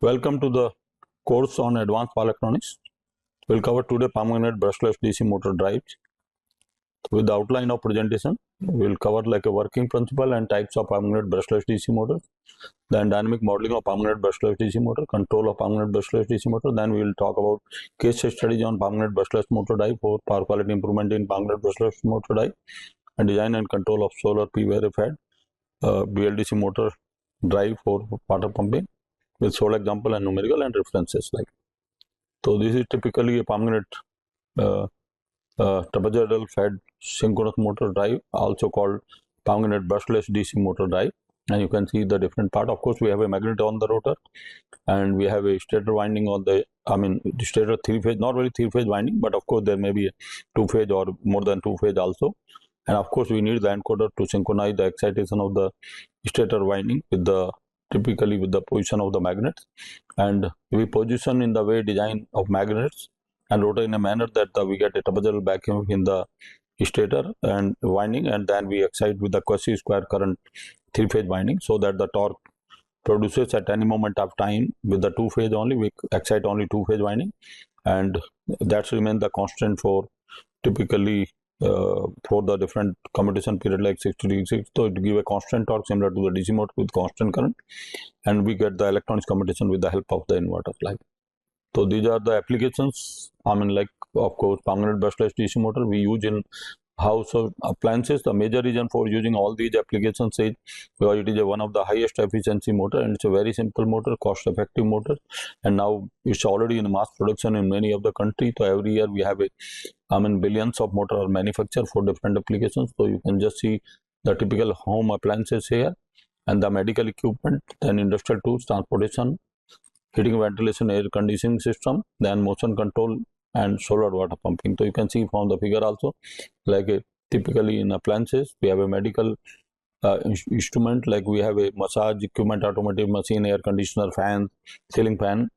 Welcome to the course on advanced power electronics. We'll cover today permanent brushless DC motor drives. With the outline of presentation, we'll cover like a working principle and types of permanent brushless DC motor, then dynamic modeling of permanent brushless DC motor, control of permanent brushless DC motor. Then we will talk about case studies on permanent brushless motor drive for power quality improvement in permanent brushless motor drive, and design and control of solar P verified BLDC motor drive for water pumping with solar example and numerical and references like. So this is typically a permanent trapezoidal fed synchronous motor drive, also called permanent brushless DC motor drive. And you can see the different part. Of course, we have a magnet on the rotor, and we have a stator winding on the, the stator three-phase, not really three-phase winding, but of course there may be a two-phase or more than two-phase also. And of course, we need the encoder to synchronize the excitation of the stator winding with the typically with the position of the magnets, and we position in the way design of magnets and rotor in a manner that we get a trapezoidal vacuum in the stator and winding, and then we excite with the quasi square current three-phase winding, so that the torque produces at any moment of time with the two-phase only. We excite only two-phase winding, and that remains the constant for typically for the different commutation period like 60 degrees. So it give a constant torque similar to the DC motor with constant current, and we get the electronics commutation with the help of the inverter. Like, so these are the applications. Like of course permanent brushless DC motor we use in household appliances. The major reason for using all these applications is because it is one of the highest efficiency motor, and it's a very simple motor, cost effective motor, and now it's already in mass production in many of the countries. So every year we have a billions of motor are manufactured for different applications. So you can just see the typical home appliances here, and the medical equipment, then industrial tools, transportation, heating, ventilation, air conditioning system, then motion control and solar water pumping. So you can see from the figure also, like typically in appliances we have a medical instrument, like we have a massage equipment, automotive machine, air conditioner, fan, ceiling fan,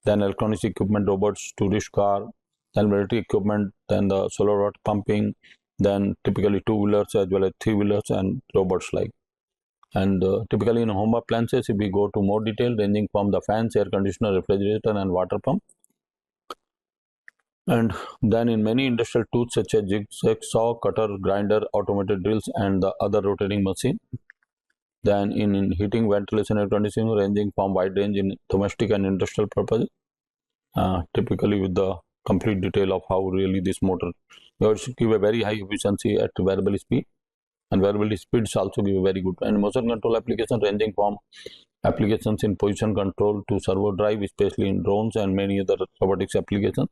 then electronics equipment, robots, tourist car, then military equipment, then the solar water pumping, then typically two-wheelers as well as three-wheelers and robots like. And typically in home appliances, if we go to more detail, ranging from the fans, air conditioner, refrigerator and water pump. And then in many industrial tools such as jigsaw, cutter, grinder, automated drills and the other rotating machine. Then in heating, ventilation, air conditioning, ranging from wide range in domestic and industrial purposes, typically with the complete detail of how really this motor give a very high efficiency at variable speed, and variable speeds also give a very good. And motion control application ranging from applications in position control to servo drive, especially in drones and many other robotics applications.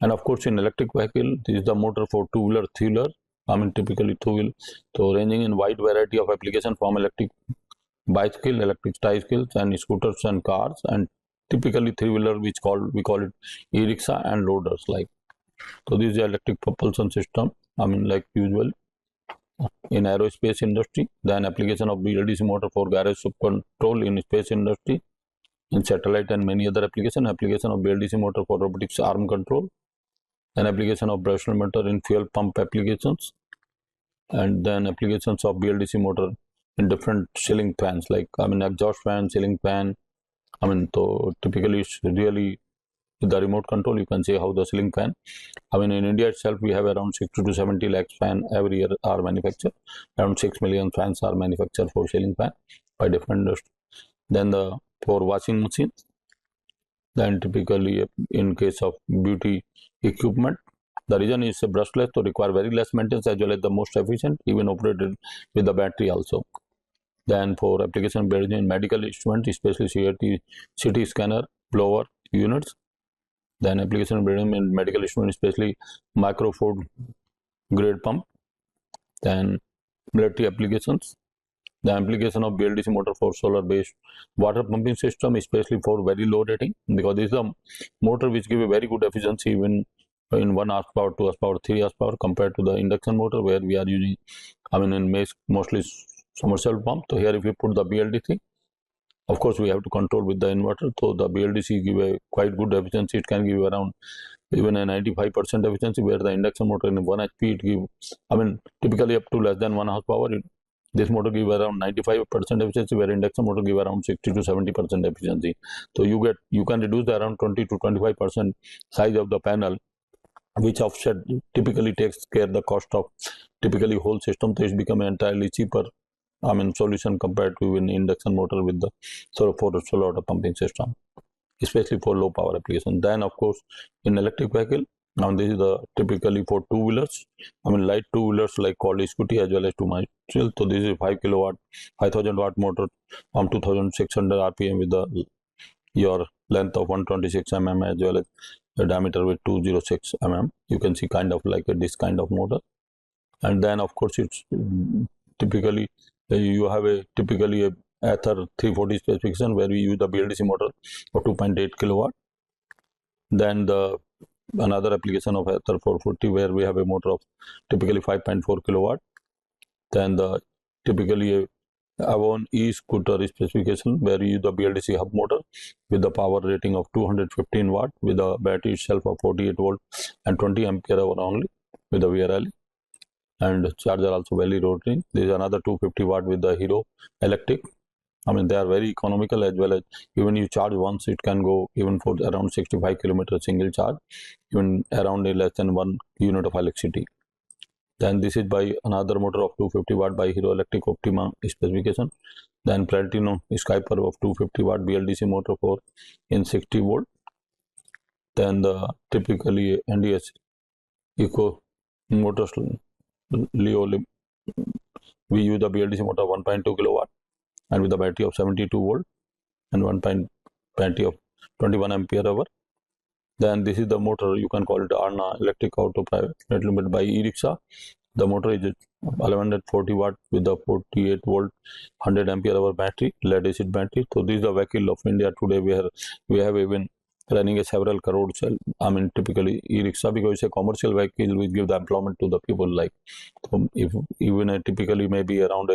And of course in electric vehicle, this is the motor for two-wheeler, three-wheeler, typically two-wheel. So ranging in wide variety of application from electric bicycle, electric tricycles and scooters and cars, and typically three-wheeler which we call it e-rickshaw and loaders like. So this is the electric propulsion system, like usual in aerospace industry. Then application of BLDC motor for garage control in space industry, in satellite and many other application of BLDC motor for robotics arm control, and application of brushless motor in fuel pump applications, and then applications of BLDC motor in different ceiling fans like exhaust fan, ceiling fan. So typically it's really with the remote control you can see how the ceiling fan. In India itself we have around 60 to 70 lakhs fan every year are manufactured. Around 6 million fans are manufactured for ceiling fan by different industries. Then for washing machines, then typically in case of beauty equipment, the reason is brushless to require very less maintenance as well as the most efficient, even operated with the battery also. Then for application built in medical instrument, especially CT scanner, blower units. Then application built in medical instrument, especially microfood grade pump. Then military applications. The application of BLDC motor for solar based water pumping system, especially for very low rating, because this is a motor which give a very good efficiency even in 1 horsepower, 2 horsepower, 3 horsepower compared to the induction motor where we are using in mostly submersible pump. So here if you put the BLDC, of course we have to control with the inverter. So the BLDC give a quite good efficiency. It can give around even a 95% efficiency, where the induction motor in 1 HP it gives typically up to less than 1 horsepower. This motor give around 95% efficiency, where induction motor give around 60 to 70% efficiency. So you can reduce the around 20 to 25% size of the panel, which offset typically takes care the cost of typically whole system. So it's become entirely cheaper, solution compared to an induction motor with the for solar water pumping system, especially for low power application. Then of course in electric vehicle, now this is the typically for two wheelers, light two wheelers like called scooty as well as two bicycle. So this is 5 kilowatt 5000 watt motor 2600 rpm with the your length of 126 mm as well as the diameter with 206 mm. You can see kind of like this kind of motor. And then of course it's typically you have a typically a Ather 340 specification, where we use the BLDC motor of 2.8 kilowatt. Then the another application of Ather 440, where we have a motor of typically 5.4 kilowatt. Then the typically Avon e-scooter specification, where we use the BLDC hub motor with the power rating of 215 watt with the battery itself of 48 volt and 20 ampere hour only with the VRL, and charger also very rotary. There is another 250 watt with the Hero electric. They are very economical, as well as even you charge once, it can go even for around 65 kilometers single charge, even around less than 1 unit of electricity. Then this is by another motor of 250 watt by Hero Electric Optima specification. Then Platino Skyper of 250 watt BLDC motor for in 60 volt. Then the typically NDS Eco motors Leo, we use the BLDC motor 1.2 kilowatt and with a battery of 72 volt and 1 battery of 21 ampere hour. Then this is the motor, you can call it Arna Electric Auto Private Limited by e-rickshaw. The motor is 1140 watt with the 48 volt 100 ampere hour battery, lead acid battery. So this is the vehicle of India today, where we have even running a several crore cell. Typically e-rickshaw, because it's a commercial vehicle which give the employment to the people. Like if even a typically maybe around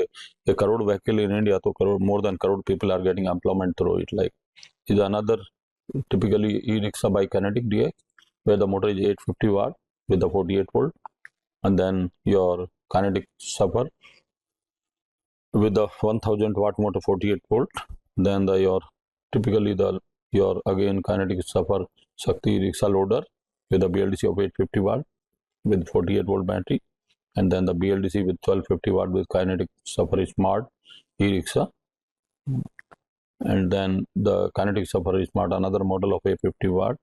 a crore vehicle in India, so more than crore people are getting employment through it. Like is another typically e-rickshaw by Kinetic DX, where the motor is 850 watt with the 48 volt, and then your Kinetic Suffer with the 1000 watt motor 48 volt. Then your typically your again Kinetic Suffer Shakti rickshaw loader with the BLDC of 850 watt with 48 volt battery, and then the BLDC with 1250 watt with Kinetic Suffer Smart e-rickshaw. And then the Kinetic Suffer Smart, another model of 850 watt.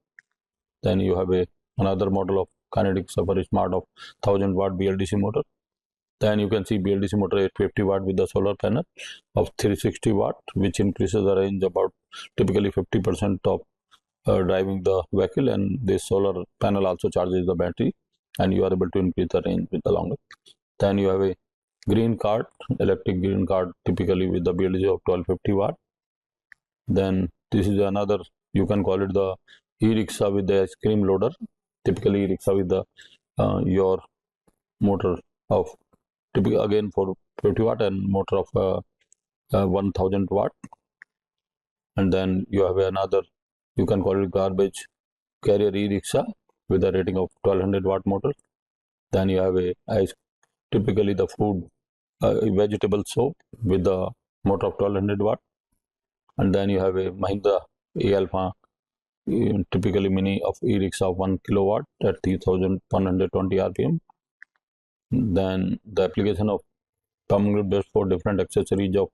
Then you have another model of Kinetic Suffer Smart of 1000 watt BLDC motor. Then you can see BLDC motor 850 watt with the solar panel of 360 watt, which increases the range about typically 50% of driving the vehicle, and this solar panel also charges the battery, and you are able to increase the range with the longer. Then you have a green card, electric green card, typically with the BLDC of 1250 watt. Then this is another, you can call it the e-rickshaw with the ice cream loader, typically e-rickshaw with the your motor of typically again for 50 watt and motor of 1000 watt. And then you have another, you can call it garbage carrier e-rickshaw with a rating of 1200 watt motor. Then you have typically the food vegetable soap with the motor of 1200 watt. And then you have a Mahindra E-Alpha, typically mini of e-rickshaw 1 kilowatt at 3120 rpm. Then the application of permanent base for different accessories of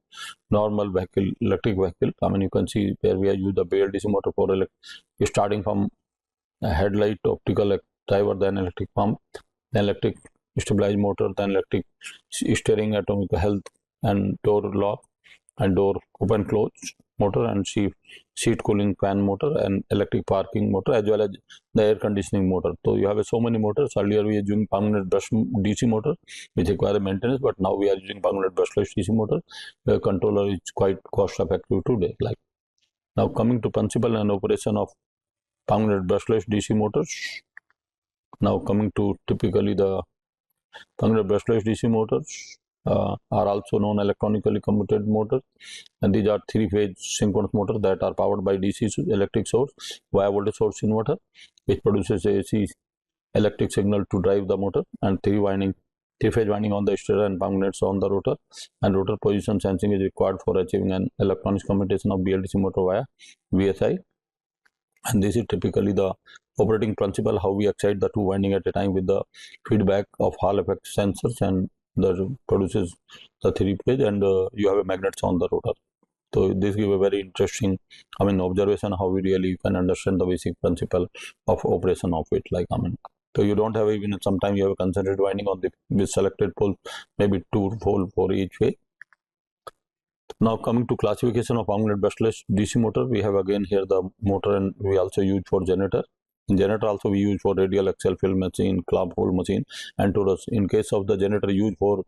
normal vehicle, electric vehicle. You can see where we have used the BLDC motor for starting from a headlight, optical driver, then electric pump, then electric stabilized motor, then electric steering, atomic health, and door lock and door open close motor, and seat cooling fan motor, and electric parking motor, as well as the air conditioning motor. So you have so many motors. Earlier we are using permanent brush DC motor which require maintenance, but now we are using permanent brushless DC motor. The controller is quite cost effective today. Like now, coming to principle and operation of permanent brushless DC motors. Now coming to typically the permanent brushless DC motors are also known electronically commutated motors, and these are three-phase synchronous motors that are powered by DC electric source via voltage source inverter, which produces AC electric signal to drive the motor, and three-winding three-phase winding on the stator and magnets on the rotor, and rotor position sensing is required for achieving an electronic commutation of BLDC motor via VSI. And this is typically the operating principle, how we excite the two winding at a time with the feedback of Hall effect sensors, and that produces the three-phase, and you have a magnets on the rotor. So this gives a very interesting, observation how we really can understand the basic principle of operation of it. So you don't have even sometimes you have a concentrated winding on the with selected pole, maybe 2 pole for each way. Now coming to classification of permanent brushless DC motor, we have again here the motor, and we also use for generator. In generator also we use for radial axial fill machine, club hole machine, and torus. In case of the generator used for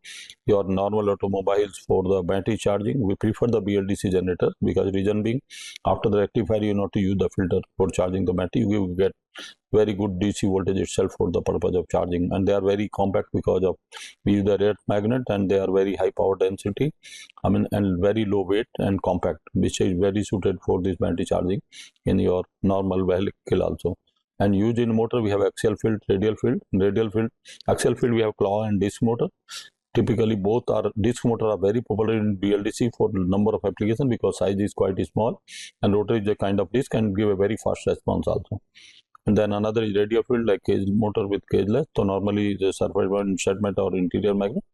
your normal automobiles for the battery charging, we prefer the BLDC generator, because reason being, after the rectifier you not to use the filter for charging the battery, you will get very good DC voltage itself for the purpose of charging, and they are very compact because of we use the red magnet, and they are very high power density, and very low weight and compact, which is very suited for this battery charging in your normal vehicle also. And used in motor we have axial field, radial field. Axial field we have claw and disc motor. Typically both are disc motor are very popular in BLDC for number of applications because size is quite small, and rotor is a kind of disc and give a very fast response also. And then another is radial field, like cage motor with cageless. So normally the surface one segment or interior magnet.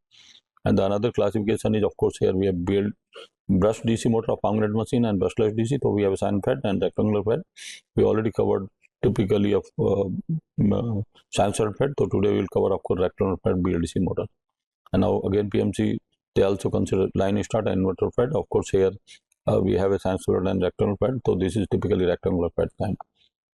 And the another classification is, of course, here we have brush DC motor of magnet machine and brushless DC. So we have a sine fed and rectangular fed. We already covered typically of sinusoidal fed. So today we will cover, of course, rectangular fed BLDC motor. And now again PMC, they also consider line start and inverter fed. Of course, here we have a sinusoidal and rectangular fed. So this is typically rectangular fed kind.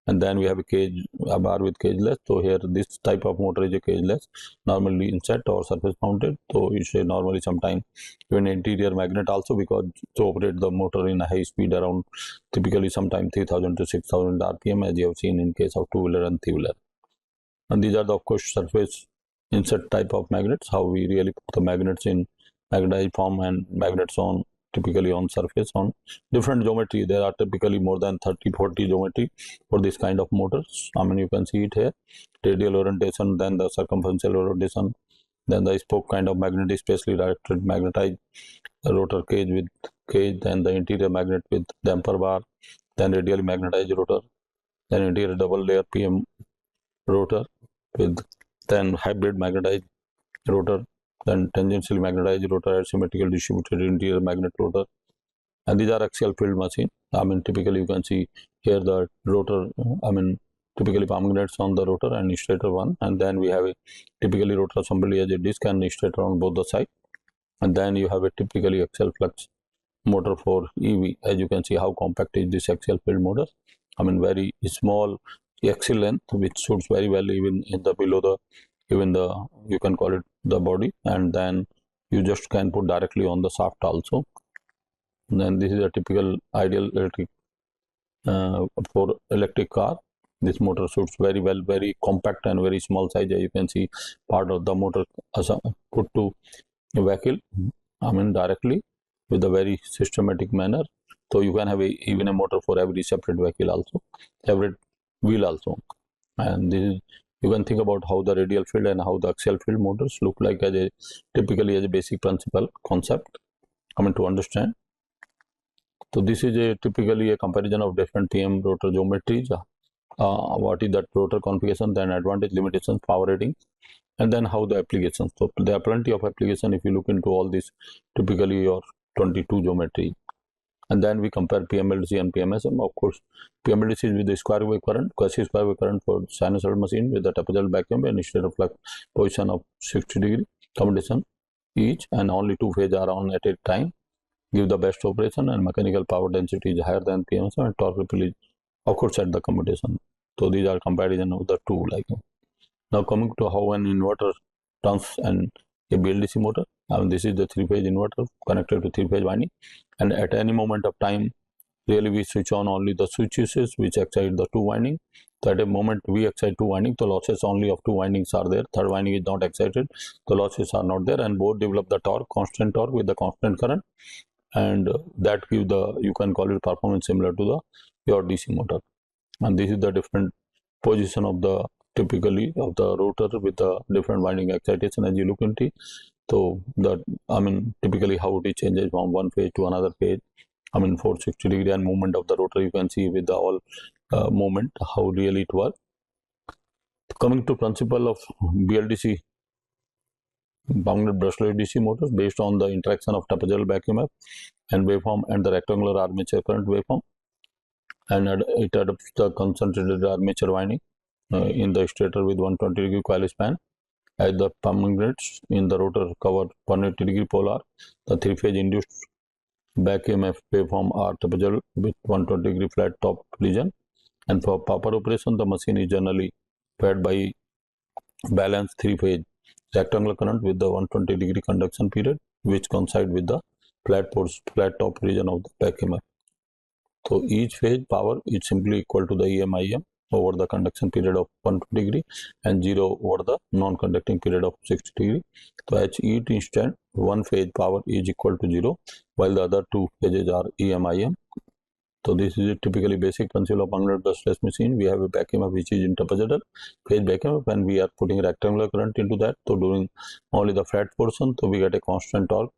And then we have a bar with cageless. So here this type of motor is a cageless, normally inset or surface mounted. So you say normally sometime even interior magnet also, because to operate the motor in a high speed around typically sometime 3000 to 6000 RPM, as you have seen in case of two-wheeler and three-wheeler. And these are the, of course, surface inset type of magnets, how we really put the magnets in magnetized form and magnets on typically on surface on different geometry. There are typically more than 30-40 geometry for this kind of motors. You can see it here, radial orientation, then the circumferential orientation, then the spoke kind of magnet, especially directed magnetized rotor cage with cage, then the interior magnet with damper bar, then radially magnetized rotor, then interior double layer PM rotor with then hybrid magnetized rotor, then tangentially magnetized rotor, asymmetrical distributed interior magnet rotor. And these are axial field machine. Typically you can see here the rotor, typically magnets on the rotor and stator one, and then we have a typically rotor assembly as a disc and stator on both the sides. And then you have a typically axial flux motor for EV. As you can see how compact is this axial field motor. Very small axial length, which suits very well even in the below the you can call it the body, and then you just can put directly on the shaft also. And then this is a typical ideal electric for electric car. This motor suits very well, very compact and very small size. As you can see, part of the motor put to a vehicle, directly with a very systematic manner. So you can have even a motor for every separate vehicle also, separate wheel also. And this is, you can think about how the radial field and how the axial field motors look like as a typically as a basic principle concept to understand. So this is a typically a comparison of different PM rotor geometries. What is that rotor configuration, then advantage, limitations, power rating, and then how the applications. So there are plenty of application if you look into all this, typically your 22 geometry. And then we compare PMLDC and PMSM. Of course, PMLDC is with the square wave current, quasi square wave current for sinusoidal machine with the trapezoidal vacuum and stator flux position of 60 degree commutation each, and only two phases are on at a time, give the best operation, and mechanical power density is higher than PMSM, and torque ripple is, of course, at the commutation. So these are comparison of the two. Now coming to how an inverter turns and a BLDC motor. This is the three-phase inverter connected to three-phase winding, and at any moment of time, really we switch on only the switches which excite the two winding. So at a moment we excite two windings, the losses only of two windings are there. Third winding is not excited, the losses are not there, and both develop the torque, constant torque with the constant current, and that give the, you can call it performance similar to the your DC motor. And this is the different position of the typically of the rotor with the different winding excitation as you look into. So that, I mean, typically how it changes from one phase to another phase. I mean, 460 degree and movement of the rotor you can see with the all movement, how really it works. Coming to principle of BLDC, bounded brushless DC motors, based on the interaction of trapezoidal back EMF and waveform and the rectangular armature current waveform, and it adopts the concentrated armature winding in the stator with 120 degree coil span. As the permanents in the rotor cover 180 degree polar, the three-phase induced back EMF waveform are trapezoidal with 120 degree flat top region. And for proper operation, the machine is generally fed by balanced three-phase rectangular current with the 120 degree conduction period, which coincide with the flat top region of the back EMF. So each phase power is simply equal to the EM/IM over the conduction period of 120 degree and 0 over the non-conducting period of 60 degree. So at each instant, one phase power is equal to 0, while the other two phases are EM/IM. So this is a typically basic principle of bounded brushless machine. We have a back EMF which is in trapezoidal phase back EMF, and we are putting rectangular current into that. So during only the flat portion, so we get a constant torque.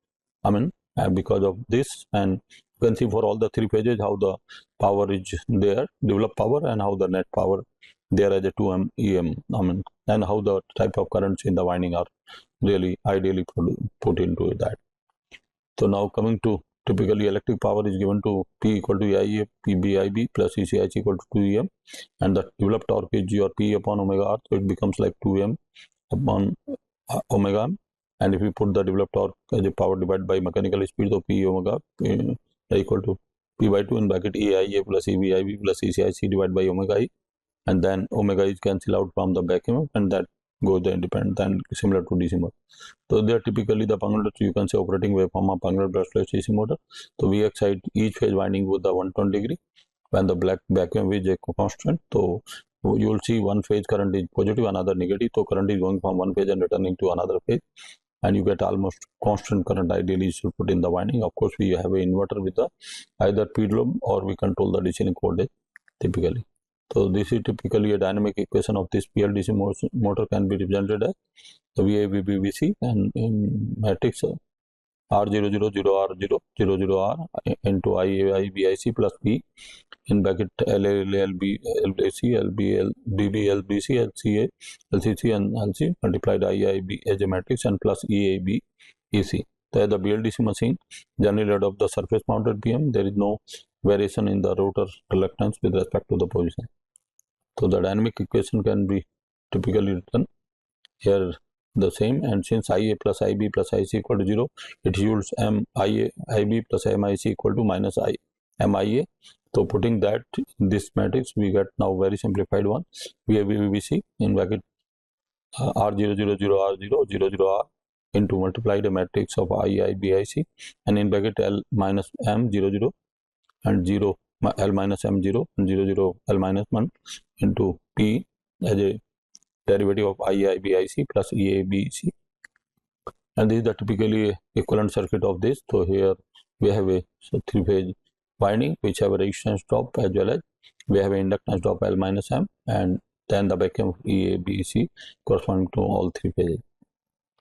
I mean, because of this, and you can see for all the three phases how the power is there, developed power, and how the net power there as a 2M EM. I mean, and how the type of currents in the winding are really ideally put into that. So now coming to typically electric power is given to P equal to EIA PBIB plus ECIC equal to 2EM, and the developed torque is G or P upon omega R, so it becomes like 2M upon omega M. And if we put the developed torque as a power divided by mechanical speed, so P omega equal to P by 2 in bracket EIA plus EBIB plus ECIC divided by omega E, and then omega is cancelled out from the back EMF, and that goes the independent and similar to DC motor. So they are typically the bounded, you can say, operating waveform of bounded brushless DC motor. So we excite each phase winding with the 120 degree when the back EMF is a constant. So you will see one phase current is positive, another negative. So current is going from one phase and returning to another phase, and you get almost constant current. Ideally, you should put in the winding. Of course, we have an inverter with the either pendulum or we control the DC link voltage typically. So this is typically a dynamic equation of this PLDC motor can be represented as the VAVBVC, and in matrix R000R000R into IIBIC plus B in bracket LLLB LBC LBL BB LBC LCA LCC and LC multiplied IIB as a matrix and plus EAB EC. So the BLDC machine generally adopt the surface mounted PM. There is no variation in the rotor reluctance with respect to the position. So the dynamic equation can be typically written here the same, and since IA plus IB plus IC equal to 0, it yields MIA IB plus MIC equal to minus MIA. So putting that in this matrix, we get now very simplified one. We have VBC in bracket R000R000R into multiplied a matrix of IIBIC, and in bracket L minus M00 and 0 L minus M0 and 00 L minus 1 into P as a derivative of IIBIC plus EABC, and this is the typically equivalent circuit of this. So here we have a three-phase winding which have a resistance drop as well as we have an inductance drop L minus M, and then the back of EABC corresponding to all three phases.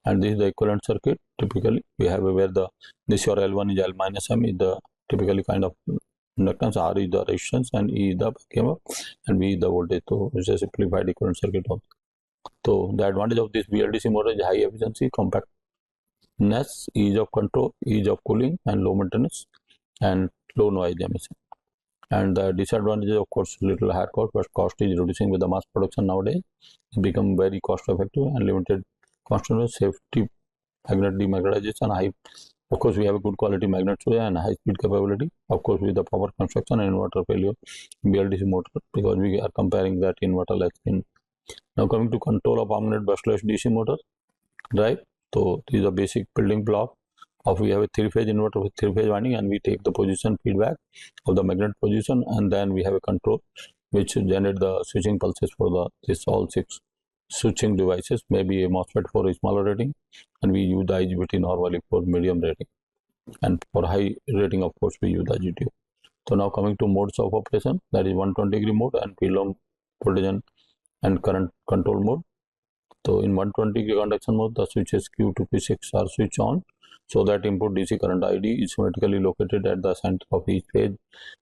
And this is the equivalent circuit. Typically we have where the this your L1 is L minus M is the typically kind of inductance, R is the resistance, and E is the back EMF, and V is the voltage. So it's a simplified equivalent circuit of. So the advantage of this BLDC motor is high efficiency, compactness, ease of control, ease of cooling, and low maintenance and low noise emission. And the disadvantage is of course little higher cost, but cost is reducing with the mass production nowadays. It's become very cost effective and limited constant safety, magnet demagnetization, high. Of course, we have a good quality magnet and high speed capability. Of course, with the power construction and inverter failure, BLDC motor, because we are comparing that inverter like in. Now coming to control of permanent brushless DC motor drive. So this is a basic building block of we have a three-phase inverter with three-phase winding, and we take the position feedback of the magnet position, and then we have a control which generate the switching pulses for the this all six switching devices. Maybe a MOSFET for a smaller rating, and we use the IGBT normally for medium rating, and for high rating of course we use the GTO. So now coming to modes of operation, that is 120 degree mode and pendulum voltage and and current control mode. So in 120 degree conduction mode, the switches Q to P6 are switched on so that input DC current ID is symmetrically located at the center of each phase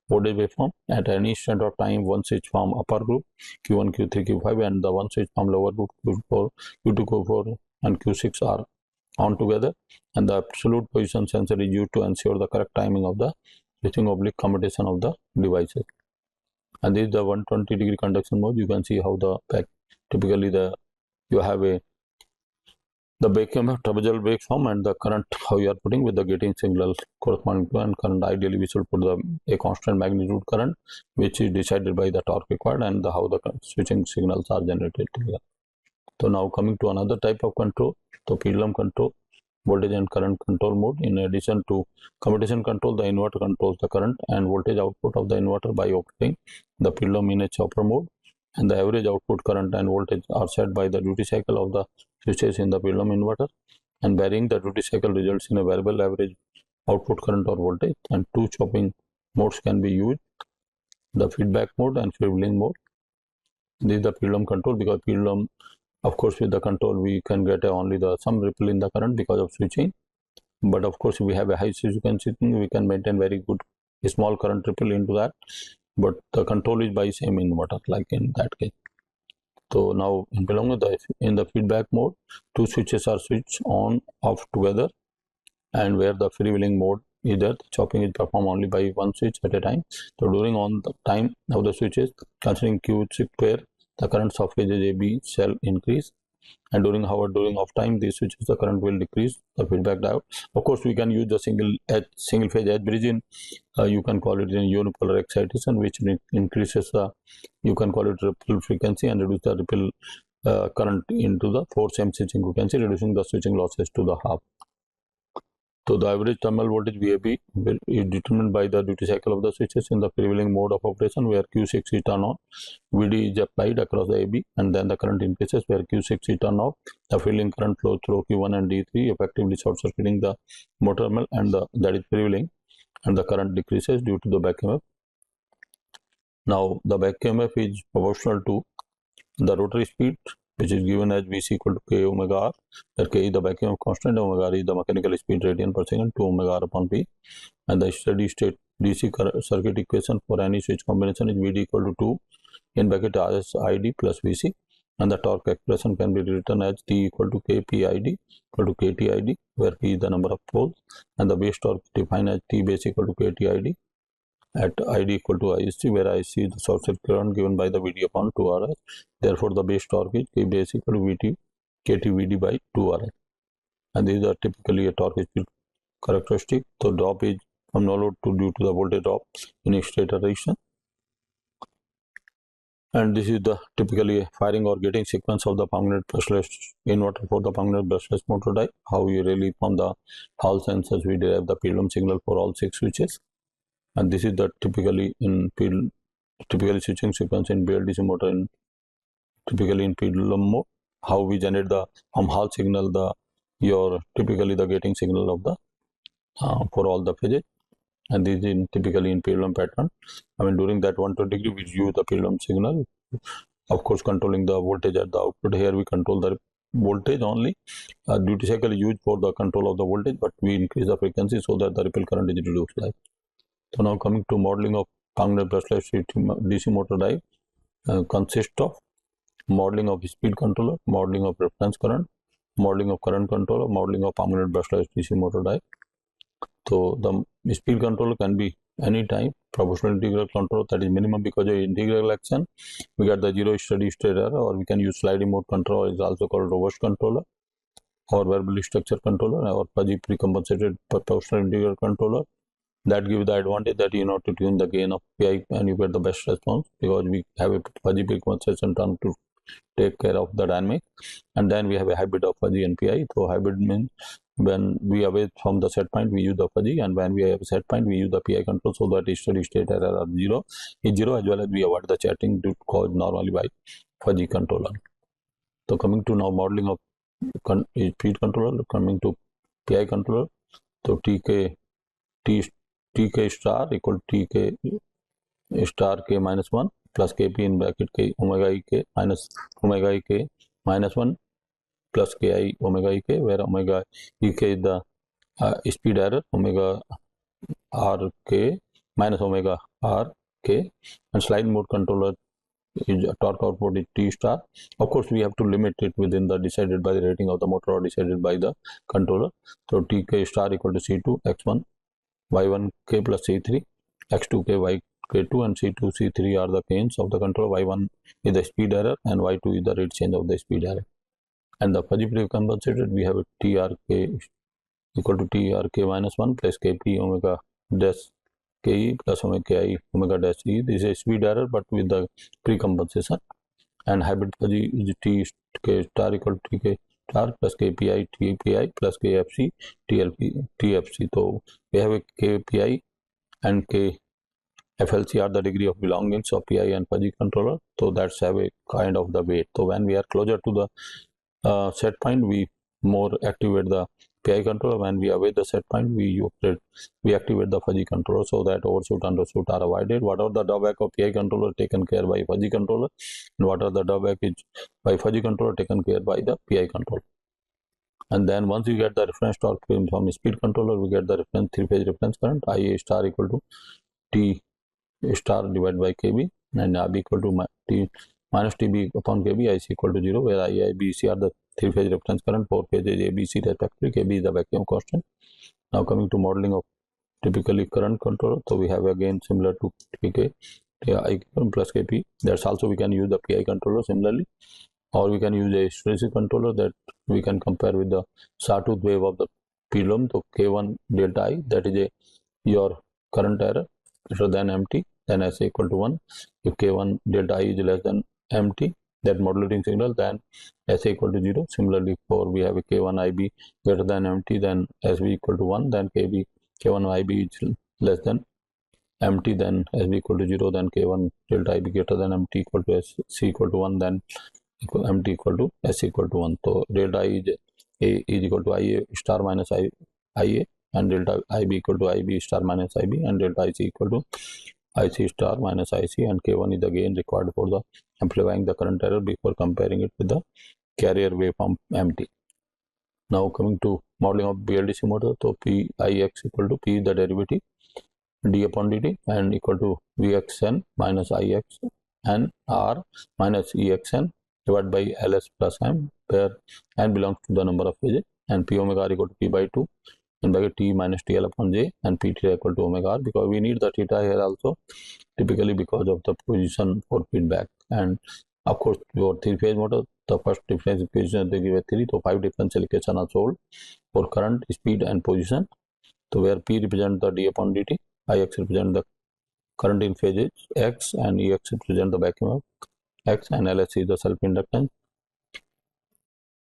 voltage waveform. At any instant of time, one switch from upper group Q1, Q3, Q5 and the one switch from lower group Q4, Q2, Q4 and Q6 are on together, and the absolute position sensor is used to ensure the correct timing of the switching oblique commutation of the devices. And this is the 120 degree conduction mode. You can see how the typically you have the BACM trapezoidal waveform and the current how you are putting with the gating signal corresponding to, and current ideally we should put a constant magnitude current which is decided by the torque required and how the switching signals are generated together. So now coming to another type of control, so pendulum control, voltage and current control mode. In addition to commutation control, the inverter controls the current and voltage output of the inverter by operating the pendulum in a chopper mode, and the average output current and voltage are set by the duty cycle of the switches in the pendulum inverter, and varying the duty cycle results in a variable average output current or voltage. And two chopping modes can be used, the feedback mode and freewheeling mode. This is the pendulum control, because pendulum, of course, with the control we can get only some ripple in the current because of switching, but of course if we have a high frequency thing, we can maintain very good small current ripple into that, but the control is by same inverter like in that case. So now in the feedback mode, two switches are switched on off together, and where the freewheeling mode is there, chopping is performed only by one switch at a time. So during on the time of the switches, considering Q6 pair, the currents of phases AB shall increase, and during off time, these switches the current will decrease the feedback diode. Of course, we can use the single phase edge bridge in you can call it in unipolar excitation, which increases the, you can call it ripple frequency, and reduce the ripple current into the 4 same switching frequency, reducing the switching losses to the half. So the average terminal voltage VAB is determined by the duty cycle of the switches in the freewheeling mode of operation, where Q6 is turned on, VD is applied across the AB, and then the current increases where Q6 is turned off. The freewheeling current flows through Q1 and D3, effectively short-circuiting the motor terminal, and that is freewheeling, and the current decreases due to the back EMF. Now the back EMF is proportional to the rotary speed, which is given as Vc equal to k omega r, where k is the back EMF constant, omega r is the mechanical speed radian per second, 2 omega r upon p, and the steady state DC circuit equation for any switch combination is Vd equal to 2 in bracket Rs Id plus Vc, and the torque expression can be written as T equal to Kpid equal to Ktid, where P is the number of poles, and the base torque defined as T base equal to Ktid at Id equal to Isc, where Ic is the short circuit current given by the Vd upon 2Rs. Therefore, the base torque is K base equal to Vt Ktvd by 2Rs. And these are typically a torque speed characteristic. So drop is from no load to due to the voltage drop in stator resistance. And this is the typically firing or getting sequence of the permanent brushless inverter for the permanent brushless motor die. How you really from the Hall sensors we derive the pendulum signal for all 6 switches. And this is the typically switching sequence in BLDC motor typically in pendulum mode. How we generate the from Hall signal typically the gating signal of the for all the phases, and this is typically in pendulum pattern. I mean during that 120 degree we use the pendulum signal, of course controlling the voltage at the output. Here we control the voltage only. Duty cycle is used for the control of the voltage, but we increase the frequency so that the ripple current is reduced. So now coming to modeling of permanent brushless DC motor die consists of modeling of speed controller, modeling of reference current, modeling of current controller, modeling of permanent brushless DC motor die. So the speed controller can be any type, proportional integral control, that is minimum because of integral action. We got the zero steady state error, or we can use sliding mode control, is also called robust controller, or variable structure controller, or fuzzy pre-compensated proportional integral controller. That gives the advantage that you know to tune the gain of PI and you get the best response, because we have a fuzzy pre-compensation term to take care of the dynamic. And then we have a hybrid of fuzzy and PI. So hybrid means when we away from the set point we use the fuzzy, and when we have a set point we use the PI control, so that steady state error are zero, as well as we avoid the chatting due caused normally by fuzzy controller. So coming to now modeling of speed controller, coming to PI controller. So TK star equal to TK star K minus 1, plus kp in bracket k omega ek minus omega ek minus 1 plus ki omega ek, where omega ek is the speed error, omega r k minus omega r k, and slide mode controller is torque output is T star. Of course, we have to limit it within the decided by the rating of the motor or decided by the controller. So Tk star equal to C2 x1 y1k plus C3 x2k yk2, and C2 C3 are the gains of the controller. Y1 is the speed error and y2 is the rate change of the speed error. And the fuzzy pre-compensated, we have a Trk equal to Trk minus 1 plus Kp omega dash Ke plus omega Ki omega dash E. This is a speed error but with the pre-compensation. And hybrid fuzzy is Tk star equal to Tk star plus Kpi Tpi plus Kfc Tfc. So we have a Kpi and Kflc are the degree of belongings of Pi and fuzzy controller. So that's have a kind of the weight. So when we are closer to the set point, we more activate the PI controller. When we await the set point, we activate the fuzzy controller, so that overshoot and undershoot are avoided. What are the drawback of PI controller taken care by fuzzy controller, and what are the drawback is by fuzzy controller taken care by the PI controller. And then once you get the reference torque from speed controller, we get the reference three-phase reference current IA star equal to T star divided by KB, and AB equal to T minus TB upon KB, IC equal to 0, where II, BC are the three-phase reference current, four phases ABC respectively, KB is the vacuum constant. Now coming to modeling of typically current controller, so we have again similar to TK, I plus KP. That's also we can use the PI controller similarly, or we can use a hysteresis controller that we can compare with the sawtooth wave of the pendulum. So K1 delta I, that is your current error greater than MT, then SA equal to 1. If K1 delta I is less than MT, that modulating signal, then SA equal to 0. Similarly, for we have a K1 IB greater than MT, then SB equal to 1, then K1 IB is less than MT, then SB equal to 0, then K1 delta IB greater than MT equal to SC equal to 1, then MT equal to S equal to 1. So delta I is equal to IA star minus IA, and delta IB equal to IB star minus IB, and delta IC equal to IC star minus IC, and K1 is the gain required for the amplifying the current error before comparing it with the carrier waveform MT. Now coming to modeling of BLDC motor, so PIX equal to P is the derivative d upon dt, and equal to Vxn minus Ix and R minus Exn divided by Ls plus M, where n belongs to the number of phases, and P omega r equal to P by 2 in bracket T minus TL upon J, and P theta equal to omega r, because we need the theta here also typically because of the position for feedback. And of course your three-phase motor, the first difference equation they give a 3, so 5 differential equations are solved for current, speed and position. So where P represents the d upon dt, Ix represent the current in phases X, and Ex represent the vacuum of X, and Ls is the self-inductance,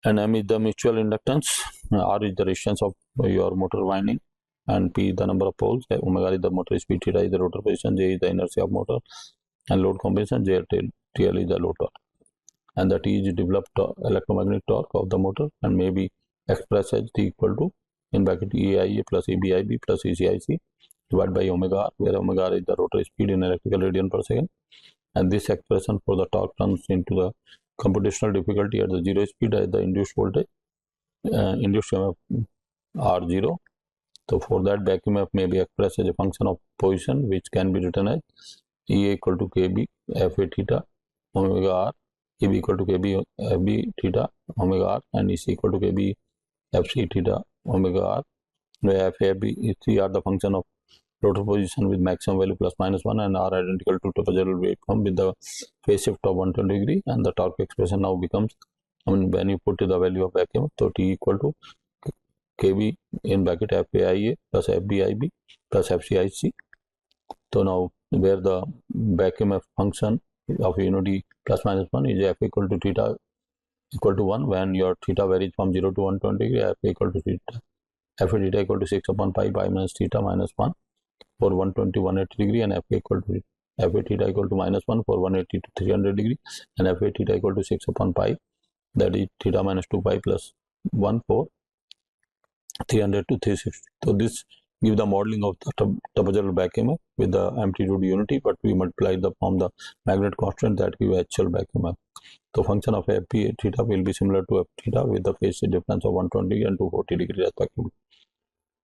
and M is the mutual inductance, R is the resistance of your motor winding, and P is the number of poles, omega is the motor speed, theta is the rotor position, J is the inertia of motor and load combination, TL is the load torque, and the T is developed electromagnetic torque of the motor, and may be expressed as T equal to in bracket EIA plus EBIB plus ECIC divided by omega r, where omega r is the rotor speed in electrical radian per second, and this expression for the torque turns into the computational difficulty at the zero speed as the induced voltage, induced EMF R0. So for that, vacuum EMF may be expressed as a function of position, which can be written as E equal to KB FA theta omega r, EB equal to KB FB theta omega r, and EC equal to KB FC theta omega r, where FAB, EC are the function of rotor position with maximum value plus minus 1, and are identical to topological waveform with the phase shift of 120 degree, and the torque expression now becomes, when you put the value of vacuum, so T equal to KB in bracket FAIA plus FBIB plus FCIC. So now where the vacuum F function of unity plus minus 1 is F equal to theta equal to 1, when your theta varies from 0 to 120 degree, F equal to theta, F theta equal to 6 upon pi minus theta minus 1 for 120 180 degree, and F equal to Fa theta equal to minus 1 for 180 to 300 degree, and Fa theta equal to 6 upon pi, that is theta minus 2 pi plus 1 for 300 to 360. So this give the modeling of the trapezoidal back EMF with the amplitude unity, but we multiply from the magnet constant that give actual back EMF. The function of f theta will be similar to f theta with the phase difference of 120 and 240 degrees respectively.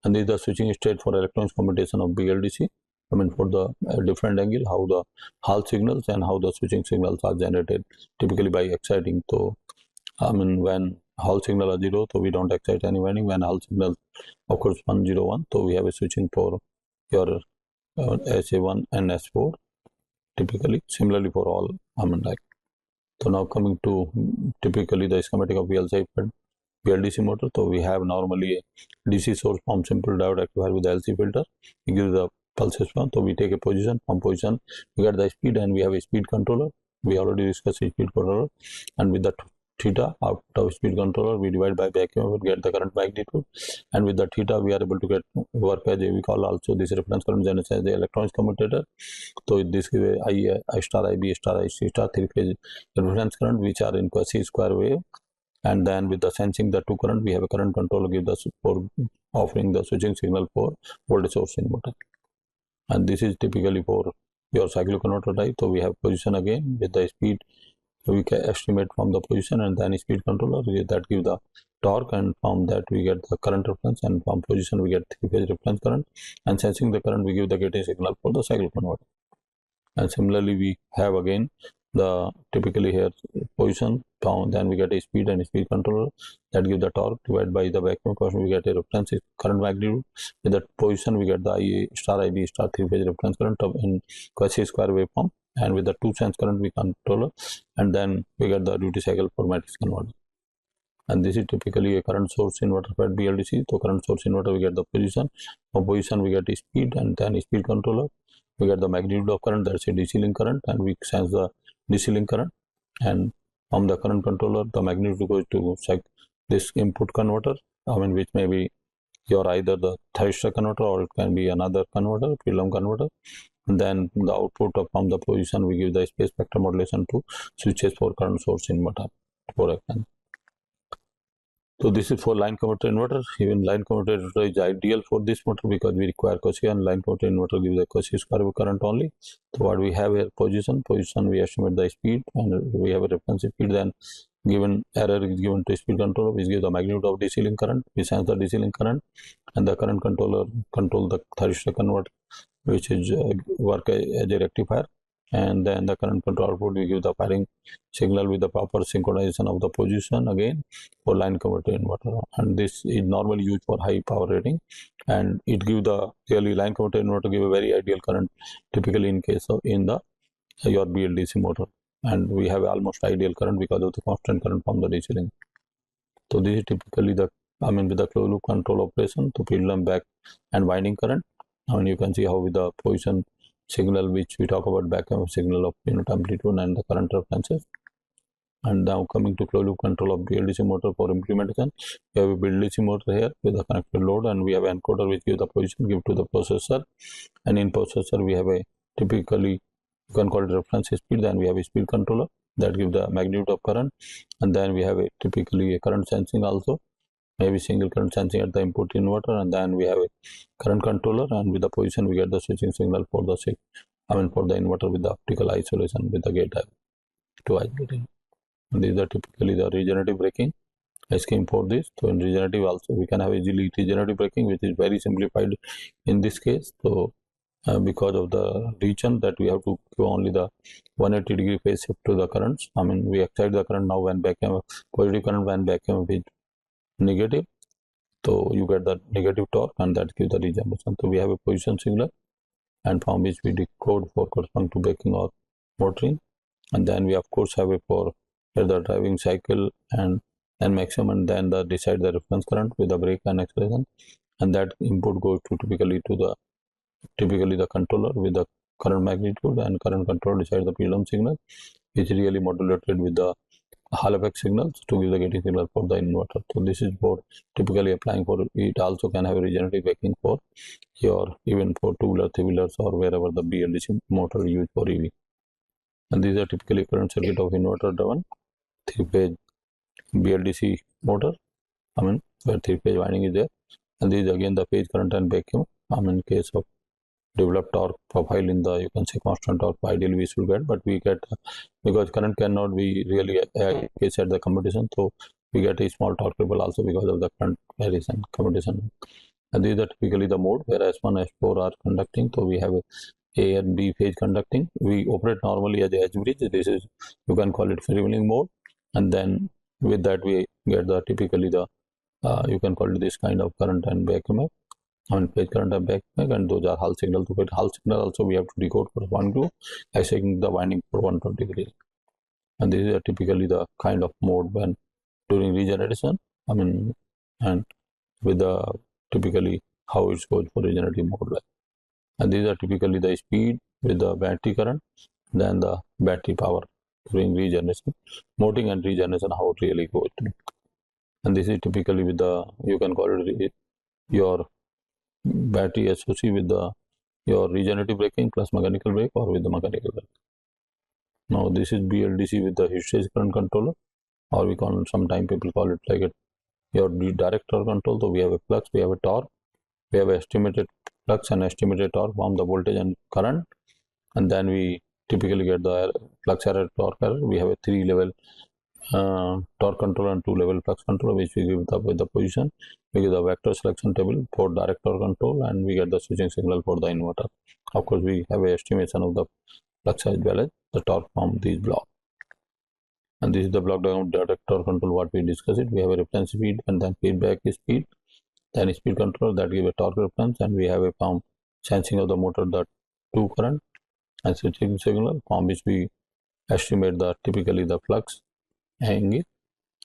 And this is the switching state for electronics computation of BLDC. I mean, for the different angle, how the Hall signals and how the switching signals are generated, typically by exciting. So, I mean, when Hall signal are 0, so we don't excite any winding. When Hall signal occurs 101, so we have a switching for your SA1 and S4, typically. Similarly for all, I mean, like. So now coming to typically the schematic of BLDC motor. So we have normally a DC source from simple diode rectifier with the LC filter. We give the pulse response. So we take a position. From position, we get the speed, and we have a speed controller. We already discussed a speed controller, and with the theta out of speed controller, we divide by back EMF, get the current magnitude, and with the theta, we are able to get work as we call also this reference current generated as the electronics commutator. So this is I star IB star IC star three phase reference current, which are in quasi square wave. And then with the sensing the two current, we have a current controller give the for offering the switching signal for voltage source inverter. And this is typically for your cycloconverter type. So we have position again with the speed. So we can estimate from the position, and then speed controller that give the torque, and from that we get the current reference, and from position we get three-phase reference current, and sensing the current we give the gating signal for the cycloconverter. And similarly we have again the typically here position, then we get a speed and speed controller that give the torque divided by the vacuum constant, we get a reference current magnitude. With that position we get the IA star IB star three-phase reference current in quasi square waveform, and with the two sense current we controller, and then we get the duty cycle for matrix converter. And this is typically a current source inverter for BLDC. So current source inverter we get the position, from position we get the speed, and then speed controller we get the magnitude of current, that's a DC link current, and we sense the DC link current, and from the current controller the magnitude goes to this input converter, I mean, which may be your either the thyristor converter or it can be another converter, Pilum converter. And then the output from the position we give the space spectrum modulation to switches for current source inverter for example. So this is for line converter inverter. Even line converter inverter is ideal for this motor because we require quasi, and line converter inverter gives a quasi square wave current only. So what we have here, position we estimate the speed, and we have a reference speed, then given error is given to speed controller, which gives the magnitude of DC link current, we sense the DC link current, and the current controller control the thyristor converter, which is work as a rectifier, and then the current control output we give the firing signal with the proper synchronization of the position again for line converter inverter. And this is normally used for high power rating, and it gives the really line converter inverter give a very ideal current typically in case of in the your BLDC motor, and we have almost ideal current because of the constant current from the DC link. So this is typically the with the closed loop control operation to pendulum back and winding current. And you can see how with the position signal, which we talk about back signal of unit amplitude and the current references. And now coming to closed loop control of BLDC motor for implementation, we have a BLDC motor here with a connected load, and we have an encoder which gives the position give to the processor, and in processor we have a typically you can call it reference speed, then we have a speed controller that gives the magnitude of current, and then we have a typically a current sensing also, maybe single current sensing at the input inverter, and then we have a current controller, and with the position we get the switching signal for the for the inverter with the optical isolation with the gate to isolating. And these are typically the regenerative braking scheme for this. So in regenerative also we can have easily regenerative braking, which is very simplified in this case. So because of the region that we have to go only the 180 degree phase shift to the currents. We excite the current now when back positive current when back is negative, so you get the negative torque, and that gives the regeneration. So we have a position signal, and from which we decode for corresponding to braking or motoring, and then we of course have a for the driving cycle and maximum, and then the decide the reference current with the brake and acceleration, and that input goes to typically the controller with the current magnitude, and current control decides the pendulum signal, which is really modulated with the Hall effect signals to give the gating signal for the inverter. So this is for typically applying for it. Also can have a regenerative braking for your even for two-wheeler, three-wheelers, or wherever the BLDC motor is used for EV. And these are typically current circuit of inverter driven three-phase BLDC motor. Where three-phase winding is there, and this is again the phase current and vacuum in case of developed torque profile in the, you can say, constant torque, ideally we should get, but we get, because current cannot be really case at the competition, so we get a small torque ripple also because of the current variation competition. And these are typically the mode where S1, S4 are conducting, so we have A and B phase conducting. We operate normally as a edge bridge. This is, you can call it freewheeling mode, and then with that we get the typically the you can call it this kind of current and back EMF, phase current and back EMF, and those are Hall signal. To get Hall signal also we have to decode for 1 group, acting the winding for 120 degrees. And this is typically the kind of mode when during regeneration, and with the typically how it goes for regenerative mode. And these are typically the speed with the battery current, then the battery power during regeneration, moting and regeneration, how it really goes. And this is typically with the, you can call it your battery associated with the your regenerative braking plus mechanical brake, or with the mechanical brake. Now this is BLDC with the hysteresis current controller, or we call, sometimes people call it like your direct torque control. So we have a flux, we have a torque, we have estimated flux and estimated torque from the voltage and current, and then we typically get the flux error, torque error. We have a 3-level torque controller and 2-level flux controller, which we give with the position. We give the vector selection table for direct torque control, and we get the switching signal for the inverter. Of course, we have a estimation of the flux as well as the torque from these blocks. And this is the block diagram direct torque control, what we discussed it. We have a reference speed and then feedback speed, then speed control that give a torque reference, and we have a from sensing of the motor the 2 current and switching signal, from which we estimate the typically the flux angle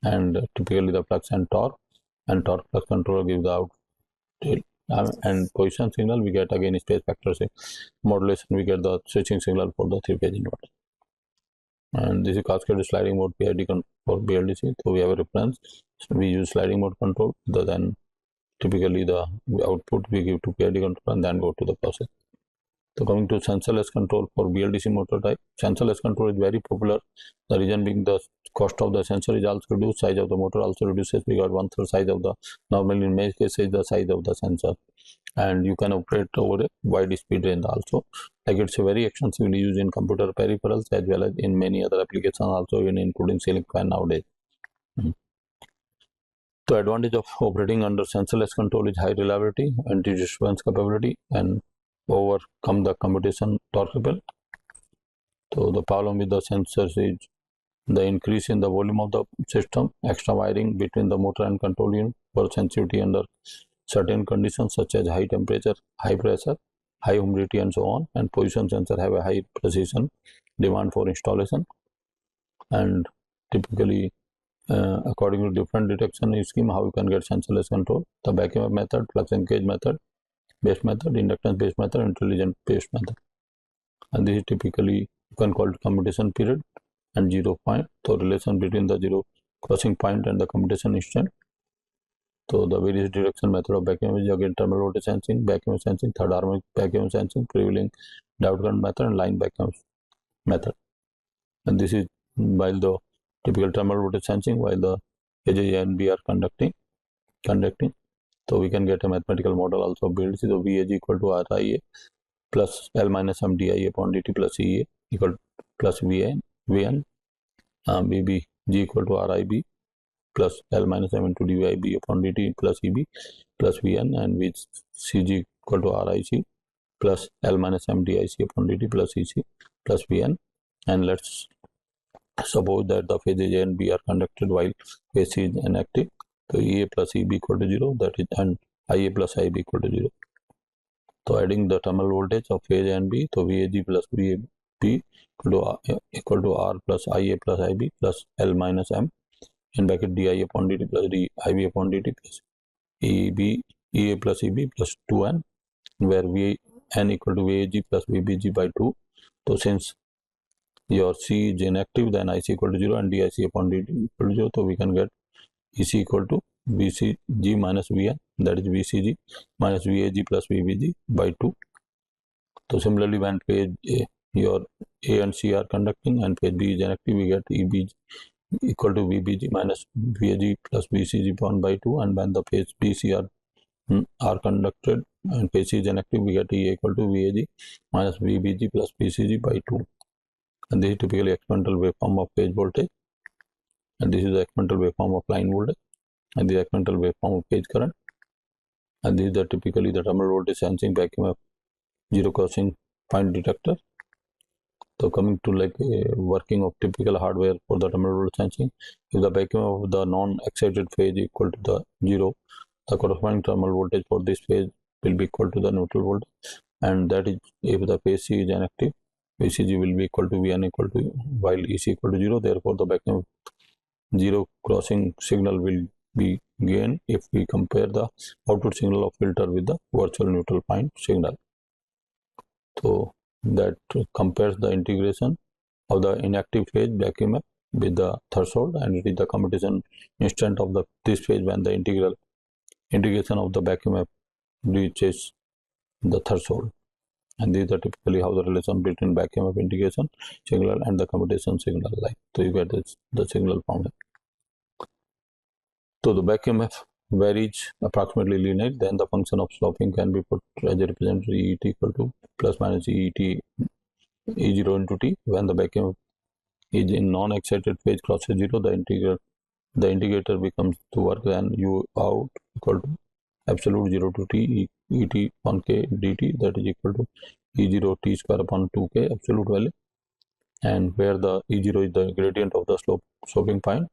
and typically the flux and torque flux controller give the out and position signal. We get again space factor modulation, we get the switching signal for the 3-phase inverter. And this is cascade sliding mode PID for BLDC. So we have a reference, so we use sliding mode control, then typically the output we give to PID control and then go to the process. So coming to sensorless control for BLDC motor type, sensorless control is very popular. The reason being the cost of the sensor is also reduced, size of the motor also reduces. We got 1/3 size of the, normally in many cases the size of the sensor, and you can operate over a wide speed range also. Like it's a very extensively used in computer peripherals as well as in many other applications also, even including ceiling fan nowadays. The advantage of operating under sensorless control is high reliability, anti-disturbance capability, and overcome the commutation torque ripple. So the problem with the sensors is the increase in the volume of the system, extra wiring between the motor and control unit for sensitivity under certain conditions such as high temperature, high pressure, high humidity, and so on. And position sensor have a high precision demand for installation, and typically according to different detection scheme, how you can get sensorless control: the back EMF method, flux linkage method, based method, inductance based method, intelligent based method. And this is typically, you can call it commutation period and 0 point. So relation between the 0 crossing point and the commutation instant. So the various direction method of back EMF is again terminal voltage sensing, back EMF sensing, third harmonic back EMF sensing, freewheeling diode current method, and line back EMF method. And this is while the typical terminal voltage sensing, while the AJ and B are conducting. So we can get a mathematical model also built. So VAG equal to RIA plus L minus M DI upon DT plus EA equal plus VN, BB G equal to RIB plus L minus M into DIB upon DT plus EB plus VN, and with CG equal to RIC plus L minus M DIC upon DT plus EC plus VN. And let's suppose that the phases A and B are conducted while phase C is inactive. So EA plus EB equal to 0, that is, and IA plus IB equal to 0. So adding the terminal voltage of phase A and B, so VAG plus VAB equal to R plus IA plus IB plus L minus M in bracket DI upon DT plus DIB upon DT plus EA plus EB plus 2N, where VN equal to VAG plus VBG by 2. So since your C is inactive, then IC equal to 0 and DIC upon DT equal to 0. So we can get EC equal to VCG minus VN, that is VCG minus VAG plus VBG by 2. So similarly, when phase A, your A and C are conducting and phase B is inactive, we get EB equal to VBG minus VAG plus VCG upon by 2. And when the phase B, C are are conducted and phase C is inactive, we get E equal to VAG minus VBG plus PCG by 2. And this is typically experimental waveform of phase voltage, and this is the experimental waveform of line voltage, and the experimental waveform of phase current, and this is the typically the terminal voltage sensing vacuum of zero crossing point detector. So coming to like working of typical hardware for the terminal voltage sensing, if the vacuum of the non-excited phase equal to the 0, the corresponding terminal voltage for this phase will be equal to the neutral voltage, and that is if the phase C is inactive, VCG will be equal to Vn equal to while EC equal to 0. Therefore, the vacuum zero crossing signal will be gained if we compare the output signal of filter with the virtual neutral point signal. So that compares the integration of the inactive phase vacuum with the threshold, and it is the commutation instant of this phase when the integration of the vacuum reaches the threshold. And these are typically how the relation between vacuum integration signal and the commutation signal like. So you get the signal from it. So the vacuum varies approximately linear, then the function of sloping can be put as a representative ET equal to plus minus ET E0 into T. When the vacuum is in non-excited phase crosses 0, the integrator becomes to work then U out equal to absolute 0 to T ET on K dt, that is equal to E0 T square upon 2K absolute value, and where the E0 is the gradient of the sloping point,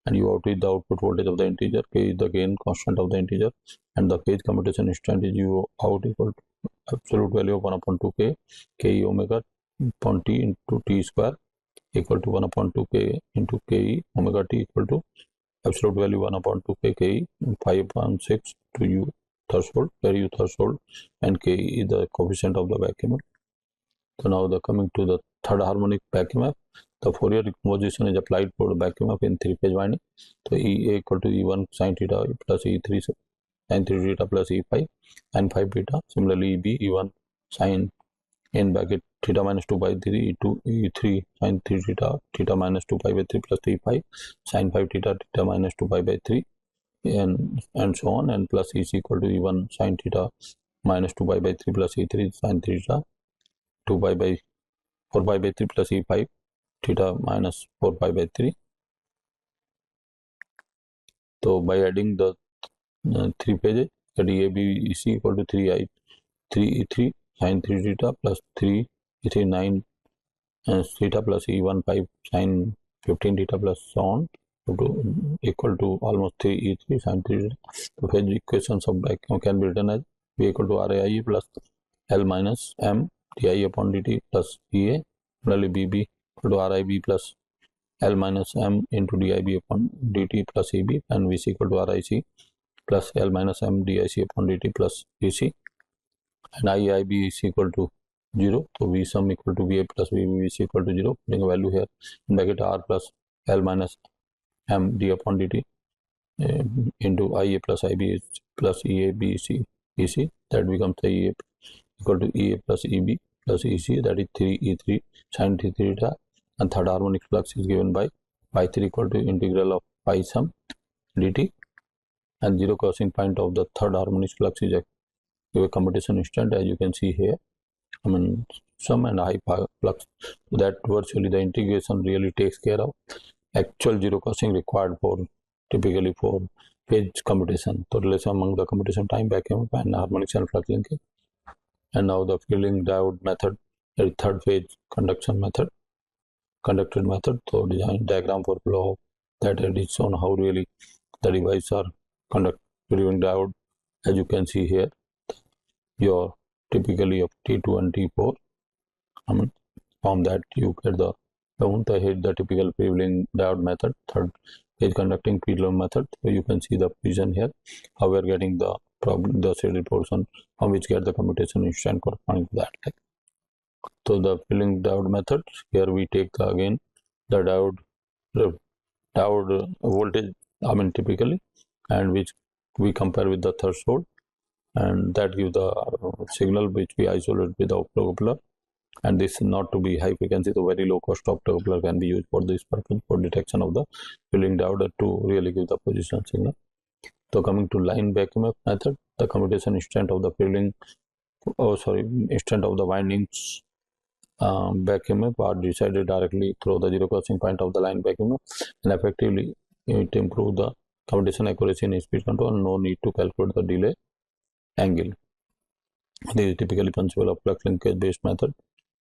and U out is the output voltage of the integer, K is the gain constant of the integer, and the phase commutation instant is U out equal to absolute value of 1 upon 2K Ke omega upon T into T square equal to 1 upon 2K into Ke omega T equal to absolute value 1 upon 2K Ke 5 upon 6 to U threshold, where U threshold and Ke is the coefficient of the vacuum. So now the coming to the third harmonic vacuum, the Fourier decomposition is applied for the vacuum in three-phase winding. So E equal to E1 sin theta plus E3 sin 3 theta plus E5 and 5 beta. Similarly, EB E1 sin in bracket theta minus 2 by 3 E2 E3 sin 3 theta minus 2 pi by 3 plus E5 sin 5 theta minus 2 pi by 3 and so on, and plus EC equal to E1 sin theta minus 2 pi by 3 plus E3 sin theta 2 pi by 4 pi by 3 plus E5 theta minus 4 pi by 3. So by adding the three phases, that EABEC equal to 3 E3 sin 3 theta plus 3 E3 9 theta plus E1 5 sin 15 theta plus so on equal to almost 3 E3 sin 3 theta. So phase equations of vacuum can be written as V equal to RAIE plus L minus M di upon dt plus EA. Similarly, BB equal to RIB plus L minus M into DIB upon dt plus EB, and VC equal to RIC plus L minus M DIC upon dt plus EC, and IIB is equal to 0. So V sum equal to VA plus VB is equal to 0. Putting a value here in bracket R plus L minus M d upon dt into IA plus IB plus EABC EC, that becomes the EA equal to EA plus EB plus EC, that is 3 E3 sin 3 theta, and third harmonic flux is given by pi 3 equal to integral of pi sum dt, and zero crossing point of the third harmonic flux is a commutation instant, as you can see here. I mean sum and high flux, so that virtually the integration really takes care of actual zero crossing required for typically for phase commutation. So relation among the commutation time vacuum and harmonic cell flux linkage. And now the filling diode method, the third phase conducted method. So design diagram for flow that is shown how really the devices are filling diode. As you can see here, your typically of T2 and T4. I mean, from that you get the typical filling diode method, third phase conducting pendulum method. So you can see the vision here, how we are getting the shaded portion from which get the commutation instant corresponding to that. So the filling diode method, here we take again the diode voltage, I mean typically, and which we compare with the threshold, and that gives the signal which we isolate with the optocoupler. And this not to be high frequency, the very low cost optocoupler can be used for this purpose, for detection of the filling diode to really give the position signal. So coming to line back EMF method, the commutation instant of the windings back EMF are decided directly through the zero crossing point of the line back EMF, and effectively it improves the commutation accuracy in speed control. No need to calculate the delay angle. This is typically principle of flux linkage based method.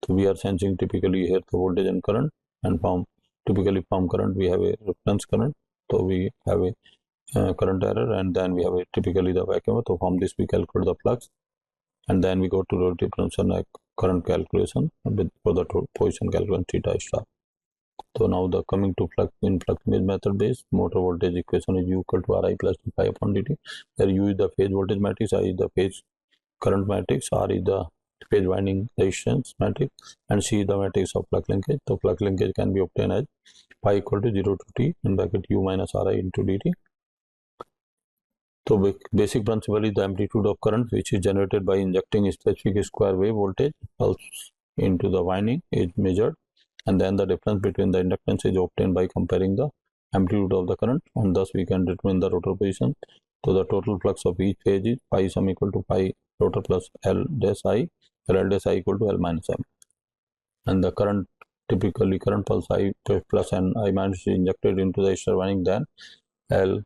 So we are sensing typically here the voltage and current, and from current we have a reference current. So we have a current error, and then we have a typically the back EMF. So from this we calculate the flux, and then we go to the difference and current calculation for the position calculation theta star. So now the coming to flux linkage method based motor voltage equation is U equal to Ri plus phi upon dt. Where U is the phase voltage matrix, I is the phase current matrix, R is the phase winding resistance matrix, and C is the matrix of flux linkage. So flux linkage can be obtained as phi equal to 0 to t in bracket U minus Ri into dt. So basic principle is the amplitude of current which is generated by injecting a specific square wave voltage pulse into the winding is measured, and then the difference between the inductance is obtained by comparing the amplitude of the current, and thus we can determine the rotor position. So the total flux of each phase is phi sum equal to phi rotor plus L dash I, L dash I equal to L minus M, and the current typically current pulse I plus and I minus is injected into the extra winding, then L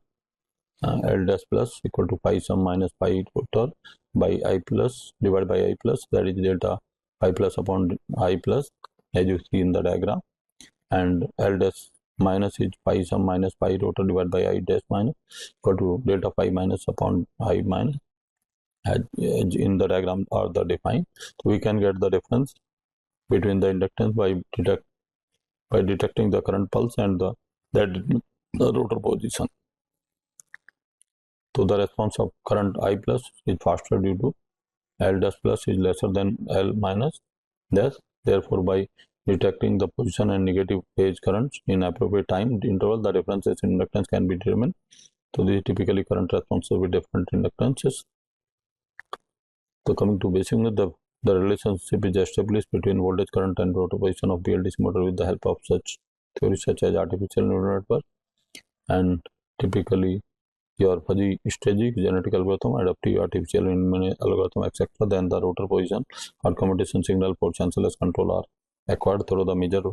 dash plus equal to phi sum minus phi rotor by I plus divided by I plus, that is delta phi plus upon I plus as you see in the diagram, and L dash minus is phi sum minus phi rotor divided by I dash minus equal to delta phi minus upon I minus as in the diagram are the defined. So we can get the difference between the inductance by detecting the current pulse and the rotor position. So the response of current I plus is faster due to L dash plus is lesser than L minus dash. Therefore, by detecting the position and negative phase currents in appropriate time interval, the differences in inductance can be determined. So this is typically current responses with different inductances. So coming to basic, the relationship is established between voltage, current, and rotor position of BLDC motor with the help of such theories such as artificial neural network, and typically your fuzzy strategic genetic algorithm, adaptive artificial algorithm, etc. Then the rotor position or commutation signal for sensorless control are acquired through the measure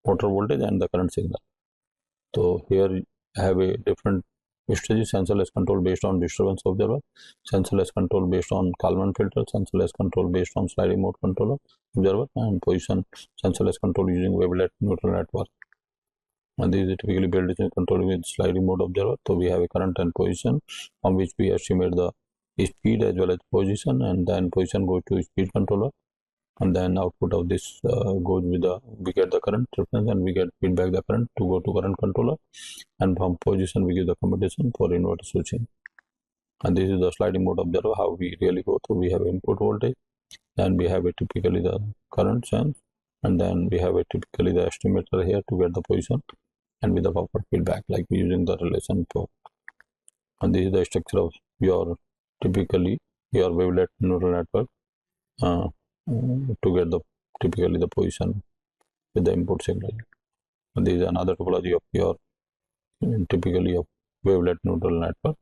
motor voltage and the current signal. So here I have a different strategy: sensorless control based on disturbance observer, sensorless control based on Kalman filter, sensorless control based on sliding mode controller observer, and position sensorless control using wavelet neural network. And this is typically built in control with sliding mode observer. So we have a current and position from which we estimate the speed as well as position, and then position goes to speed controller, and then output of this goes with we get the current reference and we get feedback the current to go to current controller, and from position we give the commutation for inverter switching. And this is the sliding mode observer, how we really go through. We have input voltage, then we have a typically the current sense, and then we have a typically the estimator here to get the position, and with the proper feedback like using the relation for. And this is the structure of your typically your wavelet neural network to get the typically the position with the input signal. And this is another topology of your typically of wavelet neural network.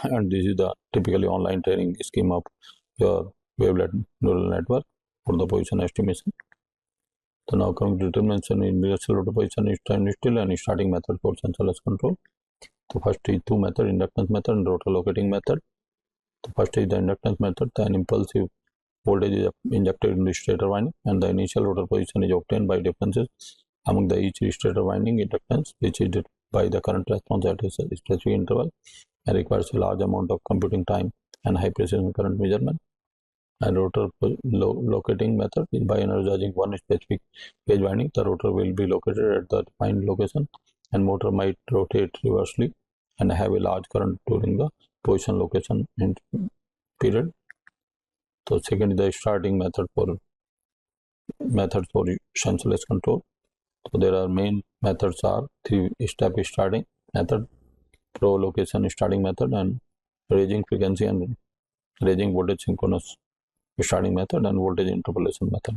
And this is the typically online training scheme of your wavelet neural network for the position estimation. So now coming to determination in universal rotor position is time still and starting method for sensorless control. So first is two method: inductance method and rotor locating method. So first is the inductance method. Then impulsive voltage is injected in the stator winding, and the initial rotor position is obtained by differences among the each stator winding inductance, which is by the current response at a specific interval, and requires a large amount of computing time and high precision current measurement. And rotor locating method is by energizing one specific phase winding, the rotor will be located at the defined location, and motor might rotate reversely and have a large current during the position location period. So second is the starting method for sensorless control. So there are main methods are three-step starting method, pro location starting method, and raising frequency and raising voltage synchronous starting method, and voltage interpolation method.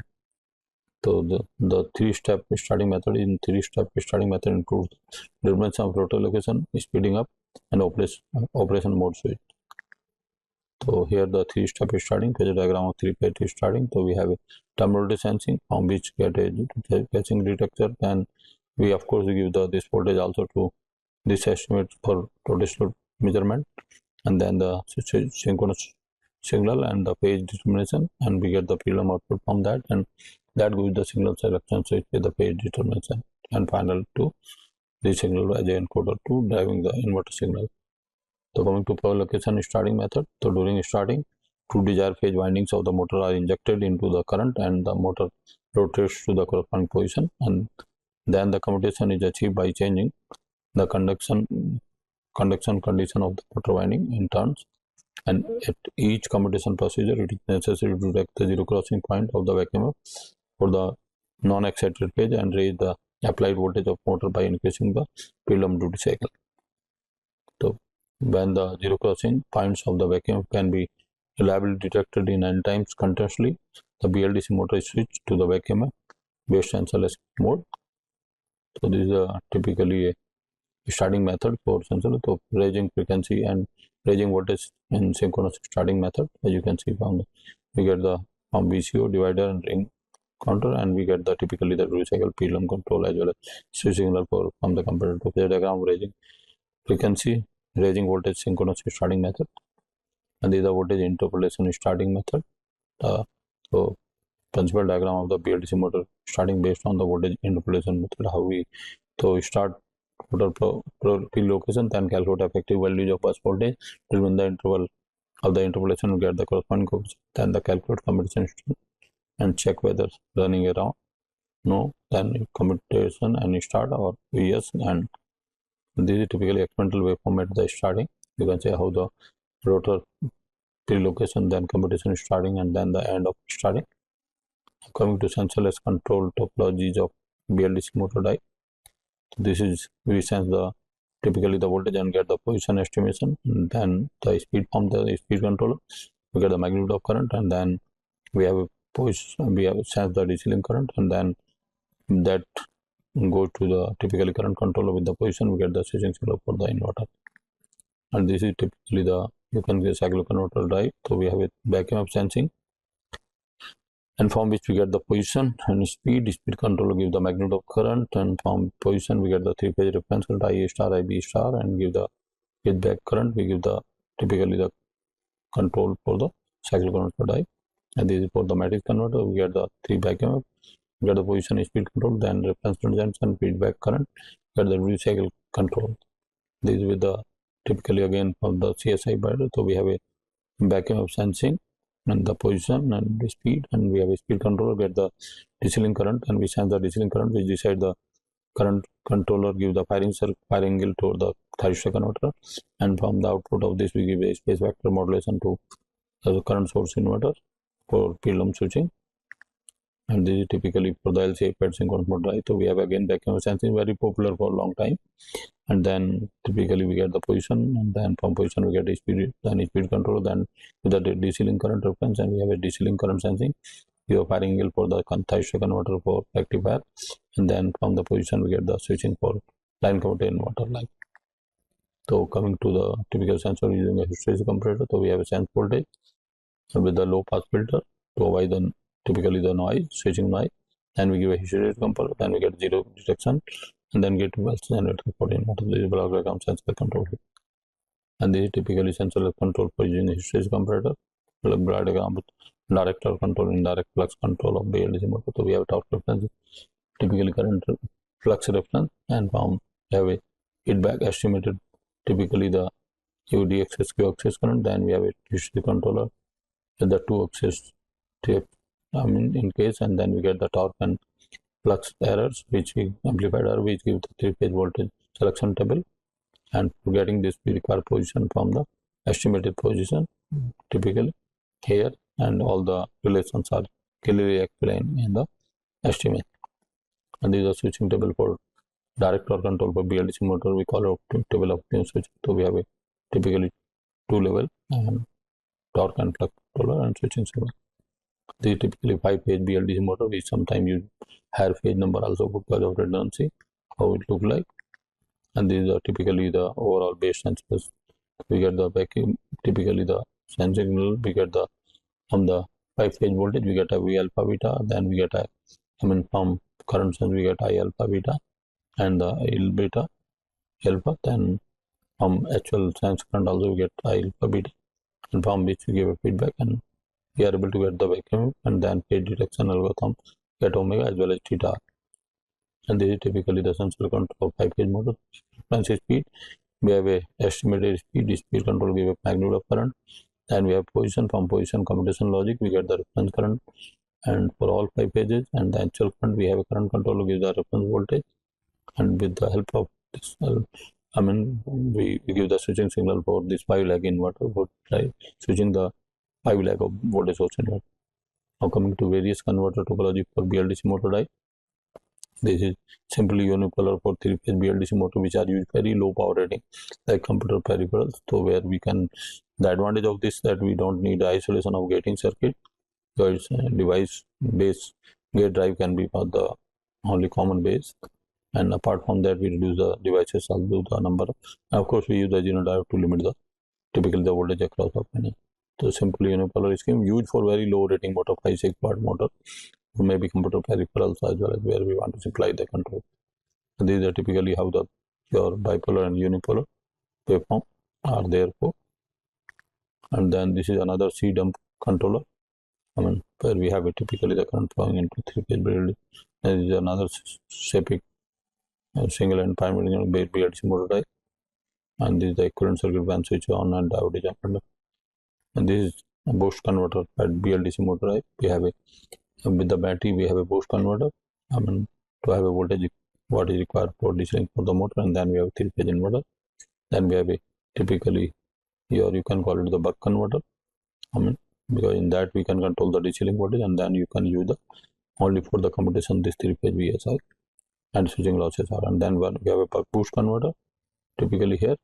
So the three-step starting method includes determination of rotor location, speeding up, and operation mode switch. So here the three-step starting, phasor diagram of three-phase starting. So we have a term voltage sensing from which get a patching detector. Then we of course give this voltage also to this estimate for total measurement, and then the synchronous signal and the phase determination, and we get the PWM output from that, and that gives the signal selection switch with the phase determination, and final to the signal as an encoder to driving the inverter signal. So coming to power location starting method. So during starting, two desired phase windings of the motor are injected into the current, and the motor rotates to the corresponding position, and then the commutation is achieved by changing the conduction condition of the motor winding in turns, and at each commutation procedure it is necessary to detect the zero crossing point of the vacuum for the non-excited phase and raise the applied voltage of motor by increasing the PWM duty cycle. So when the zero crossing points of the vacuum can be reliably detected in n times continuously, the BLDC motor is switched to the vacuum based sensor mode. So this is typically a starting method for sensor. So raising frequency and raising voltage in synchronous starting method, as you can see from we get the from VCO divider and ring counter, and we get the typically the duty cycle PWM control as well as switch signal for from the comparator. So the diagram raising frequency, raising voltage synchronous starting method, and this is the voltage interpolation starting method. So principal diagram of the BLDC motor starting based on the voltage interpolation method. How we start motor location, then calculate effective values of bus voltage, determine the interval of the interpolation to get the corresponding coefficient, then the calculate commutation and check whether running around no, then commutation and start or yes, and this is typically experimental waveform at the starting. You can see how the rotor pre-location, then commutation is starting, and then the end of starting. Coming to sensorless control topologies of BLDC motor die. This is we sense the typically the voltage and get the position estimation, and then the speed from the speed controller. We get the magnitude of current, and then we have a position, we have sense the DC link current, and then that go to the typically current controller with the position. We get the switching signal for the inverter, and this is typically the you can get cyclo converter drive. So we have a vacuum of sensing, and from which we get the position and speed. Speed controller give the magnitude of current, and from position we get the three-phase reference current IA star, IB star, and give the feedback current. We give the typically the control for the cyclo converter drive, and this is for the matrix converter. We get the three vacuum, we get the position speed control, then reference current and feedback current. We get the duty cycle control. This is with the typically again from the CSI binder. So we have a vacuum of sensing and the position and the speed, and we have a speed controller get the DC link current, and we sense the DC link current which decide the current controller give the firing angle to the thyristor converter, and from the output of this we give a space vector modulation to the current source inverter for PWM switching, and this is typically for the LCI paired synchronous mode drive. So we have again vacuum sensing, very popular for a long time, and then typically we get the position, and then from position we get a speed, then speed control, then with the DC link current reference, and we have a DC link current sensing. We have firing angle for the thyristor converter for rectifier, and then from the position we get the switching for line counter inverter line. So coming to the typical sensor using a hysteresis comparator. So we have a sense voltage with the low pass filter to avoid the typically the noise, switching noise. Then we give a hysteresis comparator, then we get zero detection, and then get pulse generator for inverter. This is block diagram sensor control, and this is typically sensor control for using a hysteresis comparator. Block diagram with direct or control, indirect flux control of BLDC motor. So we have a torque reference, typically current flux reference, and from have a feedback estimated typically the UD axis Q axis current. Then we have a hysteresis controller with the two axis tape in case, and then we get the torque and flux errors which we amplified error which give the three-phase voltage selection table, and for getting this we require position from the estimated position typically here, and all the relations are clearly explained in the estimate. And these are switching table for direct or control for BLDC motor. We call it table of switch. So we have a typically two level and torque and flux controller and switching signal. This is typically 5-phase BLDC motor. We sometimes use higher phase number also because of redundancy, how it look like. And these are typically the overall base sensors. We get the vacuum, typically the sensing signal, we get the from the 5-phase voltage, we get a V alpha beta, then we get a, from current sense we get I alpha beta and the L beta alpha, then from actual sense current also we get I alpha beta, and from which we give a feedback and we are able to get the vacuum, and then phase detection algorithm get omega as well as theta. And this is typically the sensor control of 5-phase motor. Frequency speed, we have a estimated speed control give a magnitude of current. Then we have position, from position computation logic we get the reference current, and for all 5 phases, and the actual current we have a current control to give the reference voltage, and with the help of this we give the switching signal for this 5 lag inverter for switching the 5 lag of voltage source inverter. Now coming to various converter topology for BLDC motor die. This is simply unipolar for 3-phase BLDC motor which are used very low power rating like computer peripherals. So where we can, the advantage of this that we don't need isolation of gating circuit, because device base gate drive can be for the only common base, and apart from that we reduce the devices also the number. And of course we use the IGNOU drive to limit the typically the voltage across the panel. So simply unipolar scheme used for very low rating motor, 5-6 watt motor, maybe computer peripherals as well as where we want to supply the control. So these are typically how the your bipolar and unipolar waveform are there for. And then this is another C dump controller, where we have a typically the current flowing into 3-phase BLDC. There is another SEPIC single and primary BLDC motor type, and this is the equivalent circuit when switch on and diode is up. And this is a boost converter at BLDC motor type. We have a with the battery we have a boost converter to have a voltage what is required for DC for the motor, and then we have 3-phase inverter. Then we have a typically here you can call it the buck converter, because in that we can control the DC link voltage, and then you can use the only for the computation this 3-phase VSI and switching losses are. And then when we have a buck boost converter, typically here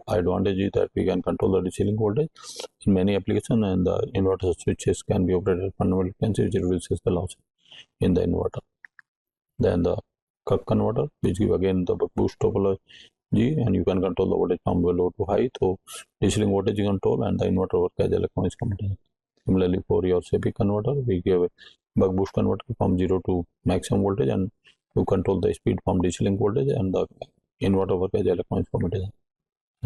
advantage is that we can control the DC link voltage in many applications, and the inverter switches can be operated at fundamental frequency which reduces the loss in the inverter. Then the buck converter which give again the buck boost topology, and you can control the voltage from low to high, so DC link voltage control and the inverter work as electronics computation. Similarly for your SEPIC converter we give a buck boost converter from 0 to maximum voltage, and you control the speed from DC link voltage, and the inverter work as electronics computation.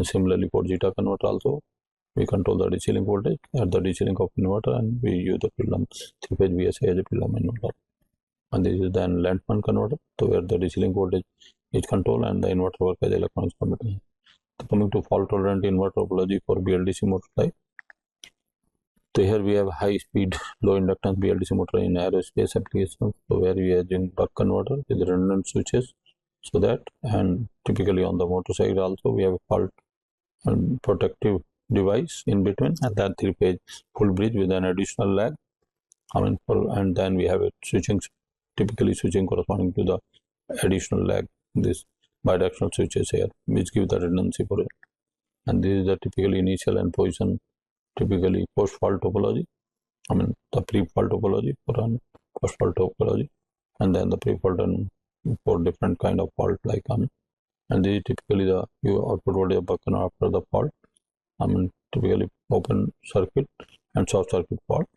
Similarly for zeta converter also we control the DC link voltage at the DC link of inverter, and we use the PWM 3-phase VSI as a PWM inverter. And this is then Landman converter, so where the DC link voltage is controlled and the inverter work as electronics computation. So coming to fault tolerant inverter topology for BLDC motor type. So here we have high speed low inductance BLDC motor in aerospace applications, so where we are using buck converter with redundant switches, so that, and typically on the motorcycle also we have a fault and protective device in between, and then 3-phase full bridge with an additional lag, and then we have a switching, typically switching corresponding to the additional lag, this bidirectional switches here which give the redundancy for it. And this is the typically initial and position typically post fault topology, the pre-fault topology for an post fault topology, and then the pre-fault and for different kind of fault like and this is typically the output voltage of buck converter after the fault, typically open circuit and short circuit fault,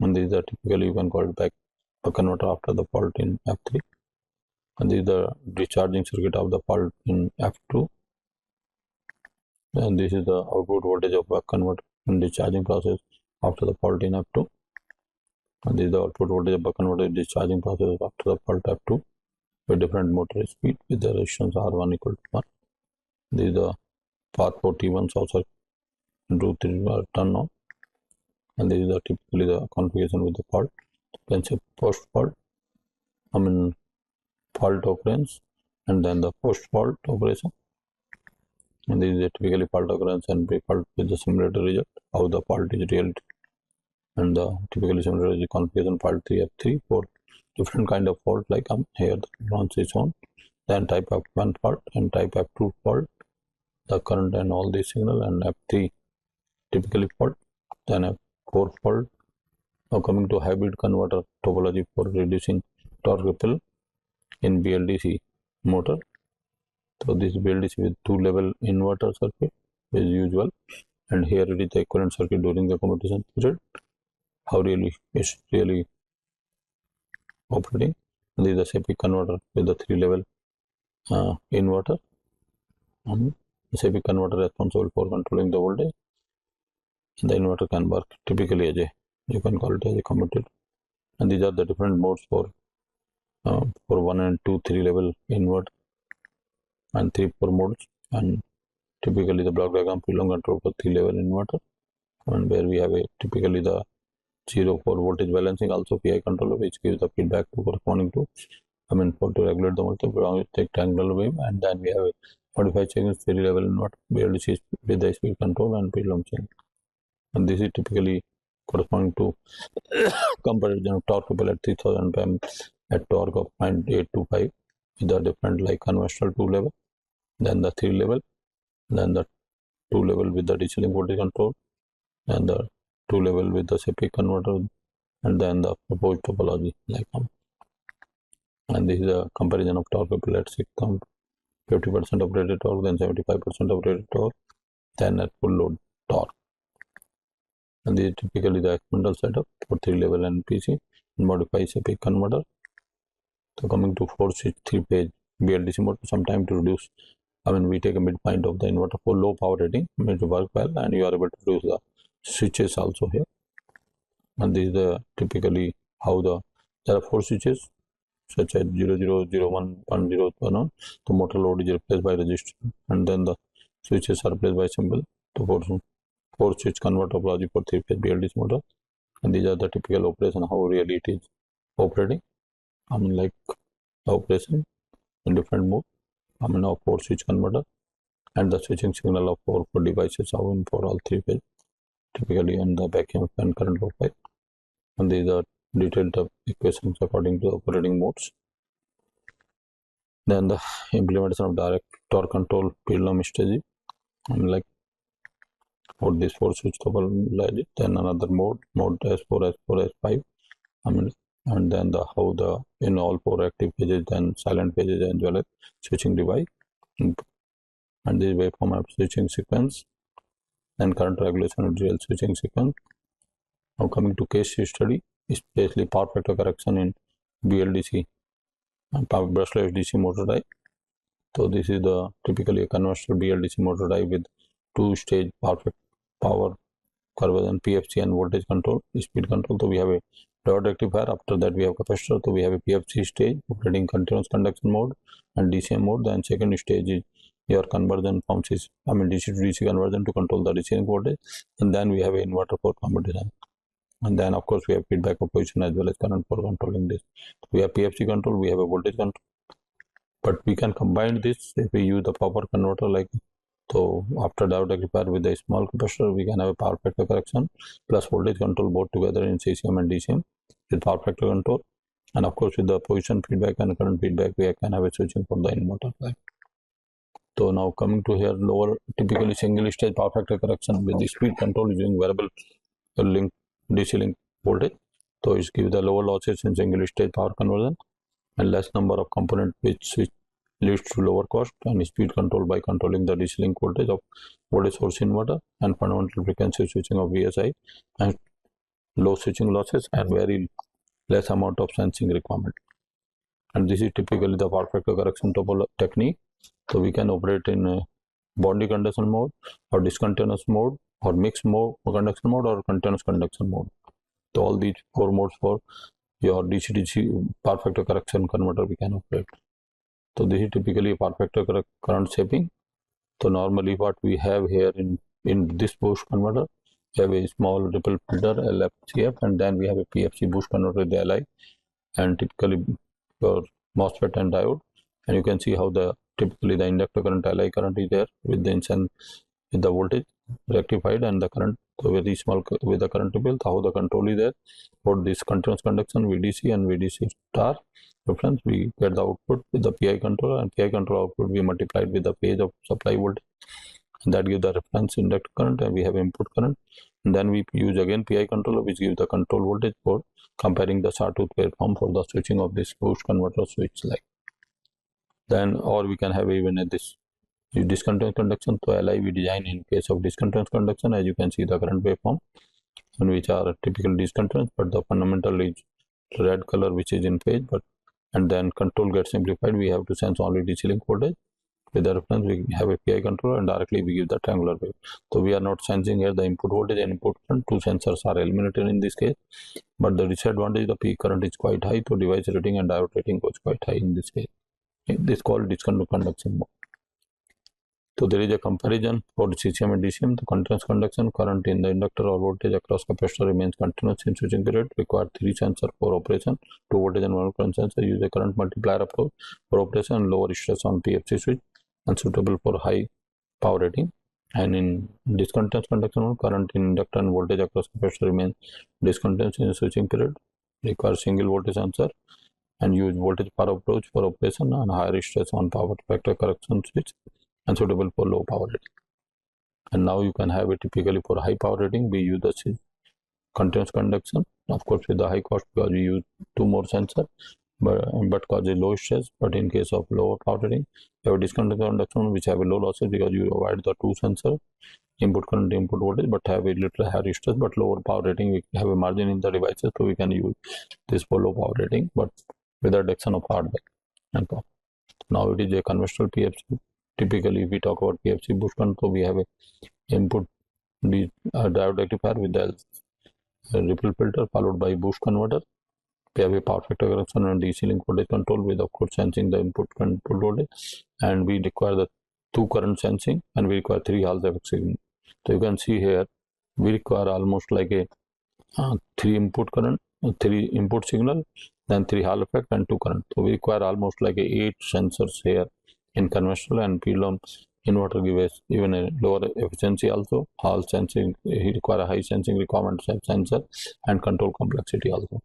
and these are typically you can call it buck converter after the fault in F3, and this is the discharging circuit of the fault in F2, and this is the output voltage of buck converter in discharging process after the fault in F2, and this is the output voltage of buck converter in discharging process after the fault F2 with different motor speed with the resistance R1 equal to 1. This is the path for T1 short circuit into 3 turn on, and this is the typically the configuration with the fault. You can say post fault, fault occurrence, and then the post fault operation, and this is a typically fault occurrence and pre-fault with the simulated result how the fault is reality, and the typically similar is the configuration fault 3 F3 for different kind of fault like here the branch is on, then type F1 fault and type F2 fault, the current and all these signal, and F3 typically fault, then F4 fault, Now coming to hybrid converter topology for reducing torque ripple in BLDC motor. So this BLDC with two-level inverter circuit is usual, and here it is the equivalent circuit during the commutation period. How really is really operating. This is the SAPI converter with the three-level inverter. The SAPI converter responsible for controlling the voltage. The inverter can work typically as you can call it as a commutator. And these are the different modes for 1 and 2 3-level inverter and 3-4 modes. And typically the block diagram pre-long control for 3-level inverter, and where we have typically the 0 for voltage balancing, also PI controller, which gives the feedback to corresponding to to regulate the voltage along with rectangular wave. And then we have a 45 seconds 3-level inverter BLDC with the speed control and pre-long change. And this is typically corresponding to comparison of torque ripple at 3000 pm at torque of 0.825 with the different like conventional 2-level, then the 3-level, then the 2-level with the DC link voltage control, and the 2-level with the SAPI converter, and then the proposed topology like and this is a comparison of torque ripple at 50% of rated torque, then 75% of rated torque, then at full load torque. And this is typically the experimental setup for 3-level NPC and modify SAPI converter. So coming to 4-switch 3-phase BLDC motor, sometime to reduce, we take a midpoint of the inverter for low power rating, it work well, and you are able to reduce the switches also here. And this is the typically how there are 4 switches such as 00, 01, 10, 11. The motor load is replaced by resistor, and then the switches are replaced by symbol. So 4 switch converter topology for 3-phase BLDC motor, and these are the typical operation how really it is operating. Like the operation in different mode. Of 4 switch converter, and the switching signal of 4 devices are in for all 3 phase, typically on the vacuum and current profile. And these are detailed equations according to the operating modes. Then the implementation of direct torque control pendulum strategy, like for this 4 switch topology, then another mode S4, S4, S5. And then how in all 4 active phases, then silent phases, as well as switching device, and this waveform of switching sequence, and current regulation of real switching sequence. Now coming to case study, especially power factor correction in BLDC and brushless DC motor drive. So this is the typically a conventional BLDC motor drive with 2-stage power conversion, PFC and voltage control, speed control. So we have a diode rectifier, after that we have capacitor. So we have a PFC stage operating continuous conduction mode and DCM mode. Then second stage is your conversion from DC to DC conversion to control the receiving voltage, and then we have an inverter for commutation. And then of course we have feedback opposition as well as current for controlling this. We have PFC control, we have a voltage control, but we can combine this if we use the power converter like. So after diode rectifier with a small capacitor, we can have a power factor correction plus voltage control both together in CCM and DCM with power factor control. And of course with the position feedback and current feedback, we can have a switching from the inverter. So now coming to here, lower typically single stage power factor correction with the speed control using variable link DC link voltage. So it gives the lower losses in single stage power conversion and less number of components, which leads to lower cost and speed control by controlling the DC link voltage of voltage source inverter and fundamental frequency switching of VSI and low switching losses and very less amount of sensing requirement. And this is typically the power factor correction technique. So we can operate in a boundary conduction mode or discontinuous mode or mixed mode conduction mode or continuous conduction mode. So all these 4 modes for your DC-DC power factor correction converter we can operate. So this is typically a power factor current shaping. So normally what we have here in this boost converter, we have a small ripple filter LFCF, and then we have a PFC boost converter with the LI, and typically your MOSFET and diode. And you can see how typically the inductor current LI current is there with the voltage rectified and the current. So very small with the current ripple, how the control is there for this continuous conduction VDC and VDC star reference. We get the output with the PI controller, and PI controller output we multiplied with the phase of supply voltage, and that gives the reference inductor current, and we have input current. And then we use again PI controller, which gives the control voltage for comparing the sawtooth waveform for the switching of this boost converter switch like. Then, or we can have even this discontinuous conduction. So LI we design in case of discontinuous conduction, as you can see the current waveform, and which are typical discontinuous, but the fundamental is red color, which is in phase. But and then control gets simplified. We have to sense only DC link voltage. With the reference, we have a PI controller, and directly we give the triangular wave. So we are not sensing here the input voltage and input current. Two sensors are eliminated in this case. But the disadvantage, the peak current is quite high, so device rating and diode rating goes quite high in this case. This is called discontinuous conduction mode. So there is a comparison for CCM and DCM. The continuous conduction current in the inductor or voltage across capacitor remains continuous in switching period. Require 3 sensors for operation, 2 voltage and 1 current sensor. Use a current multiplier approach for operation and lower stress on PFC switch, and suitable for high power rating. And in discontinuous conduction mode, current in inductor and voltage across capacitor remains discontinuous in switching period. Require single voltage sensor and use voltage power approach for operation and higher stress on power factor correction switch, and suitable for low power rating. And now you can have it typically for high power rating. We use the continuous conduction, of course with the high cost, because we use 2 more sensors, but causes low stress. But in case of lower power rating, you have a discontinuous conduction which have a low losses, because you avoid the 2 sensors, input current, input voltage, but have a little higher stress but lower power rating. We have a margin in the devices, so we can use this for low power rating, but with the reduction of hardware and power. Now it is a conventional PFC. Typically, if we talk about PFC boost control, we have a input diode rectifier with the ripple filter followed by boost converter. We have a power factor correction and DC link voltage control with, of course, sensing the input voltage, and we require the 2 current sensing, and we require 3 Hall effect signal. So you can see here we require almost like a 3 input current, 3 input signal, then 3 Hall effect and 2 current. So we require almost like a 8 sensors here in conventional, and PWM inverter gives even a lower efficiency also. Hall sensing, he require a high sensing requirement sensor and control complexity also.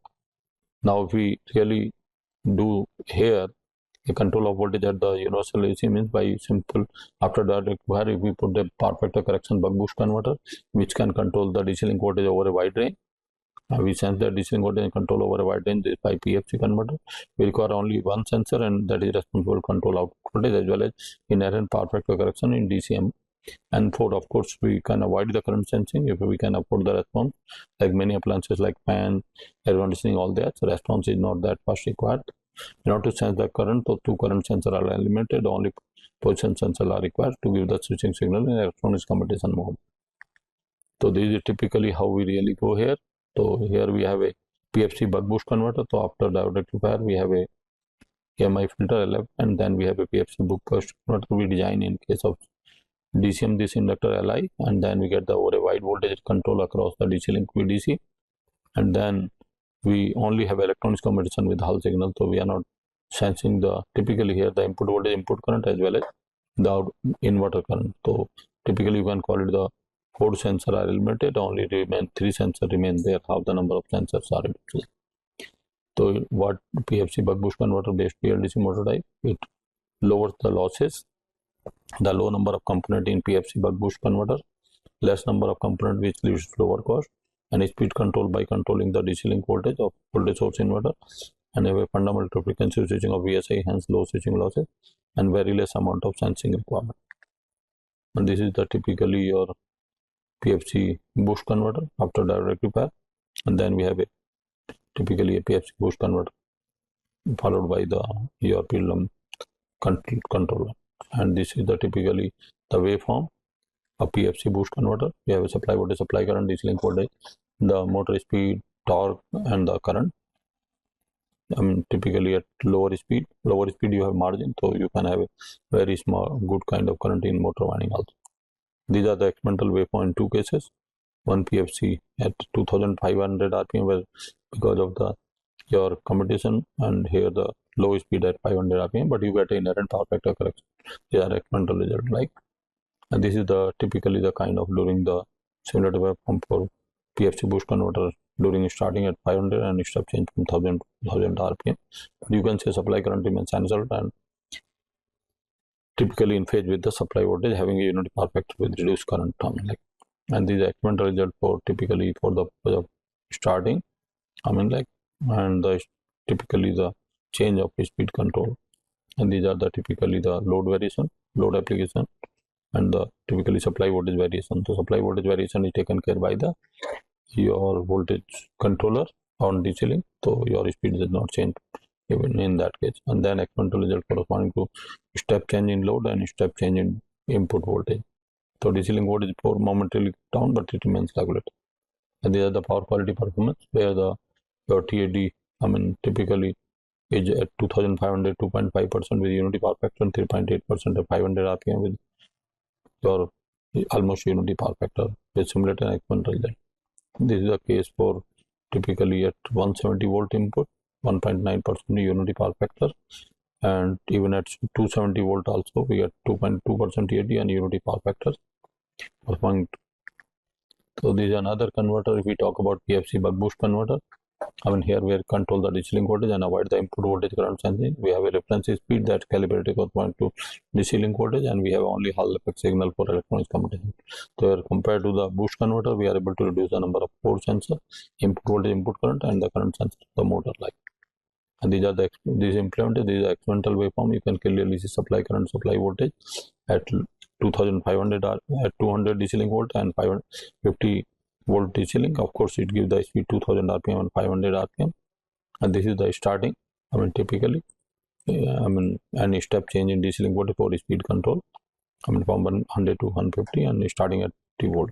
Now if we really do here a control of voltage at the universal AC, means by simple after that require, if we put the power factor correction buck boost converter, which can control the DC link voltage over a wide range. We sense the DC link voltage control over a wide range by PFC converter. We require only 1 sensor, and that is responsible to control output voltage as well as inherent power factor correction in DCM. And for, of course, we can avoid the current sensing if we can afford the response. Like many appliances like fan, air conditioning, all that, so response is not that fast required. In order to sense the current, so 2 current sensors are eliminated. Only position sensors are required to give the switching signal in electronics computation mode. So this is typically how we really go here. So here we have a PFC buck boost converter. So after diode rectifier, we have a EMI filter LF, and then we have a PFC buck boost converter. We design in case of DCM this inductor LI, and then we get the over a wide voltage control across the DC link VDC, and then we only have electronics combination with Hall signal. So we are not sensing the typically here the input voltage, input current, as well as the inverter current. So typically you can call it the 4 sensors are eliminated, only remain 3 sensors remain there. Half the number of sensors are eliminated. So what PFC buck boost converter based PLDC motor type, it lowers the losses, the low number of component in PFC buck boost converter, less number of component which leads to lower cost, and speed control by controlling the DC link voltage of voltage source inverter, and have a fundamental frequency switching of VSI, hence low switching losses, and very less amount of sensing requirement. And this is the typically your PFC boost converter after diode rectifier, and then we have a typically a PFC boost converter followed by the your PWM controller, and this is the typically the waveform of PFC boost converter. We have a supply voltage, supply current, DC link voltage, the motor speed, torque, and the current. Typically at lower speed you have margin, so you can have a very small good kind of current in motor winding also. These are the experimental waveform in 2 cases. One PFC at 2500 RPM, where because of the your competition, and here the low speed at 500 RPM, but you get an inherent power factor correction. They are experimental result like, and this is the typically the kind of during the similar to waveform for PFC boost converter during starting at 500 and step change from 1000 RPM. But you can say supply current remains sinusoidal and typically in phase with the supply voltage, having a unity power factor with reduced current like. and these experimental result for typically for the starting, and typically the change of speed control, and these are the typically the load variation, load application, and the typically supply voltage variation. So supply voltage variation is taken care by your voltage controller on DC link, so your speed does not change even in that case. And then experimental result corresponding to step change in load and step change in input voltage. So DC link voltage for momentarily down, but it remains regulated. And these are the power quality performance, where your TAD, typically is at 2500, 2.5% with unity power factor, and 3.8% at 500 RPM with your almost unity power factor with simulated experimental result. This is the case for typically at 170 volt input, 1.9% unity power factor, and even at 270 volt also we get 2.2% TAD and unity power factor. So this is another converter. If we talk about PFC buck boost converter, here we control the DC link voltage and avoid the input voltage current sensing. We have a reference speed that's calibrated corresponding to DC link voltage, and we have only Hall effect signal for electronics computation. So compared to the boost converter, we are able to reduce the number of port sensor, input voltage, input current, and the current sensor, the motor like. And these are implemented. These are experimental waveform. You can clearly see supply current, supply voltage at 2500 at 200 DC link volt and 550 volt DC link. Of course, it gives the speed 2000 RPM and 500 RPM. And this is the starting. Typically, any step change in DC link voltage for speed control. From 100 to 150 and starting at 3 volt.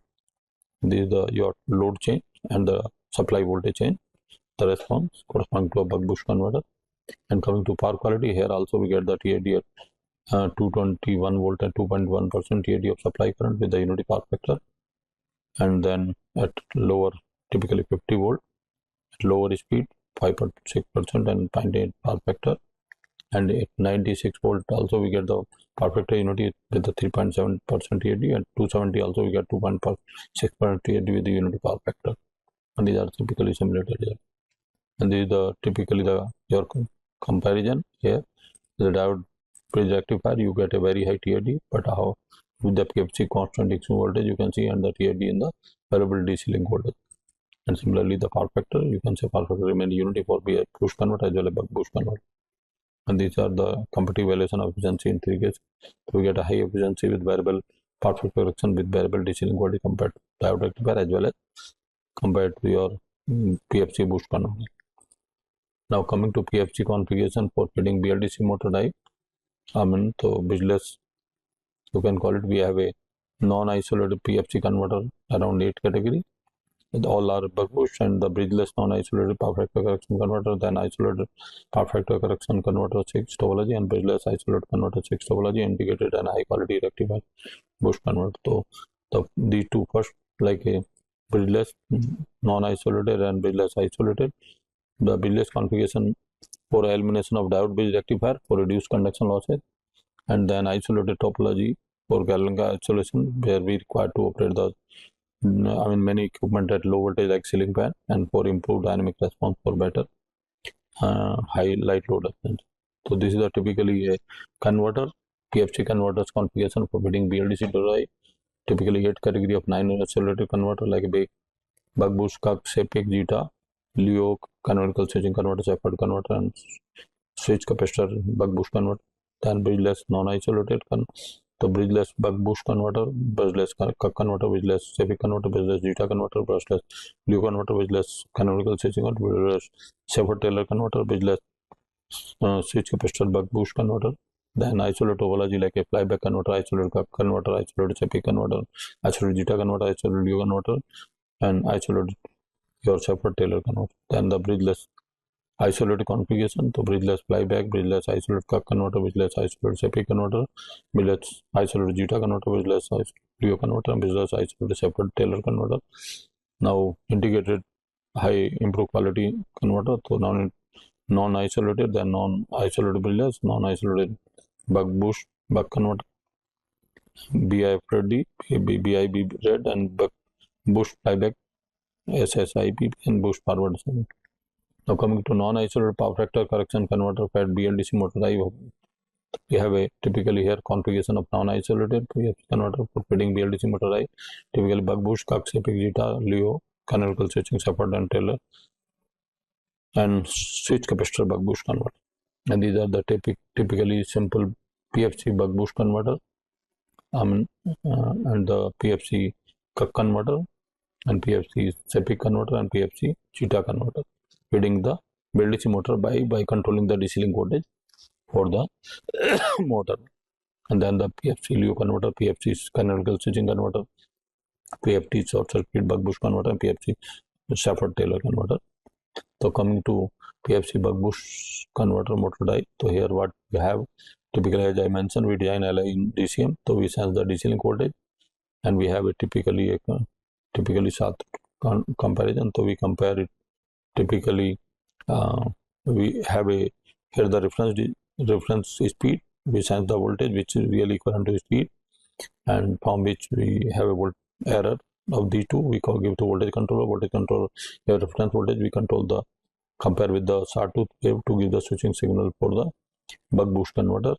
This is your load change and the supply voltage change. The response corresponding to a buck boost converter. And coming to power quality, here also we get the TAD at 221 volt and 2.1% TAD of supply current with the unity power factor. And then at lower, typically 50 volt, at lower speed, 5.6% and 0.8 power factor. And at 96 volt also we get the power factor unity with the 3.7% TAD, and 270 also we get 2.6% TAD with the unity power factor. And these are typically simulated here. And this is typically your comparison here. The diode bridge rectifier, you get a very high TAD, but how with the PFC constant XU voltage you can see, and the TAD in the variable DC link voltage. And similarly the power factor, you can say power factor remain unity for push converter as well as buck boost converter. And these are the competitive evaluation of efficiency in 3 cases. So we get a high efficiency with variable power factor correction with variable DC link voltage compared to diode rectifier as well as compared to your PFC boost converter. Now coming to PFC configuration for fitting BLDC motor drive, so bridgeless, you can call it. We have a non-isolated PFC converter around 8 category. All are buck boost, and the bridgeless non-isolated power factor correction converter, then isolated power factor correction converter 6 topology, and bridgeless isolated converter 6 topology, integrated and high quality rectifier boost converter. So these two first, like a bridgeless non-isolated and bridgeless isolated. The bridgeless configuration for elimination of diode bridge rectifier for reduced conduction losses, and then isolated topology for Galois isolation, where we require to operate the many equipment at low voltage like ceiling fan, and for improved dynamic response for better high light load efficiency. So this is typically a converter, PFC converters configuration for fitting BLDC drive. Typically 8 category of 9 isolated converter like a buck boost, cup, sepik, zeta, Leo, canonical switching converter, shepherd converter, and switch capacitor buck boost converter. Then bridgeless non-isolated so bridgeless buck boost converter, bridgeless cup converter, bridgeless sepik converter, bridgeless zeta converter, brushless Leo converter, bridgeless canonical switching converter, bridgeless shepherd Taylor converter, bridgeless switch capacitor buck boost converter. Then isolated topology like a flyback converter, isolated cup converter, isolated sepik converter, isolated zeta converter, isolated Leo converter, and isolated your shepherd Taylor converter. Then the bridgeless isolated configuration, so bridgeless flyback, bridgeless isolated cup converter, bridgeless isolated sepik converter, bridgeless isolated zeta converter, bridgeless Leo converter, and bridgeless isolated shepherd Taylor converter. Now integrated high improved quality converter, so non-isolated, then non-isolated bridgeless, non-isolated buck boost, buck converter, BIFRD, BIB red, and buck boost flyback, SSIP, and boost forward. Now coming to non-isolated power factor correction converter for BLDC motor drive, We have a typically here configuration of non-isolated PFC converter for feeding BLDC motor I, typically buck-boost, Cox, Epic, Zeta, Leo, canonical switching, Shepherd and Taylor, and switch capacitor buck-boost converter. And these are the typically simple PFC buck-boost converter, and the PFC Cox converter, and PFC Epic converter, and PFC Zeta converter, feeding the BLDC motor by controlling the DC link voltage for the motor. And then the PFC Leo converter, PFC canonical switching converter, PFT short circuit buck boost converter, and PFC Shepherd Taylor converter. So coming to PFC buck boost converter motor die, so here what we have, typically as I mentioned, we design LI in DCM, so we sense the DC link voltage, and we have a typically short comparison, so we compare it typically. We have a here the reference speed, we sense the voltage which is really equivalent to speed, and from which we have a error of these two, we give to voltage controller. Here reference voltage, we compare with the sawtooth wave to give the switching signal for the buck boost converter,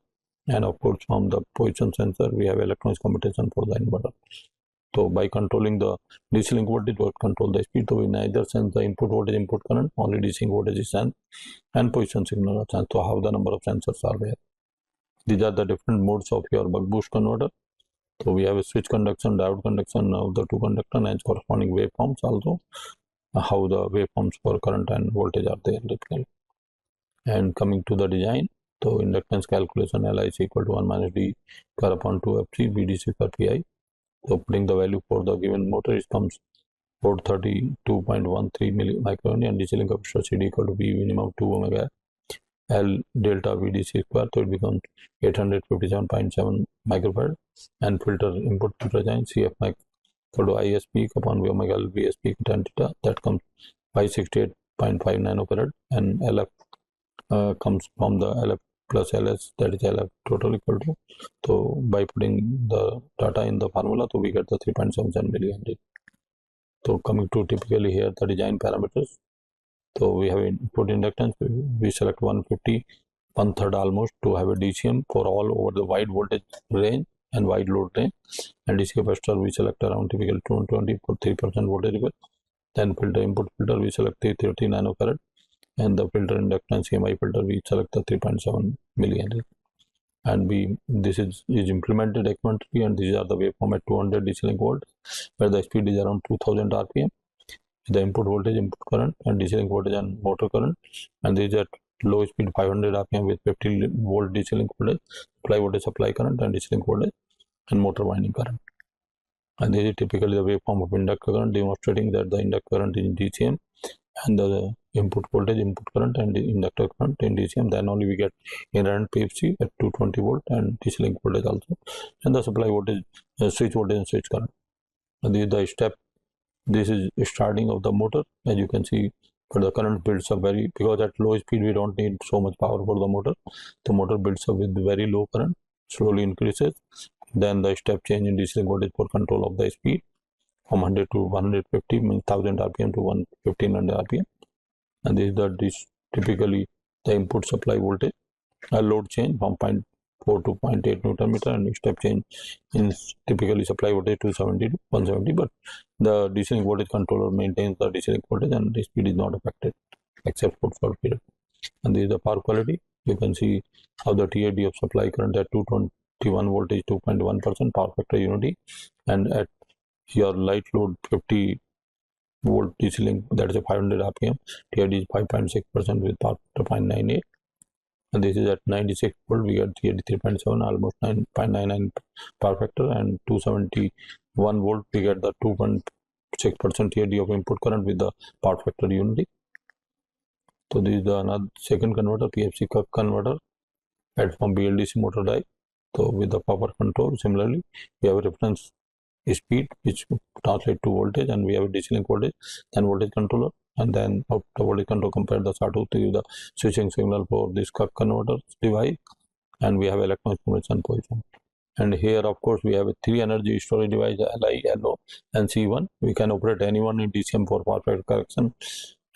and of course from the position sensor we have electronics computation for the inverter. So by controlling the DC link voltage, we control the speed. So we neither sense the input voltage, input current, only DC link voltage is sensed, and position signal are sensed. So how the number of sensors are there? These are the different modes of your buck boost converter. So we have a switch conduction, diode conduction of the two conductor, and corresponding waveforms also. How the waveforms for current and voltage are there typically. And coming to the design, so inductance calculation, Li is equal to 1 minus d square upon 2 Fc BDC per Pi. So putting the value for the given motor, it comes 432.13 microhenry, and DC link capacitor CD equal to V minimum 2 omega L delta VDC square, so it becomes 857.7 microfarad, and filter input filter design CF max equal to ISP upon V omega L VSP tan theta, that comes 568.5 nanofarad, and LF comes from the LF plus LS, that is LF total equal to. So by putting the data in the formula, so we get the 3.77 millihenry. So coming to typically here the design parameters. So we have input inductance, we select 150, 1/3 almost, to have a DCM for all over the wide voltage range and wide load range. And DC capacitor we select around typical 220 for 3% voltage level. Then filter input filter we select 330 nanofarad, and the filter inductance CMI filter we select the 3.7 millihenry. And this is implemented experimentally, and these are the waveform at 200 DC link volt, where the speed is around 2000 RPM. The input voltage, input current, and DC link voltage and motor current, and these are low speed 500 RPM with 50 volt DC link voltage, supply current, and DC link voltage, and motor winding current. And this is typically the waveform of inductor current, demonstrating that the inductor current is in DCM, and the input voltage, input current, and the inductor current in DCM. Then only we get inherent PFC at 220 volt and DC link voltage also, and the supply voltage, switch voltage, and switch current. And this is the step. This is starting of the motor, as you can see, but the current builds up because at low speed we don't need so much power for the motor. The motor builds up with very low current, slowly increases. Then the step change in DC link voltage for control of the speed from 100 to 150, means 1000 RPM to 1500 RPM. And this is typically the input supply voltage, a load change from 0.4 to 0.8 Newton meter, and step change in typically supply voltage to 70 to 170, but the DC link voltage controller maintains the DC link voltage, and the speed is not affected except for short period. And this is the power quality. You can see how the TAD of supply current at 221 voltage 2.1% power factor unity, and at your light load 50 volt DC link, that is a 500 RPM, TAD is 5.6% with power factor 0.98. And this is at 96 volt, we get TAD 3.7, almost 9.99 power factor, and 271 volt, we get the 2.6% TAD of input current with the power factor unity. So this is the another second converter, PFC Cox converter, at from BLDC motor die. So with the power control, similarly, we have a reference speed which translates to voltage, and we have a DC link voltage, then voltage controller, and then after voltage control compare the sawtooth to the switching signal for this Cox converter device, and we have electronic information position. And here of course we have a 3 energy storage device, Li, LO, and C1. We can operate anyone in DCM for power factor correction,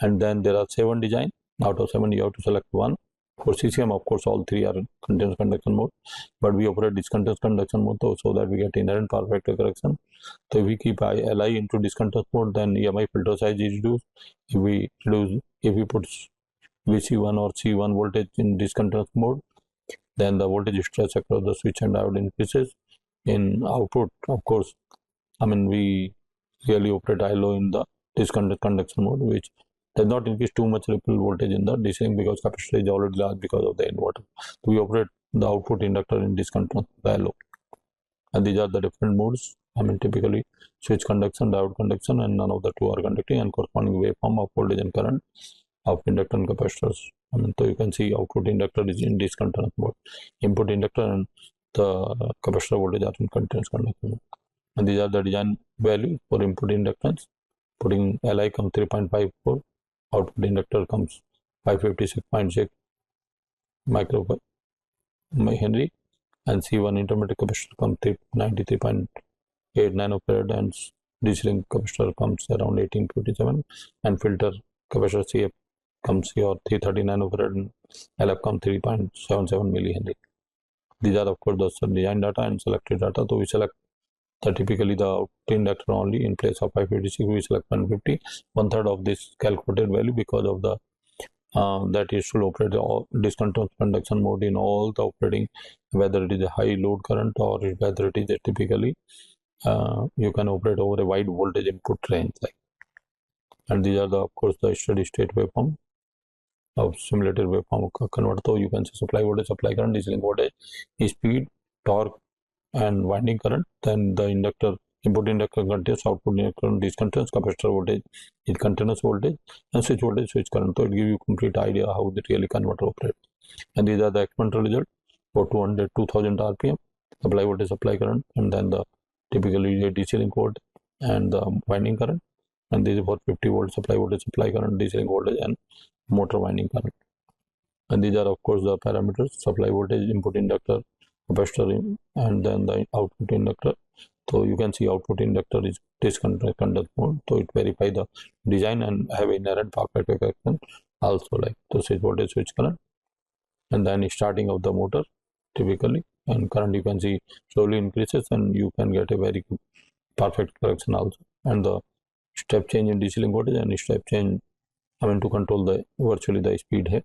and then there are 7 design. Out of 7 you have to select one For CCM, of course, all three are continuous conduction mode, but we operate discontinuous conduction mode so that we get inherent power factor correction. So if we keep LI into discontinuous mode, then EMI filter size is reduced. If we put VC1 or C1 voltage in discontinuous mode, then the voltage stress across the switch and diode increases. In output, of course, we really operate ILO in the discontinuous conduction mode, which does not increase too much ripple voltage in the DC because capacitor is already large because of the inverter. So we operate the output inductor in discontinuous ILO. And these are the different modes. Typically switch conduction, diode conduction, and none of the two are conducting, and corresponding waveform of voltage and current of inductor and capacitors. So you can see output inductor is in discontinuous mode. Input inductor and the capacitor voltage are in continuous conduction mode. And these are the design value for input inductance. Putting Li comes 3.54, output inductor comes 556.6 microhenry, and C1 intermediate capacitor comes 93.8 nanofarad, and DC link capacitor comes around 1857, and filter capacitor CF comes here 330 nanofarad, and LF comes 3.77 millihenry. These are of course the design data and selected data. So we select typically the output inductor only. In place of 556 we select 150, one third of this calculated value, because of the that it should operate discontinuous conduction mode in all the operating, whether it is a high load current or whether it is a typically you can operate over a wide voltage input range. And these are the of course the steady state waveform of simulated waveform converter. So you can see supply voltage, supply current, DC link voltage, speed, torque, and winding current. Then the inductor, input inductor continuous, output inductor discontinuous, capacitor voltage is continuous voltage, and switch voltage, switch current. So it gives you complete idea how the really converter operates. And these are the experimental results for 2000 RPM, supply voltage, supply current, and then the typically a DC link voltage and the winding current. And this is for 50 volt supply voltage, supply current, DC link voltage, and motor winding current. And these are of course the parameters: supply voltage, input inductor, capacitor, and then the output inductor. So you can see output inductor is discontinuous conduction mode, so it verify the design and have inherent power factor correction also, like the switch voltage, switch current, and then starting of the motor typically, and current you can see slowly increases, and you can get a very good perfect correction also. And the step change in DC link voltage and step change to control the virtually the speed here.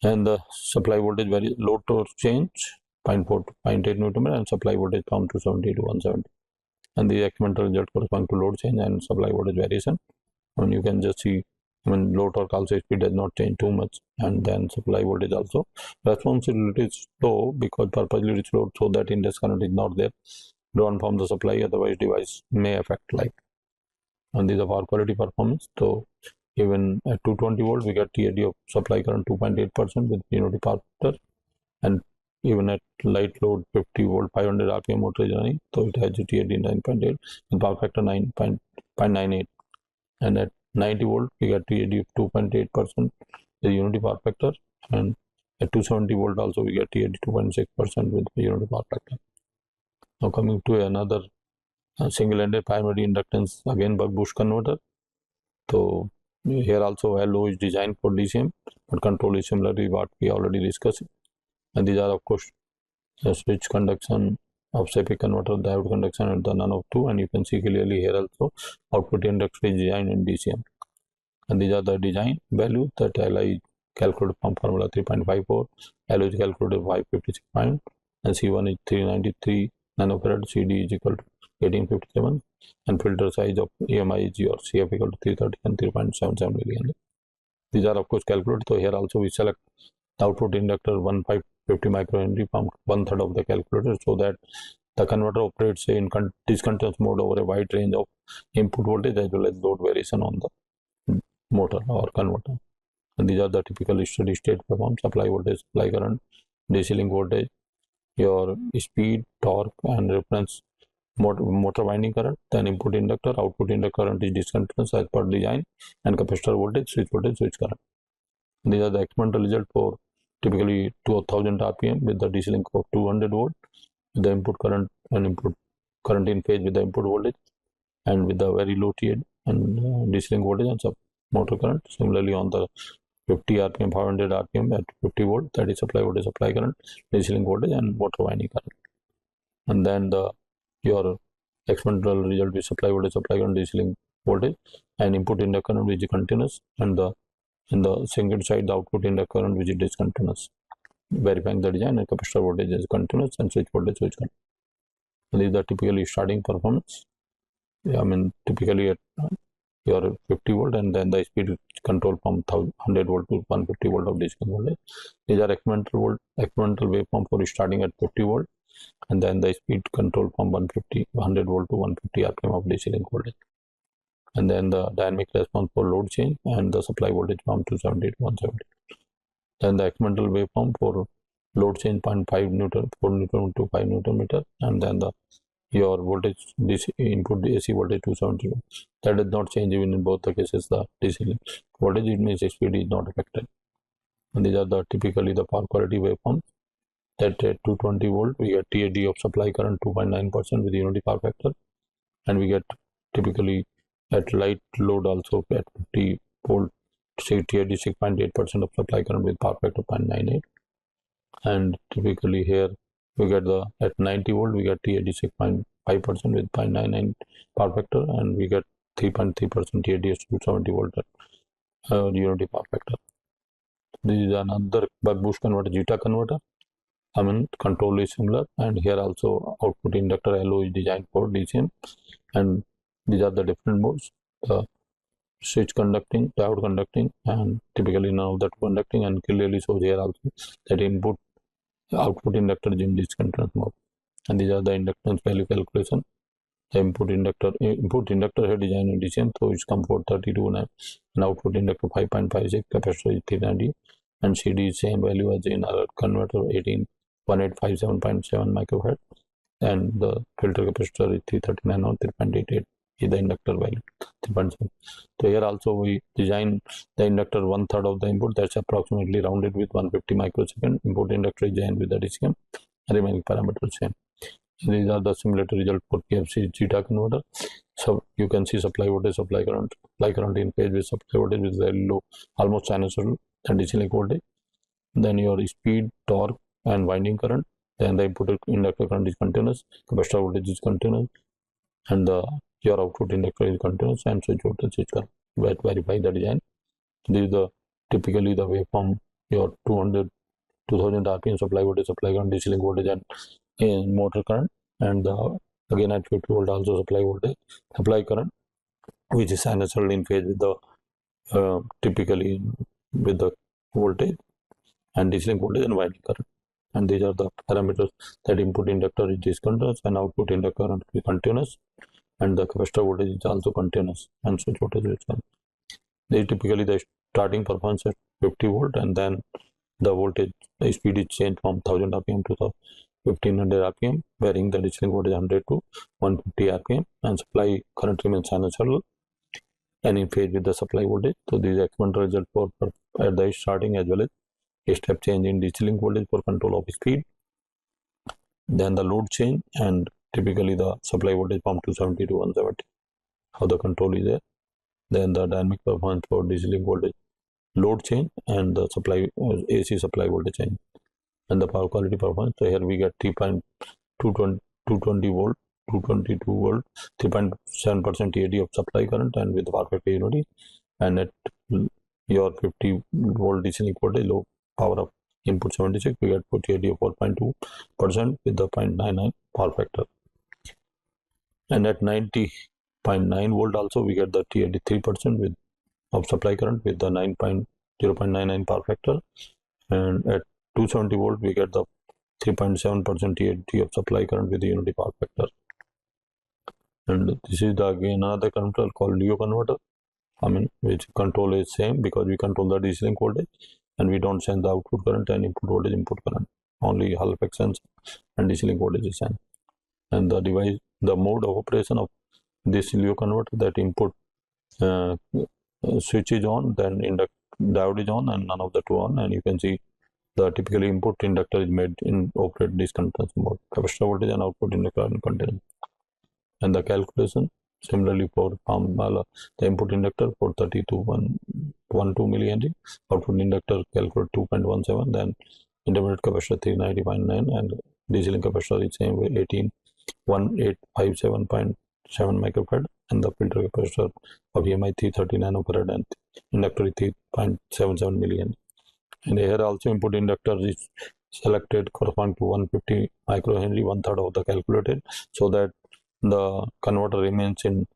And the supply voltage very load torque change 0.4 to 0.8 Newton meter, and supply voltage from 270 to 170. And the experimental result correspond to load change and supply voltage variation. And you can just see load torque also speed does not change too much, and then supply voltage also responsibility is low because purposely it's low so that inductor current is not there drawn from the supply, otherwise device may affect And these are our quality performance. So even at 220 volt we get TAD of supply current 2.8% with unity power factor, and even at light load 50 volt 500 RPM motor is running, so it has a TAD 9.8 with power factor 9.98, and at 90 volt we get TAD of 2.8% with unity power factor, and at 270 volt also we get TAD 2.6% with unity power factor. Now coming to another single-ended primary inductance, again buck boost converter. So here also LO is designed for DCM, but control is similarly what we already discussed. And these are of course the switch conduction of SEPI converter, diode conduction, and the none of two. And you can see clearly here also output inductor is designed in DCM. And these are the design values that LI calculated from formula 3.54, LO is calculated 556 point, and C1 is 393 nanofarad, CD is equal to 1857, and filter size of EMI is your CF equal to 330 and 3.77 million. These are of course calculated. So here also we select the output inductor 1550 microhenry from one third of the calculator, so that the converter operates in discontinuous mode over a wide range of input voltage as well as load variation on the motor or converter. And these are the typical steady state waveform: supply voltage, supply current, DC link voltage, your speed, torque, and reference motor winding current, then input inductor, output inductor current is discontinuous as per design, and capacitor voltage, switch current. And these are the experimental result for typically 2000 RPM with the DC link of 200 volt, with the input current and input current in phase with the input voltage, and with the very low TAD and DC link voltage and sub motor current. Similarly on the 50 rpm, 500 rpm at 50 volt, that is supply voltage, supply current, DC link voltage, and motor winding current. And then your experimental result with supply voltage, supply current, DC link voltage, and input inductor current which is continuous, and in the single side the output inductor current which is discontinuous, verifying the design, and capacitor voltage is continuous and switch voltage switch continuous. And these are typically starting performance. Typically at your 50 volt, and then the speed control from 100 volt to 150 volt of DC voltage. These are experimental waveform for starting at 50 volt, and then the speed control from 100 volt to 150 rpm of DC link voltage. And then the dynamic response for load change and the supply voltage from 270 to 170. Then the experimental waveform for load change 0.5 Newton, 4 Newton to 5 Newton meter, and then your voltage, DC input AC voltage 270. That does not change even in both the cases. The DC voltage, it means speed is not affected. And these are typically the power quality waveforms. That at 220 volt we get TAD of supply current 2.9% with unity power factor, and we get typically at light load also at 50 volt TAD 6.8% of supply current with power factor 0.98, and typically here we get at 90 volt we get TAD 6.5% with 0.99 power factor, and we get 3.3% TAD 270 volt unity power factor. This is another buck boost converter, Zeta converter. Control is similar, and here also output inductor LO is designed for DCM, and these are the different modes: switch conducting, diode conducting, and typically none of that conducting, and clearly shows here also that output inductor is in discontinuous mode. And these are the inductance value calculation. The input inductor here designed in DCM, so it's come for 32 and output inductor 5.56, capacitor is 390, and CD is same value as in our converter 1857.7 microfarad, and the filter capacitor is 339 or 3.88 is the inductor value 3.7. So here also we design the inductor 1/3 of the input, that's approximately rounded with 150 microsecond. Input inductor is designed with the DCM, remaining parameters same. These are the simulated result for PFC Zeta converter. So you can see supply voltage, supply current in phase with supply voltage with very low, almost sinusoidal, and DC link voltage. Then your speed, torque, and winding current. Then the input inductor current is continuous, capacitor voltage is continuous, and your output inductor is continuous, and switch voltage is current. Verify the design. This is typically the waveform, your 2000 rpm supply voltage, supply current, DC link voltage, and motor current, and again at 50 volt also supply voltage, supply current, which is sinusoidal in phase with the typically with the voltage, and DC link voltage and winding current. And these are the parameters that input inductor is discontinuous and output inductor current is continuous, and the capacitor voltage is also continuous, and switch voltage is continuous. They typically the starting performance at 50 volt, and then the voltage, the speed is changed from 1000 rpm to 1500 rpm, varying the DC link voltage 100 to 150 rpm, and supply current remains sinusoidal and in phase with the supply voltage. So this is experimental result for at the starting as well as a step change in DC link voltage for control of speed. Then the load change, and typically the supply voltage from 270 to 170, how the control is there. Then the dynamic performance for DC link voltage, load change, and the supply AC supply voltage change, and the power quality performance. So here we get 220 volt, 222 volt, 3.7% TAD of supply current, and with power factor unity, and at your 50 volt DC link voltage, low power of input 76, we get TAD of 4.2% with the 0.99 power factor. And at 90.9 volt also we get the TAD 3% with of supply current with the 0.99 power factor, and at 270 volt we get the 3.7% TAD of supply current with the unity power factor. And this is again another control called Leo converter, which control is same because we control the DC link voltage, and we don't send the output current and input voltage, input current, only Hall effect sensor and DC link voltage is sent. And the device, the mode of operation of this Leo converter, that input switch is on, then diode is on, and none of the two on, and you can see the typically input inductor is made in operate discontinuous mode, capacitor voltage and output inductor in continuous. And the calculation, Similarly, for the input inductor 430 to 112 millihenry, output inductor calculate 2.17, then intermediate capacitor 390.9, and DC link capacitor is same way 1857.7 microfarad, and the filter capacitor of EMI 330 nanofarad and inductor is 3.77 millihenry. And here also input inductor is selected corresponding to 150 microhenry, 1/3 of the calculated, so that the converter remains in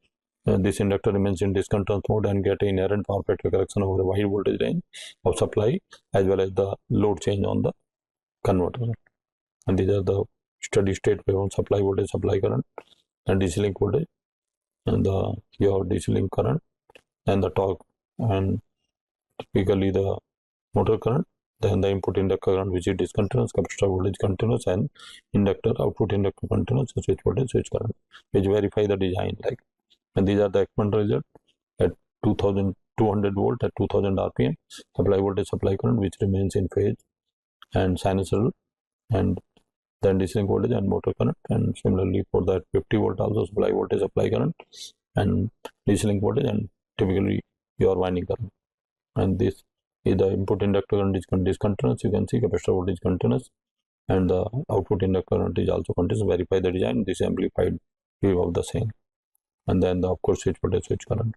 this inductor remains in discontinuous mode and get inherent power factor correction over a wide voltage range of supply as well as the load change on the converter. And these are the steady state waveform: supply voltage, supply current, and DC link voltage, and your DC link current, and the torque, and typically the motor current, then the input inductor current which is discontinuous, capacitor voltage continuous, and inductor output inductor continuous, switch voltage, switch current, which verify the design. Like, and these are the experimental result at 2200 volt at 2000 rpm, supply voltage, supply current which remains in phase and sinusoidal, and then DC link voltage and motor current. And similarly for that 50 volt also supply voltage, supply current, and DC link voltage, and typically your winding current. And this is the input inductor current is discontinuous. You can see capacitor voltage continuous, and the output inductor current is also continuous. Verify the design. This amplified view of the same. And then of course switch voltage, switch current.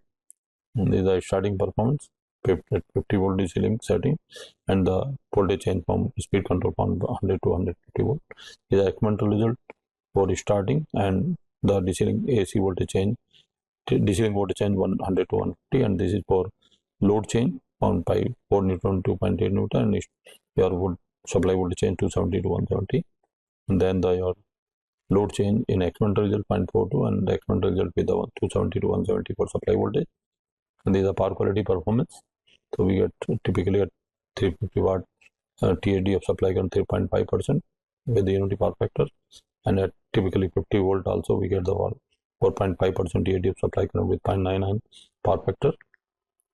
And these are starting performance at 50 volt DC link setting, and the voltage change from speed control from 100 to 150 volt. These are experimental result for starting, and the DC link AC voltage change, DC link voltage change 100 to 150, and this is for load change on by 4 Newton 2.8 Newton, and your supply voltage change 270 to 170, and then your load change in experimental result 0.42, and the experimental result with the 270 to 170 for supply voltage. And these are power quality performance. So we get typically at 350 watt TAD of supply current 3.5% with the unity power factor, and at typically 50 volt also we get the 4.5% TAD of supply current with 0.99 power factor,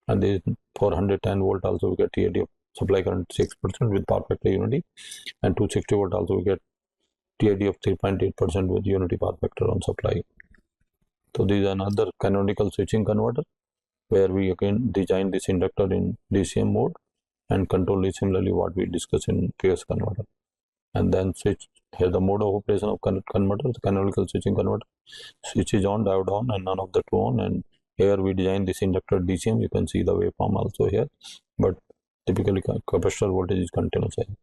and this for 110 volt also we get TAD of supply current 6% with power factor unity, and 260 volt also we get TAD of 3.8% with unity power factor on supply. So these are another canonical switching converter where we again design this inductor in DCM mode and control is similarly what we discussed in previous converter. And then switch here the mode of operation of converter, the canonical switching converter. Switch is on, diode on, and none of the two on. And here we design this inductor DCM. You can see the waveform also here, but typically capacitor voltage is continuous here.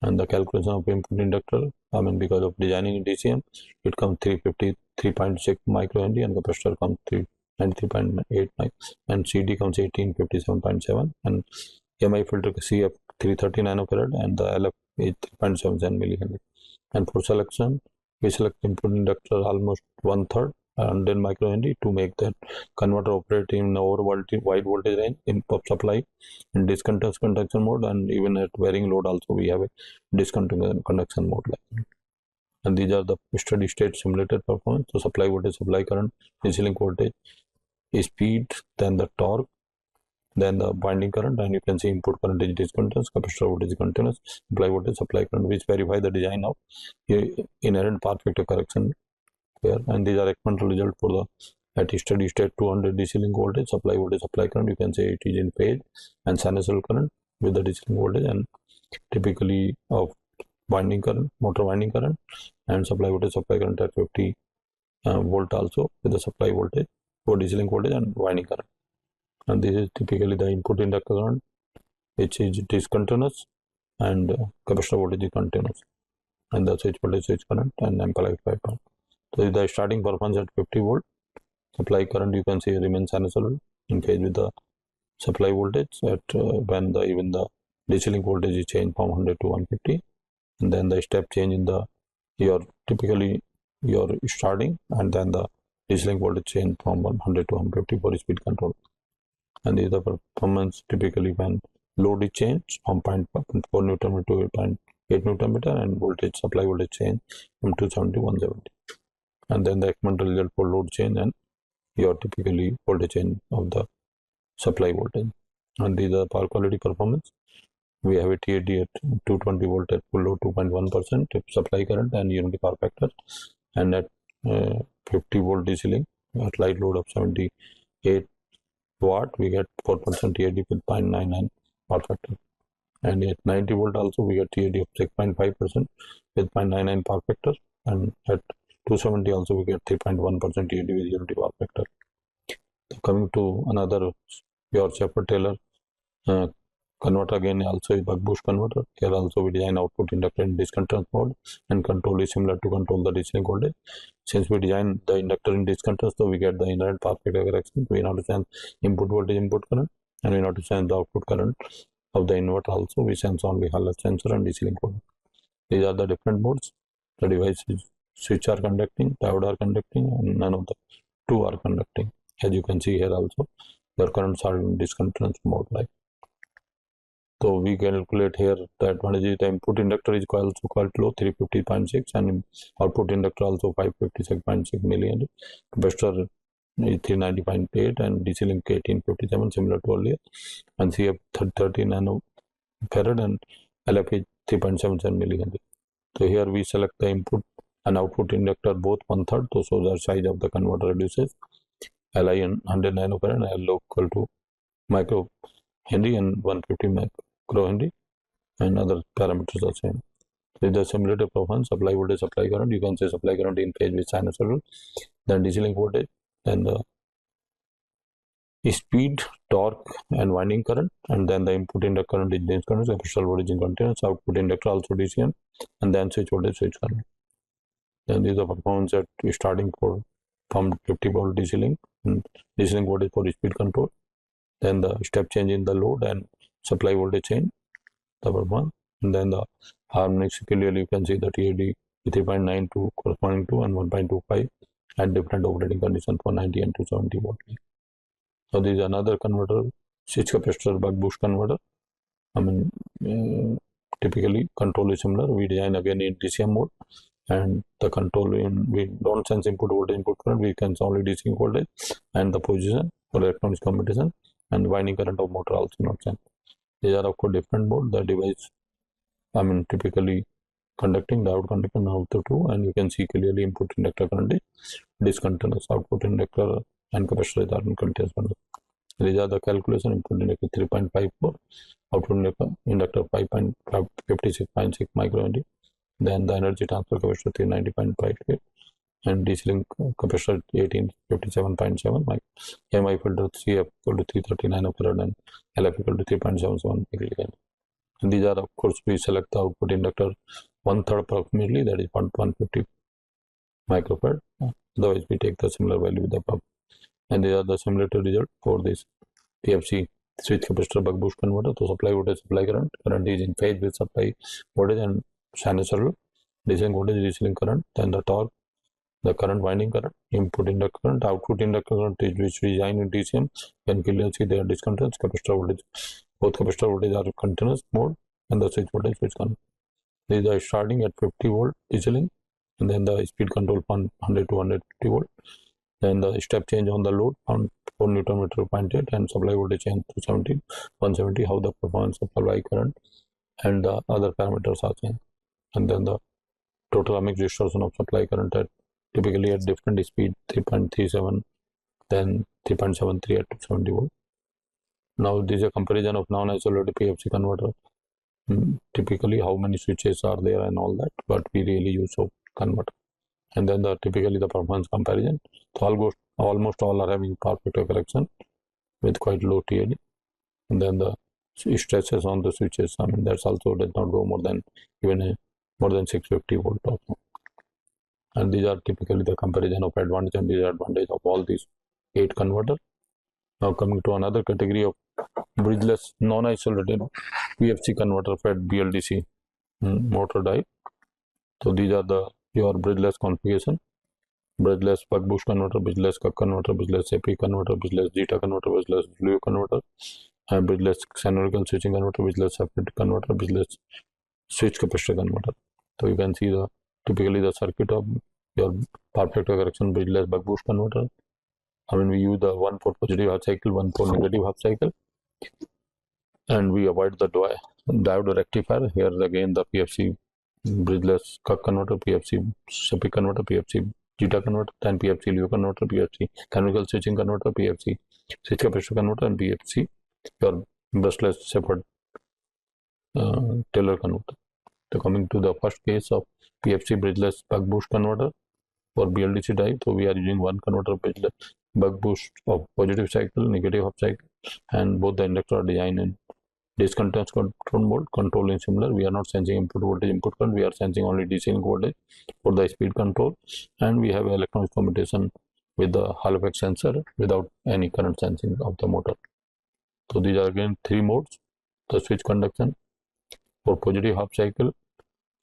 And the calculation of input inductor, because of designing in DCM, it comes 353.6 microhenry, and capacitor comes 393.8, and CD comes 1857.7, and EMI filter CF 330 nanofarad, and the LF is 3.77 millihenry. And for selection, we select input inductor almost 1/3 and then microhenry to make that converter operate in over wide voltage range in supply in discontinuous conduction mode, and even at varying load also we have a discontinuous conduction mode. And these are the steady state simulated performance. So supply voltage, supply current, DC link voltage, speed, then the torque, then the winding current, and you can see input current is discontinuous, capacitor voltage is continuous, supply voltage, supply current, which verify the design of inherent power factor correction here. And these are experimental result for the at steady state 200 DC link voltage, supply voltage, supply current. You can say it is in phase and sinusoidal current with the DC link voltage, and typically of winding current, motor winding current, and supply voltage, supply current at 50 volt also with the supply voltage for DC link voltage and winding current. And this is typically the input inductor current, which is discontinuous, and capacitor voltage is continuous, and the switch voltage, switch current, and amplified current. So the starting performance at 50 volt, supply current you can see remains sinusoidal in phase with the supply voltage at when even the DC link voltage is changed from 100 to 150, and then the step change in the typically your starting, and then the DC link voltage change from 100 to 150 for speed control. And these are performance typically when load is changed from 0.4 Newton meter to 8.8 Newton meter, and voltage, supply voltage change from 270 to 170. And then the experimental result for load change and your typically voltage change of the supply voltage. And these are power quality performance. We have a TAD at 220 volt at full load 2.1% supply current and unity power factor, and at 50 volt DC link at light load of 78 watt, we get 4% TAD with 0.99 power factor. And at 90 volt also we get TAD of 6.5% with 0.99 power factor. And at 270 also we get 3.1% TAD with unity power factor. So coming to another pure Shepherd-Taylor converter, again also is buck-boost converter. Here also we design output inductor in discontinuous mode, and control is similar to control the DC voltage. Since we design the inductor in discontinuous, so we get the inherent power factor correction. We not to sense input voltage, input current, and we not to sense the output current of the inverter also. We sense only Hall sensor and DC link voltage. These are the different modes. The devices switch are conducting, diode are conducting, and none of the two are conducting. As you can see here also, their currents are in discontinuous mode. Like so, we calculate here the advantage is the input inductor is also quite low, 350.6, and output inductor also 556.6 milliamp. Capacitor is 390.8 and DC link 1857, similar to earlier, and CF 30 nanofarad and LF is 3.77 milliamp. So here we select the input and output inductor both 1/3, so the size of the converter reduces. Li 100 nanofarad and L equal to micro Henry and 150 micro Henry, and other parameters are same. So the simulated performance, supply voltage, supply current. You can say supply current in phase with sinusoidal, then DC link voltage, then the speed, torque, and winding current, and then the input inductor current is discontinuous, capacitor voltage is continuous, output inductor also DCM, and then switch voltage, switch current. Then these are performance at starting from 50 volt DC link, and DC link voltage for speed control. Then the step change in the load and supply voltage change, the performance, and then the harmonics. Clearly you can see the TAD 3.92 corresponding to and 1.25 at different operating conditions for 90 and 270 volt. So this is another converter, switch capacitor buck boost converter. I mean, typically control is similar. We design again in DCM mode, and the control in we don't sense input voltage, input current. We can only DC voltage and the position for electronics combination, and winding current of motor also not sense. These are of course different mode. The device, I mean, typically conducting, diode conducting out the two, and you can see clearly input inductor current is discontinuous, output inductor and capacitor are in continuous. These are the calculation. Input inductor 3.54, output inductor 5.56.6 microhenry. Then the energy transfer capacitor 390.58, and DC link capacitor 1857.7 MI filter CF equal to 339 farad and LF equal to 3.77 milliamp. And these are of course we select the output inductor 1/3 approximately, that is 150 microfarad. Otherwise we take the similar value with the above. And these are the simulated result for this PFC switch capacitor buck boost converter. So supply voltage, supply current is in phase with supply voltage and sinusoidal, DC link voltage, DC link current, then the torque, the current, winding current, input inductor current, output inductor current is which we design in DCM. You can clearly see they are discontinuous. Capacitor voltage, both capacitor voltage are continuous mode, and the switch voltage, switch current. These are starting at 50 volt DC link, and then the speed control from 100 to 150 volt. Then the step change on the load on 4 Newton meter 0.8, and supply voltage change to 170. How the performance of supply current and the other parameters are changed. And then the total ohmic distortion of supply current at typically at different speed 3.37, then 3.73 at 270 volt. Now this is a comparison of non-isolated PFC converter. Typically how many switches are there and all that, but we really use a converter. And then the typically the performance comparison. So almost all are having power factor correction with quite low TAD. And then the stresses on the switches, I mean that's also does not go more than even more than 650 volt also. And these are typically the comparison of advantage and disadvantage of all these 8 converters. Now coming to another category of bridgeless non-isolated PFC converter fed BLDC motor drive. So these are the your bridgeless configuration: bridgeless buck boost converter, bridgeless cuck converter, bridgeless AP converter, bridgeless zeta converter, bridgeless blue converter, and bridgeless canonical switching converter, bridgeless separate converter, bridgeless switch capacitor converter. So you can see the typically the circuit of your power factor correction bridgeless buck boost converter. I mean we use the 1/4 positive half cycle, 1/4 negative half cycle, and we avoid the diode rectifier. Here again the PFC bridgeless cuck converter, PFC SEPI converter, PFC zeta converter, then PFC LEO converter, PFC canonical switching converter, PFC switch capacitor converter, and PFC your brushless separate Taylor converter. So coming to the first case of PFC bridgeless buck boost converter for BLDC drive, so we are using one converter bridgeless buck boost of positive cycle, negative half cycle, and both the inductor are designed in discontinuous control mode. Control is similar. We are not sensing input voltage, input current. We are sensing only DC link voltage for the speed control, and we have electronic commutation with the Hall effect sensor without any current sensing of the motor. So these are again three modes: the switch conduction for positive half cycle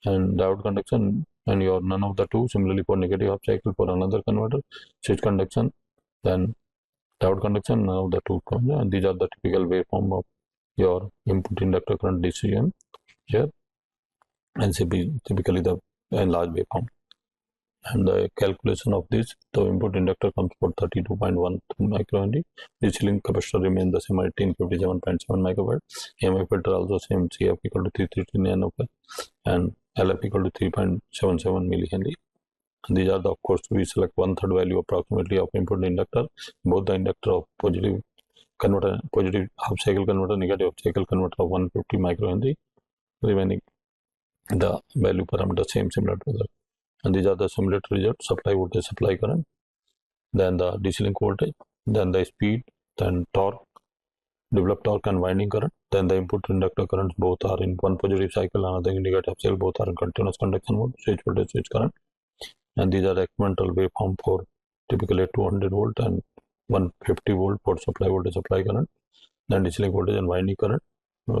and diode conduction, and your none of the two. Similarly for negative half cycle for another converter, switch conduction, then diode conduction, none of the two. And these are the typical waveform of your input inductor current decision here, and typically the enlarged waveform. And the calculation of this, the input inductor comes for 32.1 microhenry. This link capacitor remains the same at 57.7 microfarad. EMI filter also same, CF equal to 330 nanofarad and LF equal to 3.77 millihenry. And these are the, of course, we select 1/3 value approximately of input inductor, both the inductor of positive converter, positive half cycle converter, negative half cycle converter of 150 microhenry, remaining the value parameter similar to that. And these are the simulated results: supply voltage, supply current, then the DC link voltage, then the speed, then torque, developed torque and winding current, then the input inductor currents, both are in one positive cycle, another in negative cycle, both are in continuous conduction mode, switch voltage, switch current. And these are experimental waveform for typically 200 volt and 150 volt for supply voltage, supply current, then DC link voltage and winding current.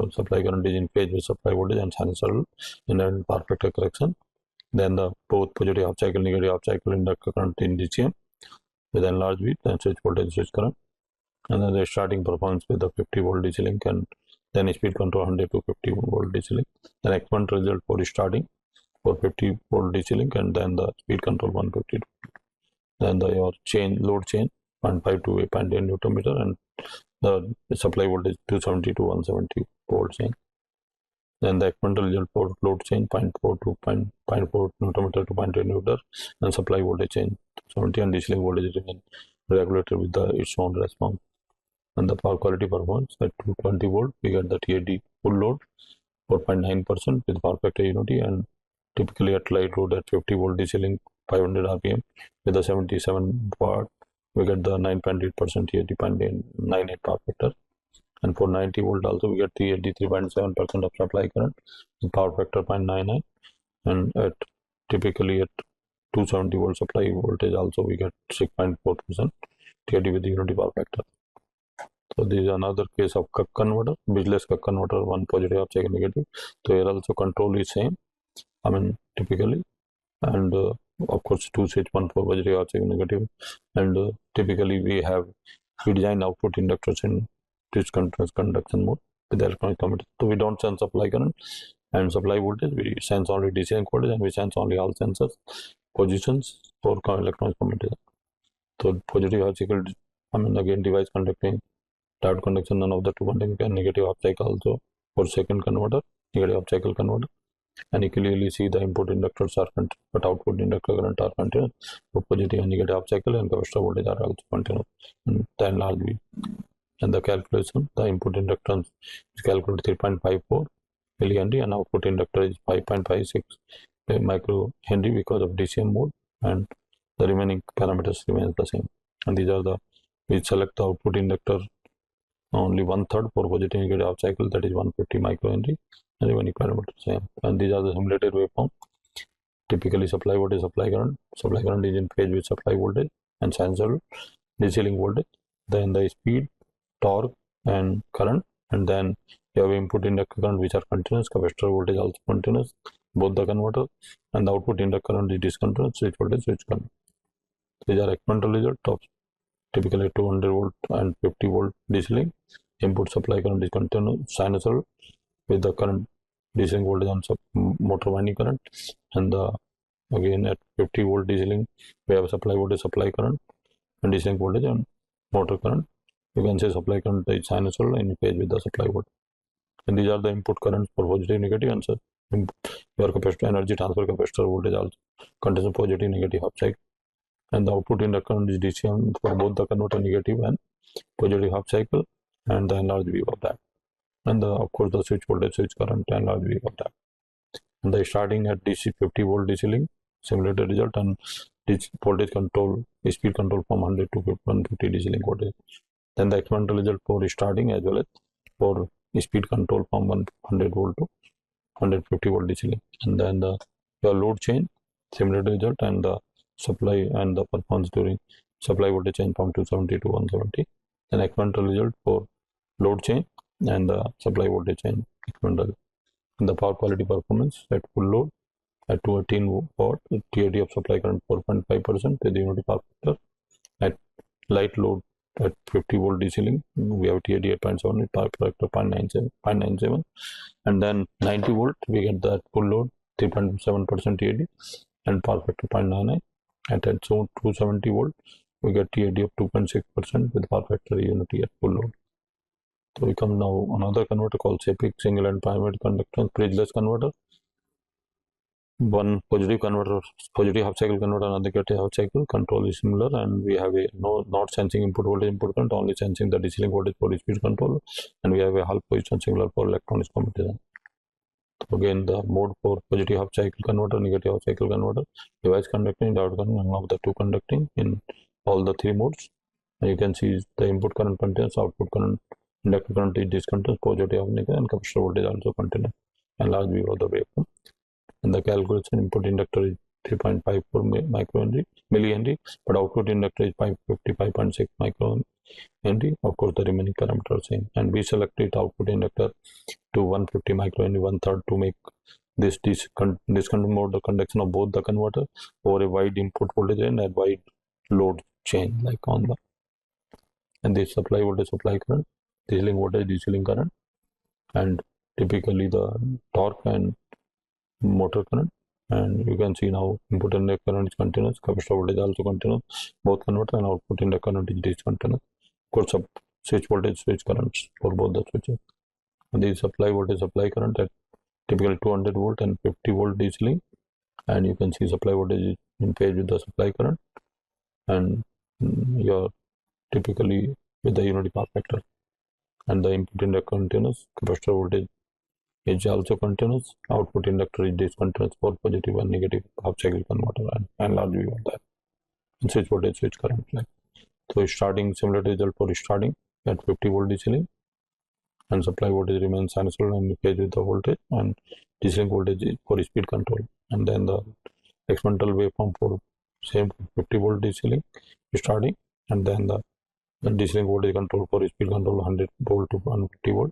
Supply current is in phase with supply voltage and sinusoidal in power factor correction. Then the both positive half cycle, negative half cycle inductor current in DCM with enlarged width, and switch voltage, switch current. And then the starting performance with the 50 volt DC link, and then speed control 100 to 50 volt DC link. Then experimental result for starting for 50 volt DC link, and then the speed control 150. Then the your load chain 0.5 to 8.10 Newton meter, and the supply voltage 270 to 170 volt chain. Then the experimental result for load chain 0.4 to 0.4 Newton meter to 0.10 Newton, and supply voltage chain 70, and DC link voltage remain regulated with its own response. And the power quality performance at 220 volt, we get the TAD full load 4.9% with power factor unity, and typically at light load at 50 volt DC link 500 RPM with a 77 watt, we get the 9.8% TAD 0.98 power factor. And for 90 volt also we get 383.7% of supply current with power factor 0.99, and at typically at 270 volt supply voltage also we get 6.4% TAD with the unity power factor. So this is another case of cuck converter, bridgeless cuck converter, one positive half cycle negative. So here also control is same, I mean typically, and of course two switch, one for positive half cycle negative, and typically we design output inductors in discontinuous conduction mode with electronic commutator. So we don't sense supply current and supply voltage, we sense only DC link voltage, and we sense only all sensors positions for electronic commutator. So positive half cycle, I mean again device conducting, diode conduction, none of the two conducting, and negative half cycle also for second converter, negative half cycle converter. And you clearly see the input inductors are continuous, but output inductor current are continuous for positive and negative half cycle, and capacitor voltage are also continuous, and then large. And the calculation, the input inductance is calculated 3.54 millihenry, and output inductor is 5.56 microhenry because of DCM mode, and the remaining parameters remain the same. And these are we select the output inductor only 1/3 for positive negative half cycle, that is 150 microhenry, and remaining parameters same. And these are the simulated waveform. Typically supply voltage, supply current is in phase with supply voltage and sinusoidal DC link voltage, then the speed, torque and current, and then you have input inductor current which are continuous, capacitor voltage also continuous, both the converter, and the output inductor current is discontinuous, switch voltage, switch current. These are experimental results of typically 200 volt and 50 volt DC link. Input supply current is continuous, sinusoidal with the current DC link voltage and motor winding current, and again at 50 volt DC link we have supply voltage, supply current, and DC link voltage and motor current. You can say supply current is sinusoidal in phase with the supply voltage. And these are the input currents for positive, negative, and so your capacitor energy transfer capacitor voltage also contains positive, negative half cycle. and the output inductor current is DC for both the converter negative and positive half cycle, and the enlarged view of that, and of course the switch voltage, switch current, enlarged view of that. And the starting at DC 50 volt DC link, simulated result, and this voltage control, speed control from 100 to 150 DC link voltage. Then the experimental result for starting as well as for speed control from 100 volt to 150 volt DC link. And then your load change, simulated result, and the supply and the performance during supply voltage change from 270 to 170. Then experimental result for load change and the supply voltage change experimental. And the power quality performance at full load at 218 watt, TAD of supply current 4.5% with the unity power factor. At light load at 50 volt DC link, we have TAD 8.7 with power factor 0.97, and then 90 volt we get that full load 3.7% TAD and power factor 0.99. At 270 volt we get TAD of 2.6% with power factor unity at full load. So we come now another converter called SEPIC, single and primary conductance bridgeless converter. One positive converter, positive half cycle converter, another negative half cycle. Control is similar, and we have a not sensing input voltage, input current, only sensing the DC link voltage for speed control, and we have a half position similar for electronics commutator. So again, the mode for positive half cycle converter, negative half cycle converter, device conducting, diode conducting, and of the two conducting in all the three modes. And you can see the input current contains, output current, inductor current is discontinuous, positive, negative, and capacitor voltage also continuous, and large view of the waveform. And the calculation input inductor is 3.54 millihenry, but output inductor is 555.6 microhenry. Of course, the remaining parameters are same. And we selected output inductor to 150 microhenry, 1/3, to make this discontinuous mode the conduction of both the converter over a wide input voltage and a wide load chain like on the. And this supply voltage, supply current, DC link voltage, DC link current, and typically the torque and motor current. And you can see now input inductor current is continuous, capacitor voltage also continuous, both converter, and output inductor current is discontinuous. Of course, switch voltage, switch currents for both the switches. And the supply voltage, supply current at typically 200 volt and 50 volt DC link, and you can see supply voltage is in phase with the supply current, and you're typically with the unity power factor. And the input inductor continuous, capacitor voltage is also continuous, output inductor is discontinuous for positive and negative half cycle converter, and large view of that. And switch voltage, switch current. So starting similar result for starting at 50 volt DC link, and supply voltage remains sinusoidal and in phase with the voltage, and DC link voltage is for speed control. And then the experimental waveform for same 50 volt DC link starting, and then the DC link voltage control for speed control 100 volt to 150 volt.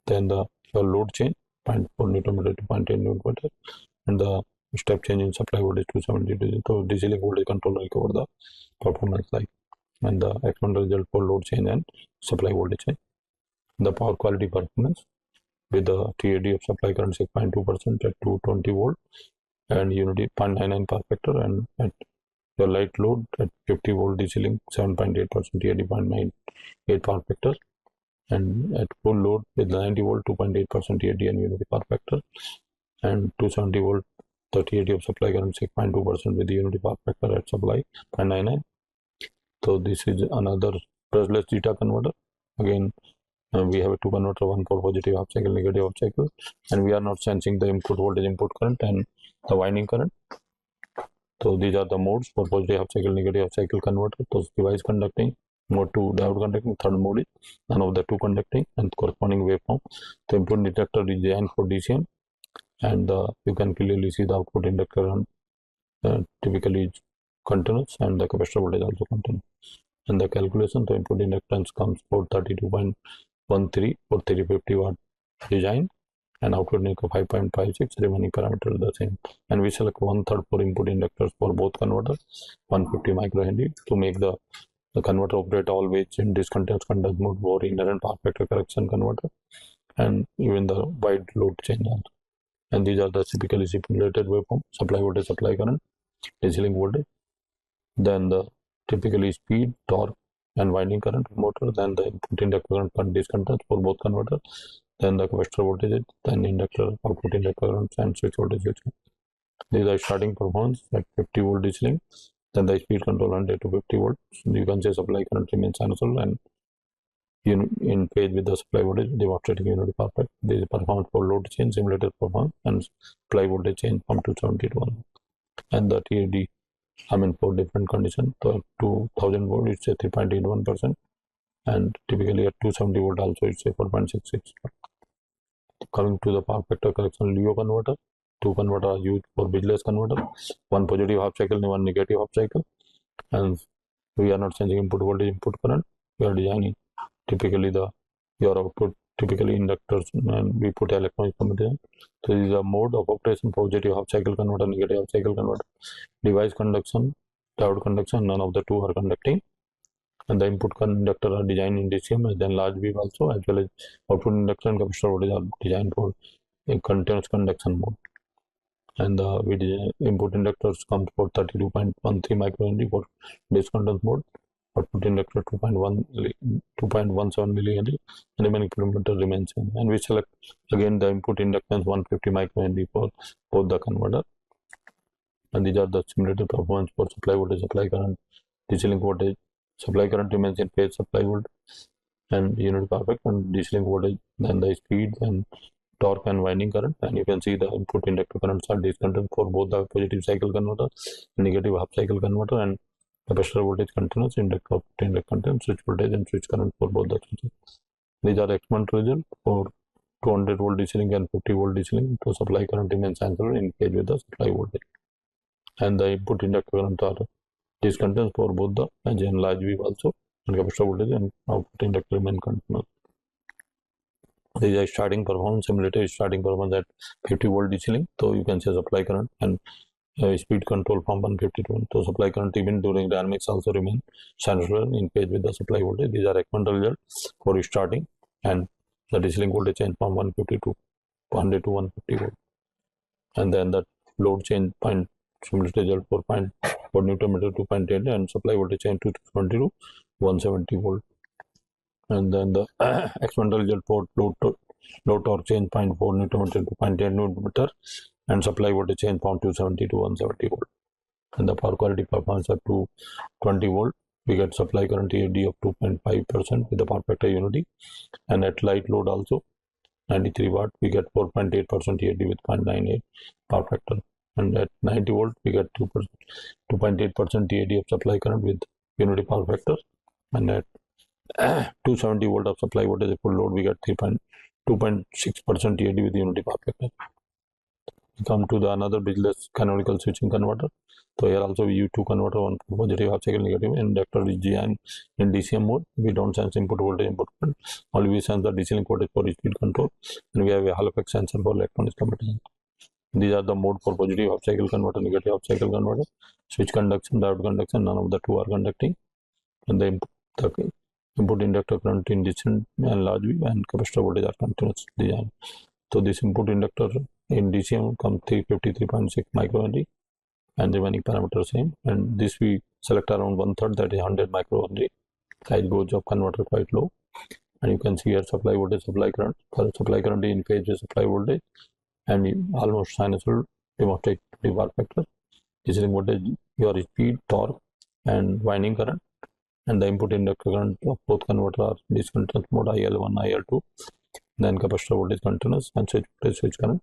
Then the load change 0.4 Newton meter to 0.8 Newton meter, and the step change in supply voltage 270. So DC link voltage control will cover the performance like, and the experimental result for load change and supply voltage change. The power quality performance with the TAD of supply current 6.2% at 220 volt and unity 0.99 power factor, and at your light load at 50 volt DC link 7.8% TAD 0.98 power factor, and at full load with 90 volt 2.8% TAD and unity power factor, and 270 volt the TAD of supply current 6.2% with the unity power factor at supply 0.99. So this is another brushless zeta converter. Again, we have a two converter, one for positive half cycle, negative half cycle, and we are not sensing the input voltage, input current, and the winding current. So these are the modes for positive half cycle, negative half cycle converter. So device conducting, mode 2 diode conducting, third mode is none of the two conducting, and corresponding waveform. The input detector is designed for DCM, and you can clearly see the output inductor typically is continuous, and the capacitor voltage also continuous. And the calculation, the input inductance comes for 32.13 for 350 watt design, and output nickel 5.56, remaining parameters the same. And we select 1/3 for input inductors for both converters, 150 microhenry, to make the converter operate always in discontinuous conduct mode for inherent power factor correction converter, and even the wide load change also. And these are the typically simulated waveform: supply voltage, supply current, DC link voltage, then the typically speed, torque, and winding current motor, then the input inductor current discontinuous for both converters, then the capacitor voltage, then inductor, output inductor current, and switch voltage. These are starting performance at 50 volt DC link, Then the speed control 100 to 50 volts. You can say supply current remains sinusoidal and in phase with the supply voltage, demonstrating unity perfect. This is performance for load change, simulated performance, and supply voltage change from 270 to 1. And the TAD, for different conditions. So 2000 volt, it's a 3.81%, and typically at 270 volt also, it's a 4.66. Coming to the power factor correction, LEO converter. Two converters are used for bridgeless converter. One positive half cycle and one negative half cycle. And we are not changing input voltage, input current. We are designing typically your output, typically inductors, and we put electronic combination. So this is a mode of operation: positive half cycle converter, negative half cycle converter. Device conduction, diode conduction, none of the two are conducting. And the input conductor are designed in DCM, and then large wave also, as well as output inductor and capacitor voltage are designed for a continuous conduction mode. And the input inductors comes for 32.13 microhenry for discontinuous mode. Output inductor 2.17 millihenry, and remaining kilometer remains same. And we select again the input inductance 150 microhenry for both the converter. And these are the simulated performance for supply voltage, supply current, DC link voltage. Supply current remains in phase, supply voltage and unity perfect, and DC link voltage, then the speed and torque and winding current. And you can see the input inductor currents are discontinuous for both the positive cycle converter, negative half cycle converter, and capacitor voltage continuous, inductor continuous, switch voltage and switch current for both the switches. These are experimental results for 200 volt DC link and 50 volt DC link. So supply current remains answered in phase with the supply voltage. And the input inductor current are discontinuous for both the and large wave also, and capacitor voltage and output inductor remain continuous. This is a starting performance, simulated starting performance at 50 volt DC link. So you can say supply current and speed control from 150 to 1. So supply current even during dynamics also remain sinusoidal in phase with the supply voltage. These are experimental results for starting, and the DC link voltage change from 150 to 100 to 150 volt. And then the load change point simulated result for 0.4 Newton meter to 0.8, and supply voltage change to 220 to 170 volt. And then the experimental result for load torque change 0.4 Newton meter to 0.8 Newton meter, and supply voltage change from 270 to 170 volt. And the power quality performance at 220 volt, we get supply current TAD of 2.5% with the power factor unity, and at light load also 93 watt, we get 4.8% TAD with 0.98 power factor. And at 90 volt, we get 2.8% TAD of supply current with unity power factor. And at 270 volt of supply voltage full load, we get 2.6% TAD with unity power factor. We come to the another bridgeless canonical switching converter. So here also we use two converter, one positive half cycle negative. Inductor is designed in DCM mode. We don't sense input voltage, input current. Only we sense the DC link voltage for speed control, and we have a Hall effect sensor for electronics combination. These are the mode for positive half cycle converter, negative half cycle converter. Switch conduction, diode conduction, none of the two are conducting. And the input inductor current in DC and large wave and capacitor voltage are continuous design. So this input inductor in DCM comes 353.6 microhenry, and the remaining parameters same. And this we select around 1/3, that is 100 microhenry. Side gauge of converter quite low. And you can see here supply voltage, supply current. Supply current in phase with supply voltage, and almost sinusoidal, demonstrate the power factor. DC link voltage, your speed, torque, and winding current. And the input inductor current of both converter are discontinuous mode, IL1, IL2. Then capacitor voltage continuous, and switch voltage, switch current.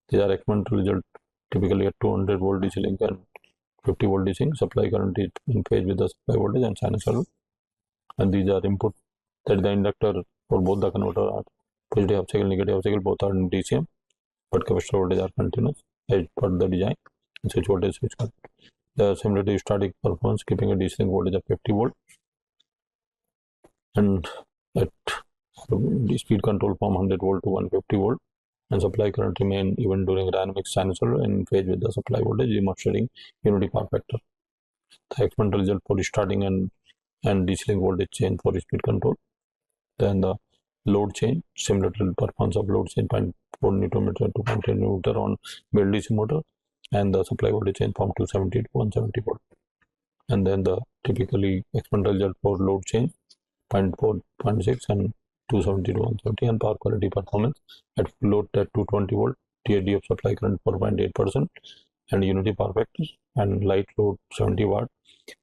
These are experimental results typically at 200 volt DC link and 50 volt DC link. Supply current is in phase with the supply voltage and sinusoidal. And these are input, that is the inductor for both the converter are positive half cycle, negative half cycle, both are in DCM, but capacitor voltage are continuous as per the design, and switch voltage, switch current. The simulated static performance keeping a DC link voltage of 50 volt, and at the speed control from 100 volt to 150 volt, and supply current remain even during dynamic sinusoidal in phase with the supply voltage, demonstrating unity power factor. The experimental result for starting and DC link voltage change for speed control. Then the load change, similar to the performance of load change 0.4 Newton meter to 0.10 Newton meter on build DC motor, and the supply voltage change from 270 to 170 volt. And then the typically experimental result for load change 0.4, 0.6 and 270 to 170, and power quality performance at full load at 220 volt, TAD of supply current 4.8%, and unity power factor, and light load 70 watt,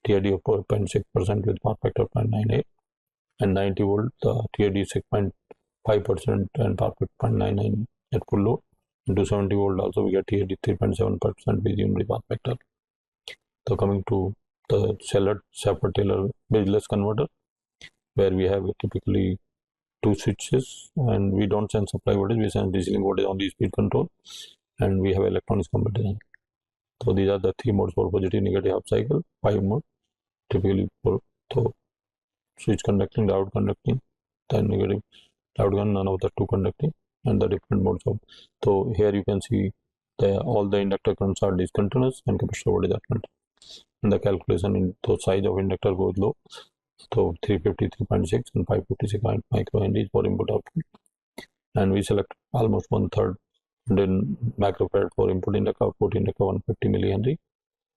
TID of 4.6% with power factor 0.98, and 90 volt TID 6.5% and power factor 0.99 at full load. And 270 volt also we get TID 3.7% with unity power factor. So coming to the Shepard-Taylor bridgeless converter, where we have typically two switches and we don't send supply voltage, we send DC link voltage on the speed control, and we have electronics combination. So these are the three modes for positive, negative, half cycle, 5 mode typically for so switch conducting, diode conducting, then negative diode gun, none of the two conducting, and the different modes of. So here you can see all the inductor currents are discontinuous and capacitor voltage are continuous. And the calculation in the size of inductor goes low. So 353.6 and 556 microhenries for input output, and we select almost 1/3 then microfarad for input inductor, output inductor 150 millihenry,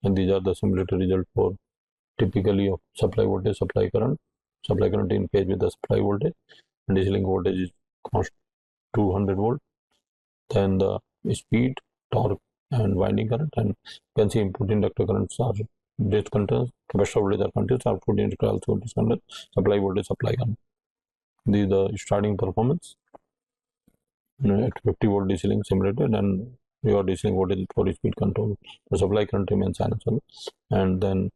and these are the simulated result for typically of supply voltage, supply current in phase with the supply voltage, and DC link voltage is constant 200 volt. Then the speed, torque, and winding current, and you can see input inductor currents are discontinuous, capacitor voltage are continuous, output inductor also discontinuous, supply voltage, supply current. These are the starting performance at 50 volt DC link simulated, and your DC link voltage for speed control. The supply current remains sinusoidal, and then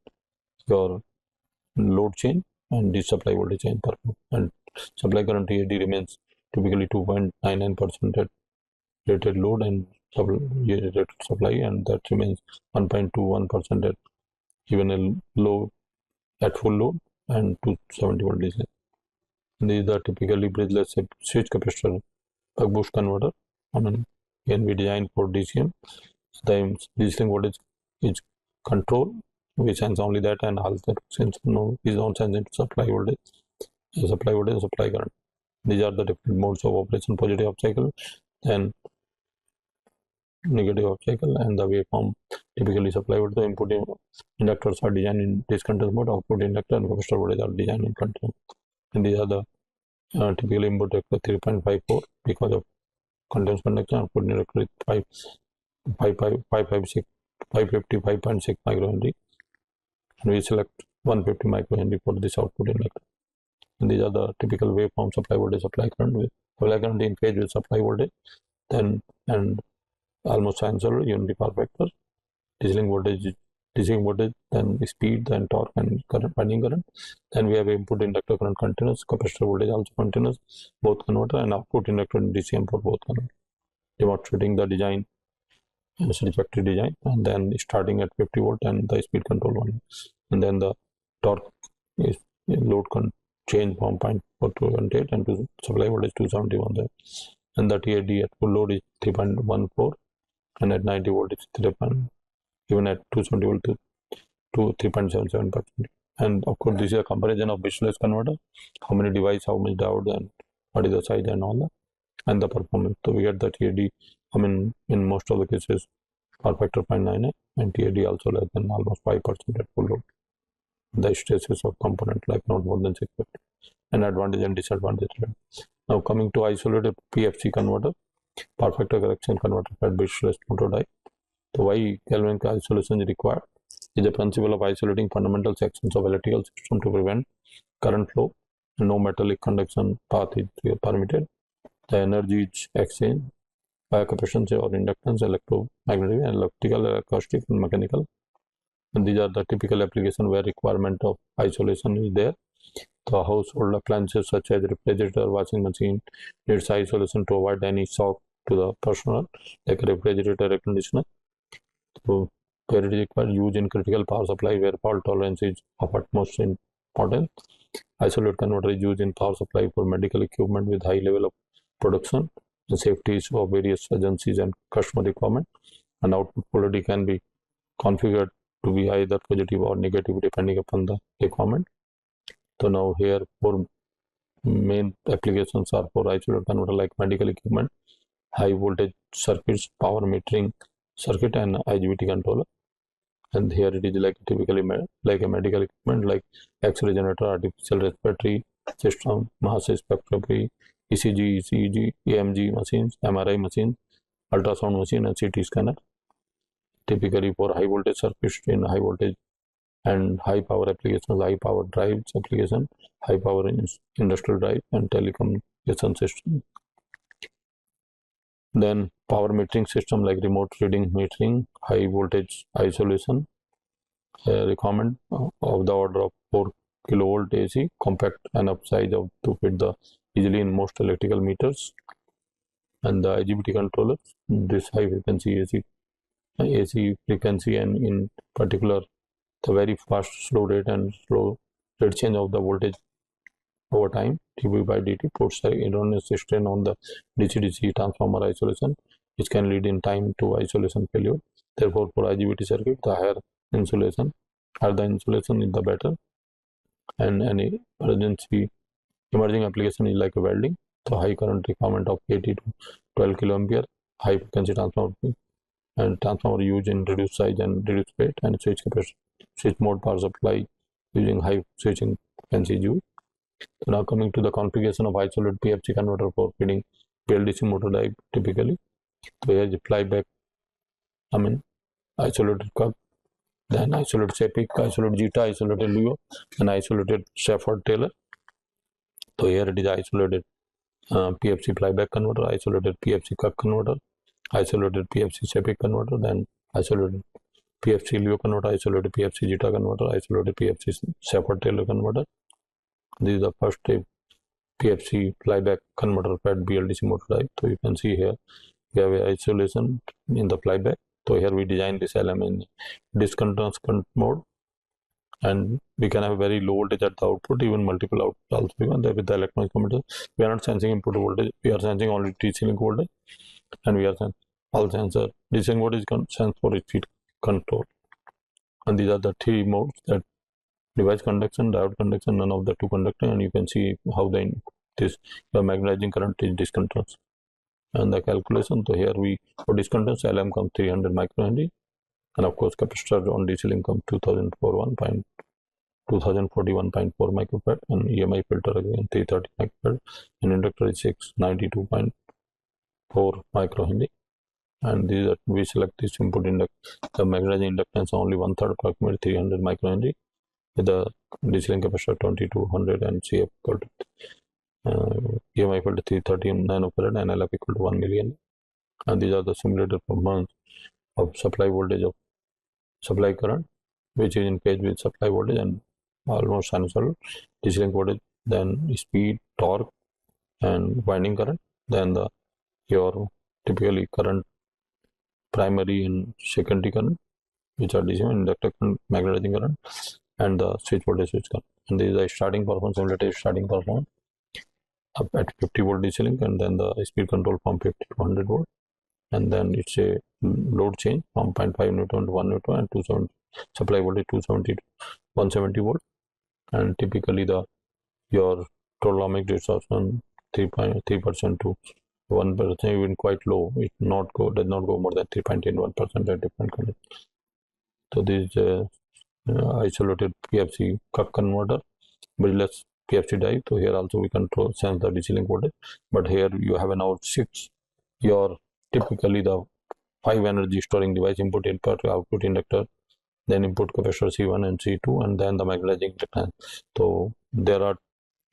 your load change and the supply voltage change perform. And supply current TID remains typically 2.99% at rated load and rated supply, and that remains 1.21% at even a low at full load and 270 volt DC. These are typically bridgeless switch capacitor buck boost converter. Again we designed for DCM. The DC link voltage is control, we sense only that, and all the sense is not sense into supply voltage, supply current. These are the different modes of operation: positive half cycle and negative half cycle, and the waveform typically supply voltage. Input inductors are designed in discontinuous mode, output inductor and capacitor voltage are designed in continuous. And these are the typically input inductor 3.54 because of continuous conduction, output inductor is 550 microhenry, and we select 150 microhenry for this output inductor. And these are the typical waveform: supply voltage, supply current, with supply current in phase with supply voltage, then and almost sinusoidal, unity power factor, DC link voltage, then speed, then torque and current, winding current. Then we have input inductor current continuous, capacitor voltage also continuous, both converter, and output inductor and DCM for both converter. Demonstrating the design, satisfactory design, and then starting at 50 volt and the speed control one, and then the torque is load change from 0.428 and to supply voltage 271 there, and the TID at full load is 3.14, and at 90 volt it's 3. Even at 270 volt to 3.77%. And of course this is a comparison of Brushless converter, how many device, how many diode, and what is the size and all that, and the performance. So we get the TID, in most of the cases power factor 0.98 and TID also less than almost 5% at full load. The stasis of component like not more than 650, and advantage and disadvantage. Now coming to isolated PFC converter, power factor correction converter at Brushless motor die. So why galvanic isolation is required is the principle of isolating fundamental sections of electrical system to prevent current flow, and no metallic conduction path is permitted. The energy is exchanged by capacitance or inductance, electromagnetic, electrical, acoustic, and mechanical. And these are the typical application where requirement of isolation is there. The household appliances such as refrigerator, washing machine needs isolation to avoid any shock to the personnel, like refrigerator, air conditioner. So where it is required, use in critical power supply where fault tolerance is of utmost importance. Isolate converter is used in power supply for medical equipment with high level of production and safety issue of various agencies and customer requirement, and output quality can be configured to be either positive or negative depending upon the requirement. So now here four main applications are for isolated converter, like medical equipment, high voltage circuits, power metering circuit, and IGBT controller. And here it is like typically like a medical equipment like X-ray generator, artificial respiratory system, mass spectrometry, ECG, ECG, AMG machines, MRI machines, ultrasound machine, and CT scanner. Typically for high voltage circuits in high voltage and high power applications, high power drives application, high power industrial drive, and telecommunication system. Then power metering system like remote reading metering, high voltage isolation, requirement of the order of 4 kilovolt AC, compact enough size of to fit the easily in most electrical meters, and the IGBT controller, this high frequency AC frequency, and in particular the very fast slow rate and slow rate change of the voltage over time, dB by dt, puts the erroneous strain on the DC-DC transformer isolation, which can lead in time to isolation failure. Therefore, for IGBT circuit, the higher the insulation is the better. And any emerging application is like welding. The high current requirement of 80 to 12 kiloampere, high frequency transformer, and transformer used in reduced size and reduced weight, and switch capacity, switch mode power supply using high switching frequency used. So now coming to the configuration of isolated PFC converter for feeding PLDC motor drive typically. So here is flyback, isolated cup, then isolated SEPIC, isolated Zeta, isolated Leo, and isolated Shepherd Taylor. So here it is isolated PFC flyback converter, isolated PFC cup converter, isolated PFC SEPIC converter, then isolated PFC Leo converter, isolated PFC Zeta converter, isolated PFC Shepherd Taylor converter. This is the first PFC flyback converter fed BLDC motor drive. So you can see here we have isolation in the flyback. So here we design this element in discontinuous current mode, and we can have a very low voltage at the output, even multiple outputs also. Even with the electronic commutator, we are not sensing input voltage, we are sensing only DC link voltage, and we are all sensor DC link voltage sense for its feed control. And these are the three modes: that device conduction, diode conduction, none of the two conducting, and you can see how the magnetizing current is discontinuous. And the calculation, so here we for discontinuous LM comes 300 microhenry, and of course capacitor on DC link comes 2041.4 microfarad, and EMI filter again 330 microfarad, and inductor is 692.4 microhenry. And these are, we select this input the magnetizing inductance only 1/3, approximately 300 microhenry, with the DC link capacitor 2200 and CF equal to EMI equal to 330 nanofarad and LF equal to 1 million. And these are the simulated performance of supply voltage of supply current, which is in phase with supply voltage and almost sinusoidal DC link voltage, then speed, torque, and winding current, then your typically current primary and secondary current, which are DC inductor current, magnetizing current, and the switch voltage switch current. And this is a starting performance, simulated starting performance up at 50 volt DC link, and then the speed control from 50 to 100 volt, and then it's a load change from 0.5 Newton to 1 Newton, and 270 supply voltage 270 to 170 volt, and typically your total ohmic distortion 3% to 1%, even quite low. It does not go more than 3.81% at different conditions. So this is isolated PFC cup converter, Brushless PFC drive. So here also we sense the DC link voltage, but here you have an out6, your typically the 5 energy storing device, input output inductor, then input capacitor C1 and C2, and then the magnetizing inductance. So there are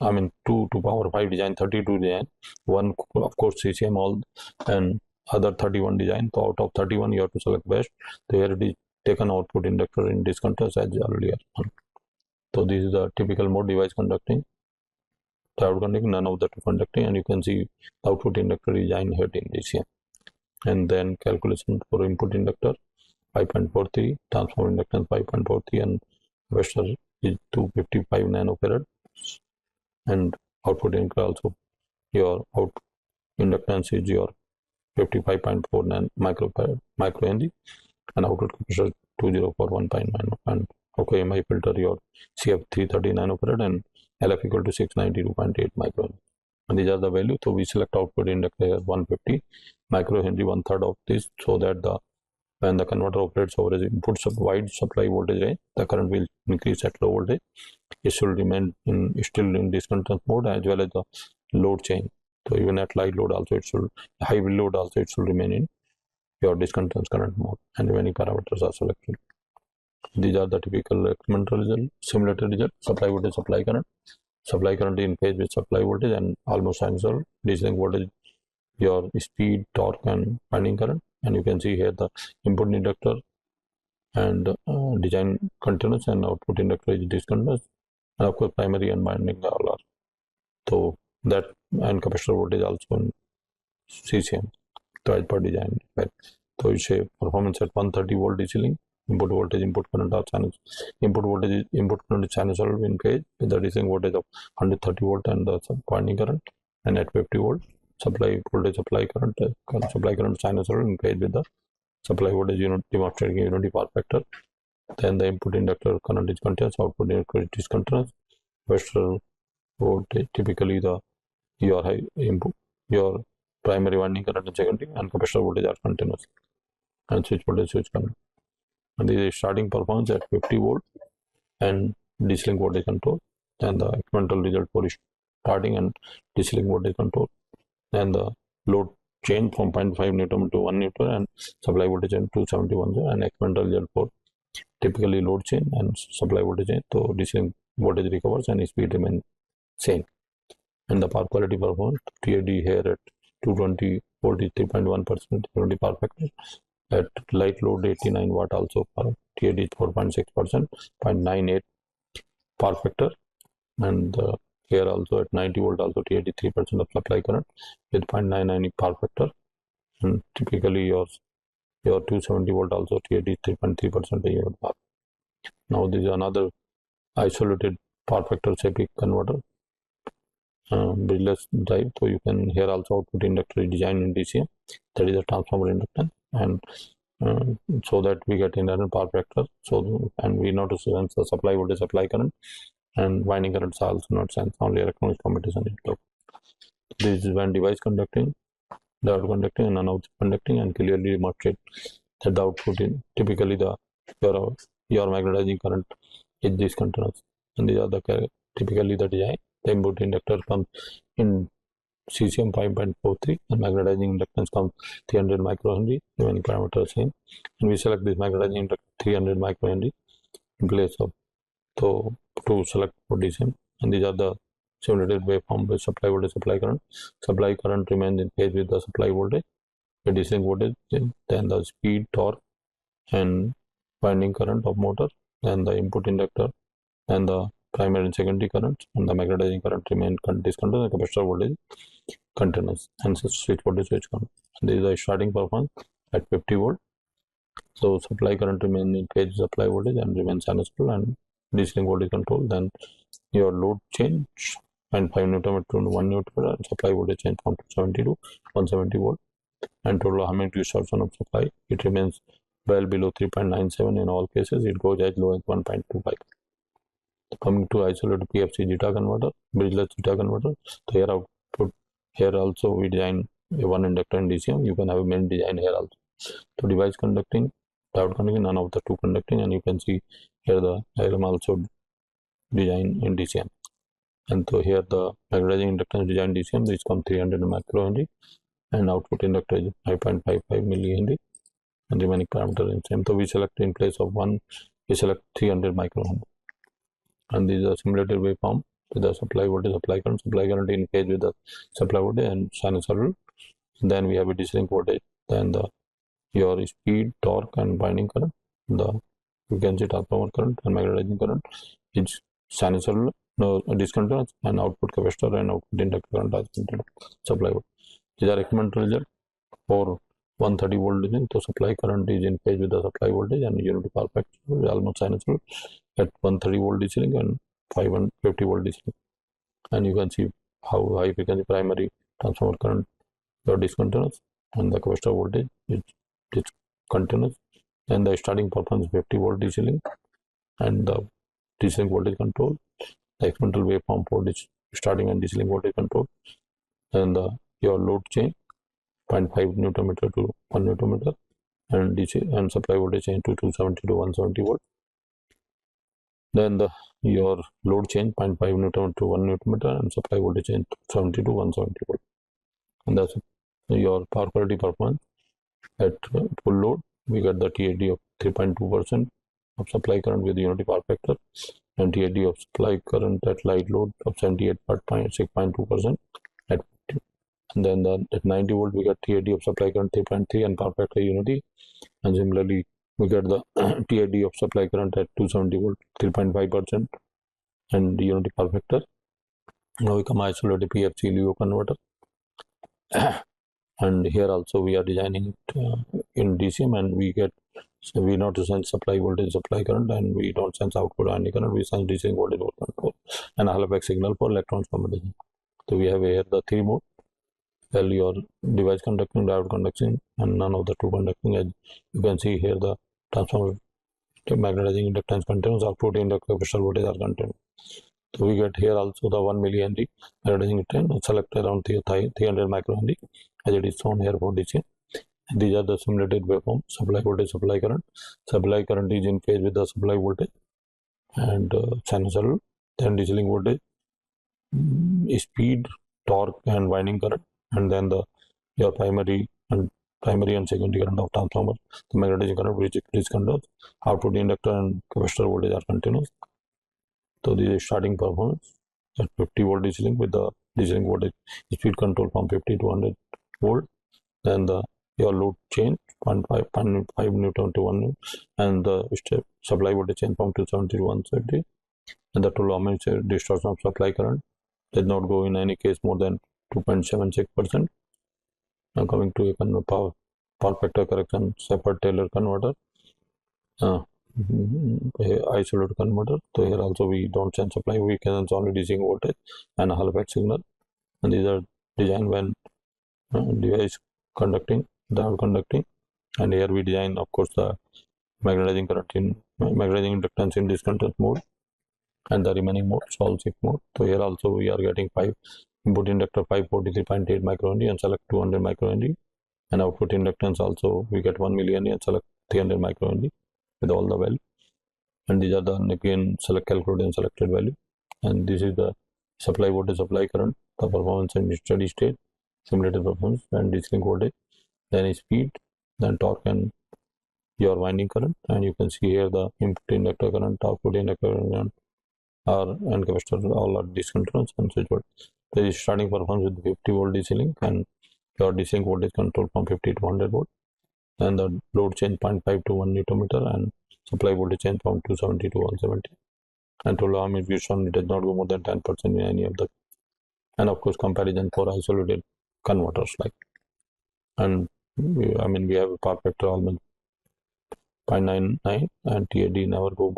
2 to power 5 design, 32 design, one of course CCM all, and other 31 design. So out of 31 you have to select best. So here it is taken output inductor in discontinuous as earlier. So this is the typical mode: device conducting, diode conducting, none of the two conducting, and you can see output inductor design here in DCM. And then calculation for input inductor 5.43, transformer inductance 5.43, and capacitor is 255 nanofarad, and output inductor also your inductance is your 55.4 microhenry, and output capacitor 2041.9, and okay, EMI filter your CF 330 nanofarad and LF equal to 692.8 microhenry. And these are the values. So we select output inductor here 150 microhenry, 1/3 of this, so that when the converter operates over input wide supply voltage range, the current will increase at low voltage. It should remain still in discontinuous mode, as well as the load change. So even at light load also high load also it should remain in your discontinuous current mode, and many parameters are selected. These are the typical experimental result, simulated result. Supply voltage, supply current. Supply current in phase with supply voltage and almost sinusoidal. DC voltage, your speed, torque, and winding current. And you can see here the input inductor and design continuous and output inductor is discontinuous. And of course, primary and winding all are. So that and capacitor voltage also in CCM. So as per design. Right. So it's a performance at 130 volt DC link. Input voltage, input current are channels. Input voltage, input current is sinusoidal in phase with the DC voltage of 130 volt and the winding current, and at 50 volt supply voltage, supply current sinusoidal in phase with the supply voltage unit, demonstrating unity power factor. Then the input inductor current is continuous, output inductor is discontinuous. Capacitor voltage, typically your high input, your primary winding current and secondary, and capacitor voltage are continuous, and switch voltage, switch current. And this is starting performance at 50 volt and DC link voltage control. Then the experimental result for starting and DC link voltage control. Then the load change from 0.5 Newton to 1 Newton and supply voltage change 271 and experimental result for typically load change and supply voltage change. So DC link voltage recovers and speed remains same. And the power quality performance, TAD here at 220 volt is 3.1% unity power factor. At light load 89 watt also TAD is 4.6%, 0.98 power factor. And here also at 90 volt also TAD 3% of supply current with 0.99 power factor. And typically your 270 volt also TAD is 3.3% unit power. Now this is another isolated power factor SEPI converter, Brushless drive. So you can here also output inductor design in DCM, that is a transformer inductance, and so that we get inherent power factor. So and we notice the supply voltage, supply current, and winding currents are also not sense, only electronic commutations. This is when device conducting, the output conducting, and non-output conducting, and clearly demonstrate that the output in typically your magnetizing current is discontinuous. And these are the typically the design. The input inductor comes in CCM 5.43 and magnetizing inductance comes 300 microhenry, even parameter same. And we select this magnetizing inductor 300 microhenry in place of to select for DCM. And these are the simulated waveform with supply voltage, supply current. Supply current remains in phase with the supply voltage, the DC voltage, then the speed, torque, and winding current of motor, then the input inductor, and the primary and secondary currents, and the magnetizing current remain discontinuous, the capacitor voltage continuous, and switch voltage, switch current. And this is the starting performance at 50 volt. So supply current remain in phase supply voltage and remains sinusoidal, and DC link voltage control. Then your load change 0.5 Newton to 1 Newton, and supply voltage change from 270 to 170 volt, and total harmonic distortion of supply, it remains well below 3.97 in all cases. It goes as low as 1.25. Coming to isolated PFC zeta converter, Brushless zeta converter. So here output, here also we design a one inductor in DCM. You can have a main design here also. So device conducting, diode conducting, none of the two conducting, and you can see here the diagram also design in DCM. And so here the magnetizing inductance design DCM, this comes 300 microhenry, and output inductor is 5.55 millihenry, and remaining parameter in same. So we select in place of one, we select 300 microhenry. And this is a simulated waveform with the supply voltage, supply current in phase with the supply voltage and sinusoidal. Then we have a DC link voltage, then your speed, torque, and winding current. You can see transformer current and magnetizing current is sinusoidal, discontinuous, and output capacitor and output inductor current are supply voltage. These are experimental results for 130 volt DC. So supply current is in phase with the supply voltage and unity power factor is almost sinusoidal at 130 volt DC link and 550 volt DC link. And you can see how high frequency primary transformer current are discontinuous, and the capacitor voltage is continuous, and the starting performance 50 volt DC link, and the DC link voltage control, the experimental waveform for this starting and DC link voltage control, and your load change 0.5 Newton meter to 1 Newton meter, and DC and supply voltage change to 270 to 170 volt. Then your load change 0.5 Newton to 1 Newton meter, and supply voltage change 70 to 170 volt. And that's your power quality performance at full load. We got the TAD of 3.2%, of supply current with unity power factor, and TAD of supply current at light load of 78.6.2% at 50. And then at 90 volt we get TAD of supply current 3.3 and power factor unity, and similarly we get the TAD of supply current at 270 volt 3.5% and unity power factor. Now we come isolated PFC LUO converter. And here also we are designing it in DCM, and we get, so we not sense supply voltage, supply current, and we don't sense output ionic current. We sense DC voltage control and Hall-effect signal for electrons combination. So we have here the three mode. Well, your device conducting, diode conducting, and none of the two conducting. As you can see here, the transformer magnetizing inductance continuous, output inductor capacitor voltage are continuous. So we get here also the 1 millihenry magnetizing inductance, select around 300 microhenry, as it is shown here for DC. These are the simulated waveform: supply voltage, supply current. Supply current is in phase with the supply voltage and sinusoidal. Then DC link voltage, speed, torque, and winding current, and then your primary and secondary current of transformer. The magnetizing current which is controlled. Output inductor and capacitor voltage are continuous. So this is starting performance at 50 volt DC link with the DC link voltage speed control from 50 to 100 volt. Then your load change 0.5 Newton to 1 Newton, and the supply voltage change from 270 to 170, and the total armature distortion of supply current does not go in any case more than 2.76%. Now coming to a power factor correction separate Taylor converter, isolated converter. So here also we don't sense supply, we can sense only DC voltage and a Hall-effect signal, and these are designed when device conducting, diode conducting, and here we design, of course, the magnetizing current in magnetizing inductance in discontinuous mode, and the remaining mode solve shift mode. So here also we are getting 5 input inductor 543.8 microhenry and select 200 microhenry, and output inductance also we get 1 millihenry and select 300 microhenry with all the value, and these are the again select calculated and selected value, and this is the supply voltage, supply current, the performance in steady state, simulated performance, and DC link voltage, then speed, then torque, and your winding current. And you can see here the input inductor current, output inductor current, and capacitor all are discontinuous and switch volt. There is starting performance with 50 volt DC link, and your DC link voltage control from 50 to 100 volt. Then the load change 0.5 to 1 Newton meter, and supply voltage change from 270 to 170. And total arm is shown, it does not go more than 10% in any of the. And of course comparison for isolated converters like, and we have a power factor almost 0.99, and TAD never go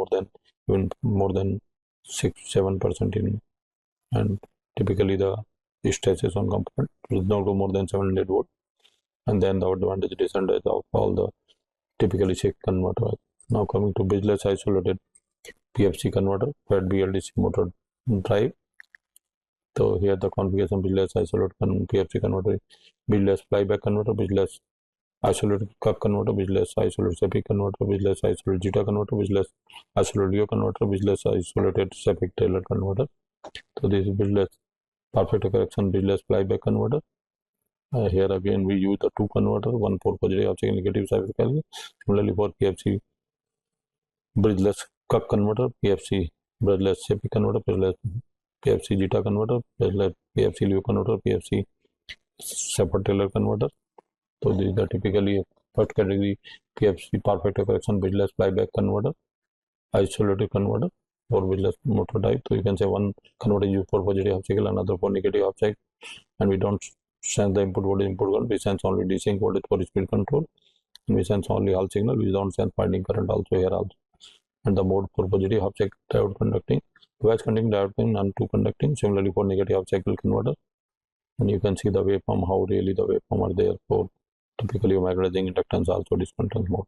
more than 6-7% in, and typically the stresses on component does not go more than 700 volt. And then the advantage disadvantage of all the typically sick converter. Now coming to bridgeless isolated PFC converter, fed BLDC motor drive. So here the configuration: bridgeless isolated PFC converter, bridgeless flyback converter, bridgeless isolated cup converter, bridgeless isolated SEPIC converter, bridgeless isolated Zeta converter, bridgeless isolated LEO converter, bridgeless isolated SEPIC Taylor converter. So this is bridgeless power factor correction bridgeless flyback converter. Here again we use the two converter, one for positive half cycle, negative cycle. Similarly for PFC bridgeless cup converter, PFC bridgeless SEPIC converter, bridgeless PFC Zeta converter, bridgeless PFC LEO converter, PFC separate Taylor converter. So these are typically first category PFC power factor correction bridgeless flyback converter, isolated converter for bridgeless motor type. So you can say one converter is used for positive half cycle, another for negative half cycle, and we don't sense the input voltage, input current. We sense only DC voltage for speed control, and we sense only Hall signal. We don't sense winding current also here also. And the mode for positive half cycle diode conducting, device conducting, diode conducting, and two conducting. Similarly for negative half cycle converter, and you can see the waveform, how really the waveform are there for typically magnetizing inductance also discontinuous mode.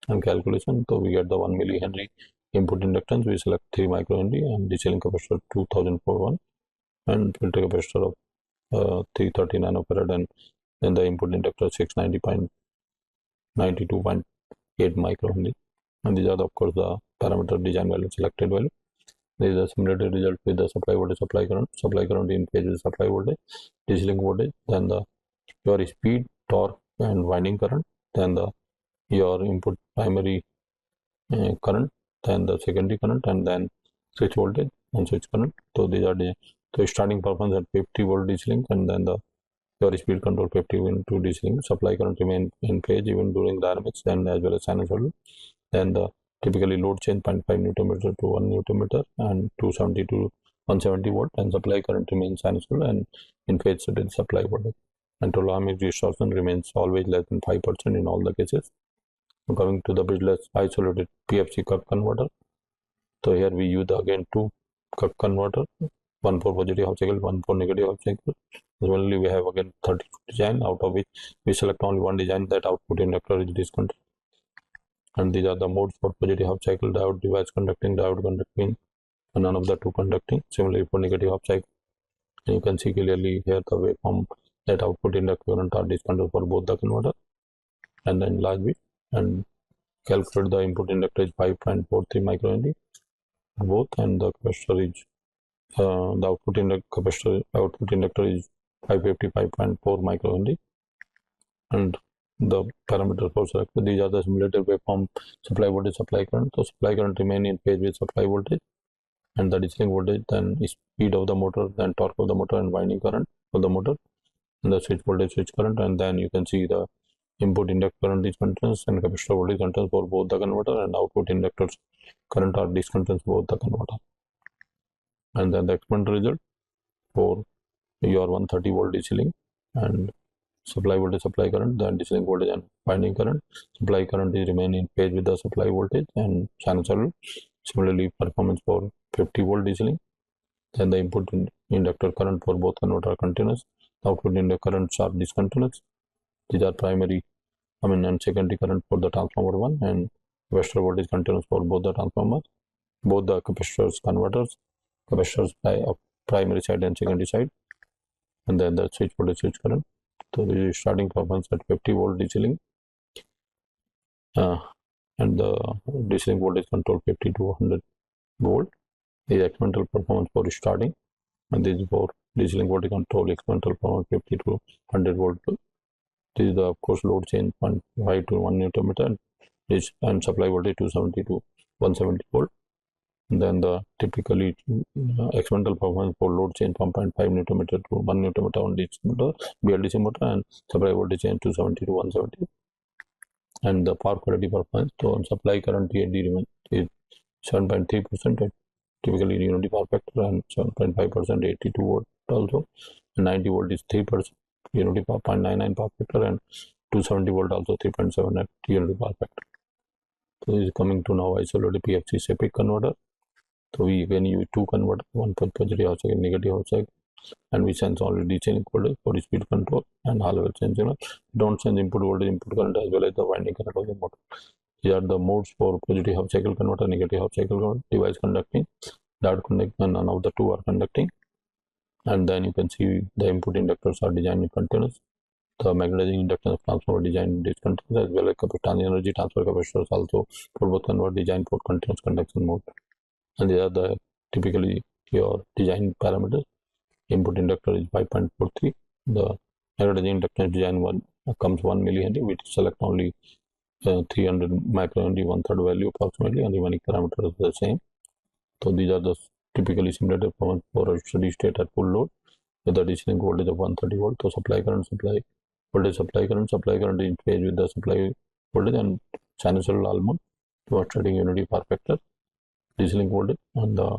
And calculation, so we get the 1 millihenry input inductance, we select 3 microhenry, and DC link capacitor 2041, and filter capacitor of 330 nanofarad, and then the input inductor 690.92.8 microhenry. And these are of course the parameter design value, selected value. There is a simulated result with the supply voltage, supply current in phase with supply voltage, DC link voltage, then your speed, torque, and winding current, then your input primary current, then the secondary current, and then switch voltage and switch current. So these are the starting performance at 50 volt DC link, and then the your speed control 50 into DC link. Supply current remain in phase even during dynamics and as well as sinusoidal. Then the typically load change 0.5 Newton meter to 1 Newton meter and 270 to 170 volt, and supply current remains sinusoidal and in phase with supply voltage. And dynamic distortion remains always less than 5% in all the cases. Coming to the Brushless isolated PFC curve converter. So here we use again two curve converter, one for positive half cycle, one for negative half cycle. Only we have again 32 design, out of which we select only one design that output inductor is discontinuous. And these are the modes for positive half cycle: diode, device conducting, diode conducting, and none of the two conducting. Similarly for negative half cycle, and you can see clearly here the waveform that output inductor current are discontinuous for both the converter. And then large bit and calculate the input inductor is 5.43 microhenry both, and the capacitor is the output inductor is 555.4 microhenry, and the parameters for selected. These are the simulated waveform: supply voltage, supply current. So supply current remain in phase with supply voltage, and the DC link voltage, then speed of the motor, then torque of the motor, and winding current of the motor, and the switch voltage, switch current. And then you can see the input inductor current is continuous and capacitor voltage continuous for both the converter, and output inductors current are discontinuous for both the converter. And then the experimental result for your 130 volt DC link and supply voltage, supply current, then DC link voltage and winding current. Supply current is remain in phase with the supply voltage and sinusoidal. Similarly, performance for 50 volt DC link. Then the input inductor current for both converter are continuous. Output inductor currents are discontinuous. These are primary, and secondary current for the transformer 1, and capacitor voltage continuous for both the transformers, both the capacitors, converters, capacitors of primary side and secondary side, and then the switch voltage, switch current. So this is starting performance at 50 volt DC link, and the DC link voltage control 50 to 100 volt. This is experimental performance for starting, and this is for DC link voltage control experimental performance 50 to 100 volt. This is the, of course, load change 0.5 to 1 Newton meter, and supply voltage 270 to 170 volt. And then the typically experimental performance for load change from 0.5 Newton meter to 1 Newton meter on DC motor, BLDC motor, and supply voltage change 270 to 170. And the power quality performance, so on supply current TAD is 7.3% typically unity power factor, and 7.5% 82 volt also, and 90 volt is 3% unity power, 0.99 power factor, and 270 volt also 3.7 at unity power factor. So this is coming to now isolated PFC separate converter. So we again use two converters, one for positive half cycle, negative half cycle, and we sense only DC link voltage for speed control and high level change. Don't sense input voltage, input current, as well as the winding current of the motor. These are the modes for positive half cycle converter, negative half cycle converter, device conducting, diode conducting, and none of the two are conducting. And then you can see the input inductors are designed in continuous. The magnetizing inductance transformer design is continuous, as well as energy transfer capacitors also for both convert design for continuous conduction mode. And these are the typically your design parameters. Input inductor is 5.43. The magnetizing inductance design one comes 1 millihenry. We select only 300 microhenry, 1/3 value approximately, and remaining parameters are the same. So these are the typically simulated performance for a steady state at full load with the DC link voltage of 130 volt. So supply current, supply voltage, supply current is in phase with the supply voltage, and sinusoidal almond to starting unity power factor, DC link voltage, and the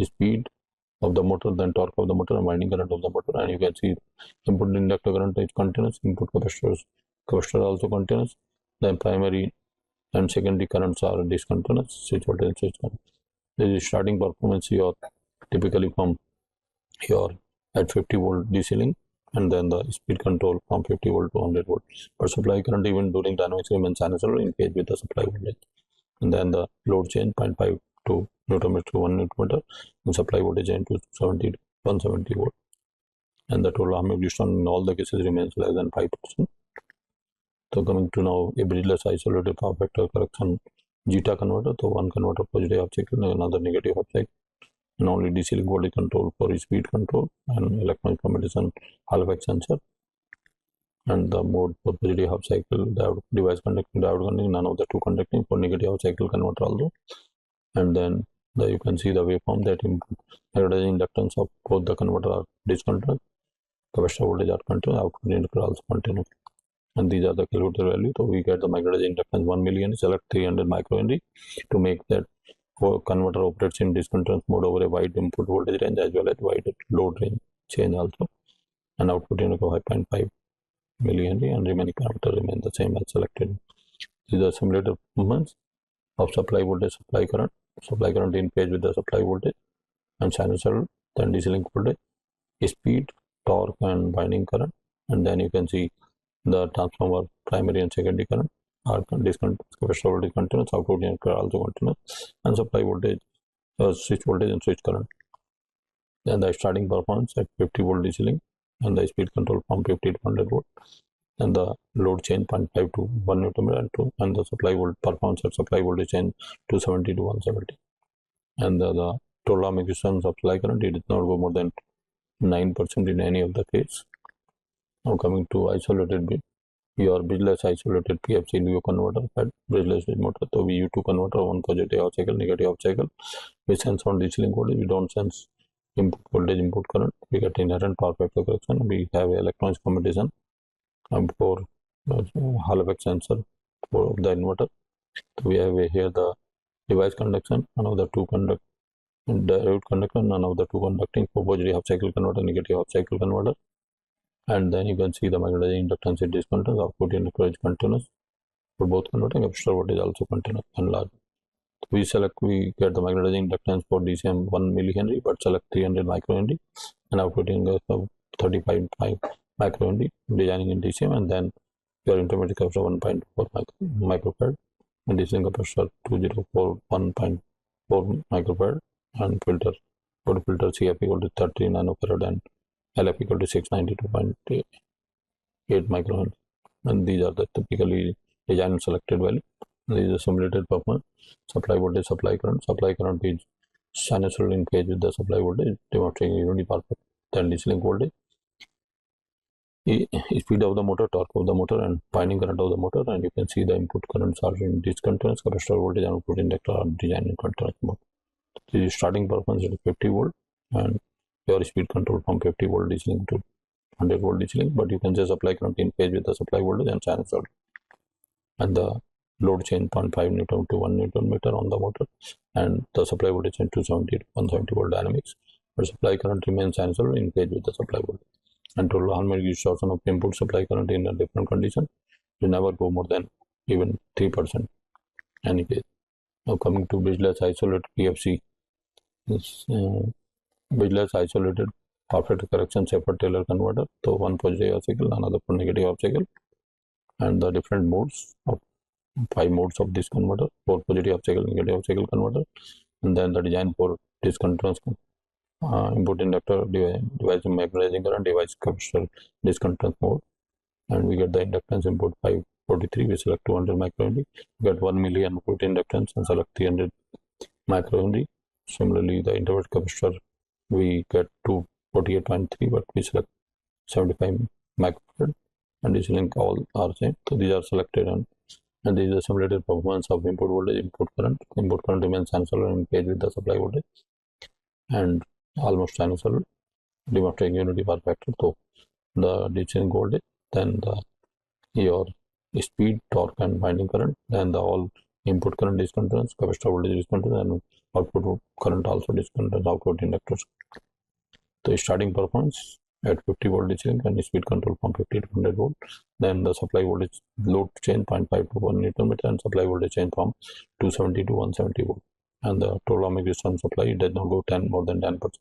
speed of the motor, then torque of the motor, and winding current of the motor. And you can see input inductor current is continuous, input capacitor also continuous, then primary and secondary currents are discontinuous, switch voltage, switch current. This is starting performance your typically from your at 50 volt DC link, and then the speed control from 50 volt to 100 volt. But supply current even during dynamics remains sinusoidal in phase with the supply voltage. And then the load change 0.5 to Newton meter to 1 Newton meter, and supply voltage change to 70 to 170 volt. And the total harmonic distance in all the cases remains less than 5%. So coming to now a Brushless isolated power factor correction zeta converter. So one converter positive half cycle and another negative half cycle, and only DC link voltage control for speed control and electronic communication Hall effect sensor. and the mode for positive half cycle diode, device conducting, diode conducting, none of the two conducting for negative half cycle converter also. And then you can see the waveform that input magnetizing inductance of both the converter are discontinuous, capacitor voltage are continuous, output inductor also continuous. And these are the calculated value. So we get the magnetizing inductance 1 million, select 300 microhenry to make that converter operates in discontinuous mode over a wide input voltage range as well as wide load range change also. And output inductor 5.5 millihenry and remaining parameter remain the same as selected. These are simulated performance of supply voltage, supply current in phase with the supply voltage, and sinusoidal, then DC link voltage, speed, torque, and binding current. And then you can see the transformer primary and secondary current are discontinuous, capacitor voltage continuous, output current also continuous, and supply voltage, switch voltage and switch current. Then the starting performance at 50 volt DC link, and the speed control from 50 to 100 volt, and the load change 0.5 to 1 Newton meter, and the supply volt performance at supply voltage change 270 to 170. And the total resistance of supply current, it did not go more than 9% in any of the case. Now coming to isolated bit, your bridgeless isolated PFC LVO converter at bridgeless motor. So VU2 converter, one positive half cycle, negative half cycle. We sense on DC link voltage, we don't sense input voltage, input current. We get inherent power factor correction. We have electronics combination for Hall effect sensor for the inverter. So we have here the device conduction, one of the two conduct, diode conductor, none of the two conducting for positive half cycle converter, negative half cycle converter. And then you can see the magnetizing inductance is discontinuous, output inductor is continuous for both converting, capacitor voltage also continuous and large. We get the magnetizing inductance for DCM 1 millihenry, but select 300 microhenry and output inductor 35.5 microhenry, designing in DCM, and then your intermediate capacitor 1.4 microfarad and DC capacitor 204 1.4 microfarad, and filter CF equal to 30 nanofarad and LF equal to 692.8 microhenry. And these are the typically designed and selected value. These are simulated performance. Supply voltage, supply current is sinusoidal in phase with the supply voltage, demonstrating unity power factor. Then DC link voltage, speed of the motor, torque of the motor, and binding current of the motor. And you can see the input currents are in discontinuous, capacitor voltage and output inductor are designed in continuous mode. The starting performance is 50 volt, and your speed control from 50 volt DC link to 100 volt DC link, but you can just apply current in phase with the supply voltage and sinusoidal. And the load change 0.5 Newton to 1 Newton meter on the motor, and the supply voltage change 270 to 170 volt dynamics. But supply current remains sinusoidal in phase with the supply voltage. And total harmonic distortion of input supply current in a different condition will never go more than even 3% any case. Now coming to bridgeless isolated PFC, this bridgeless isolated perfect correction Shepard-Taylor converter. So one positive half cycle, another for negative half cycle, and the different modes of 5 modes of this converter, for positive half cycle, negative half cycle converter, and then the design for discontinuous input inductor, device magnetizing current, device capacitor discontinuous mode, and we get the inductance input 543. We select 200 microhenry, we get 1 million input inductance and select 300 microhenry. Similarly, the intermediate capacitor we get 248.3, but we select 75 microfarad, and DC link all are same. So these are selected, and this is the simulated performance of input voltage, input current. Input current remains sinusoidal in phase with the supply voltage and almost sinusoidal, demonstrating unity power factor. So the DC link voltage, then your speed, torque, and binding current, then the all input current discontinuous, capacitor voltage discontinuous, and output current also discontinuous, output inductors. So starting performance at 50 volt DC link and speed control from 50 to 100 volt. Then the supply voltage load change 0.5 to 1 Newton meter, and supply voltage change from 270 to 170 volt. And the total ohmic resistance supply, it does not go more than 10%